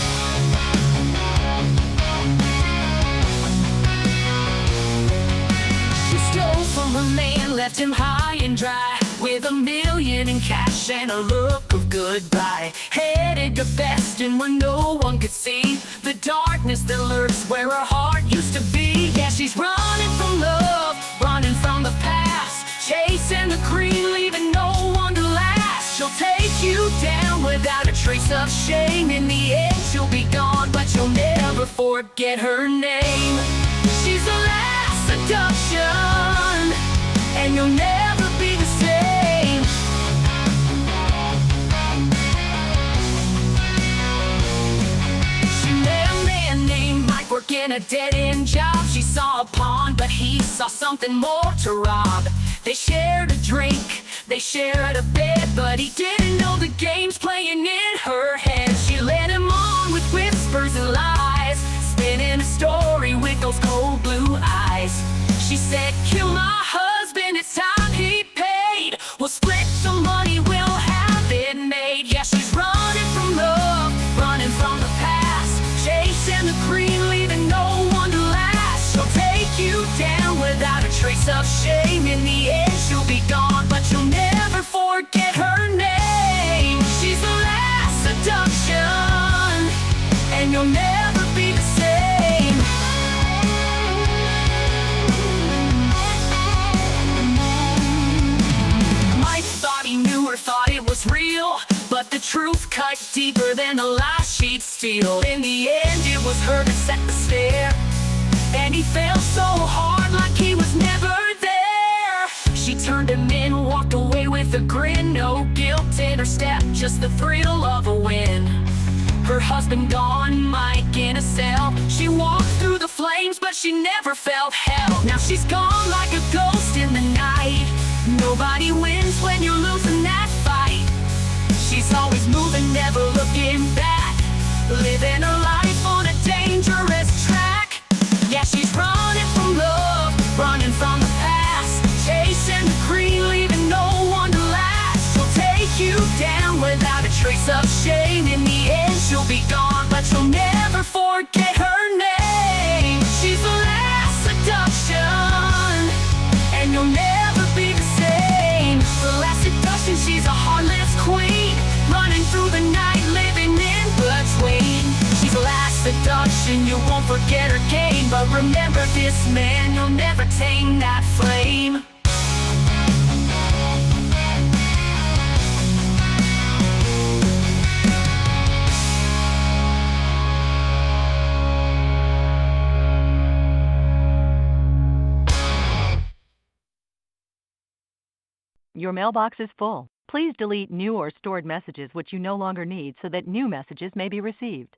She stole from her man, left him high and dry, with $1 million in cash and a look of goodbye. Headed to Beston where no one could see the darkness that lurks where her heart used to be. Yeah, she's running from love, running from the past, chasing the green, leaving no one to last. She'll take you down without a trace of shame. In the end, she'll be gone, but you'll never forget her name. She's the last seduction, and you'll never be the same. She met a man named Mike working a dead-end job. She saw a pawn, but he saw something more to rob. They shared a drink, they shared a bed, but he didn't know the game's playing in her head. She led him on with whispers and lies, spinning a story with those cold blue eyes. She said, kill my husband, it's time he paid. We'll split the money, we'll have it made. Yeah, she's running from love, running from the past, chasing the green, leaving no one to last. She'll take you down without a trace of shame. In the end, she'll be gone, but you'll never forget her name. She's the last seduction, and you'll never be the same. Mike thought he knew her, thought it was real, but the truth cut deeper than the lie she'd steal. In the end, it was her that set the snare, and he fell so hard like he was never there. She turned him in, walked away with a grin. No guilt in her step, just the thrill of a win. Her husband gone, Mike in a cell. She walked through the flames, but she never felt hell. Now she's gone like a ghost in the night. Nobody wins when you're losing that fight. She's always moving, never looking back, living her life on a dangerous track. Yeah, she's running from love, running from the past, chasing the green, leaving no one to last. She'll take you down without a trace of shame. In the end she'll be gone, but you'll never forget her name. She's the last seduction, and you'll never be the same. The last seduction, she's a heartless queen, running through the night, living in between. She's the last seduction, you won't forget her game. But remember this man, you'll never tame that flame. Your mailbox is full. Please delete new or stored messages which you no longer need so that new messages may be received.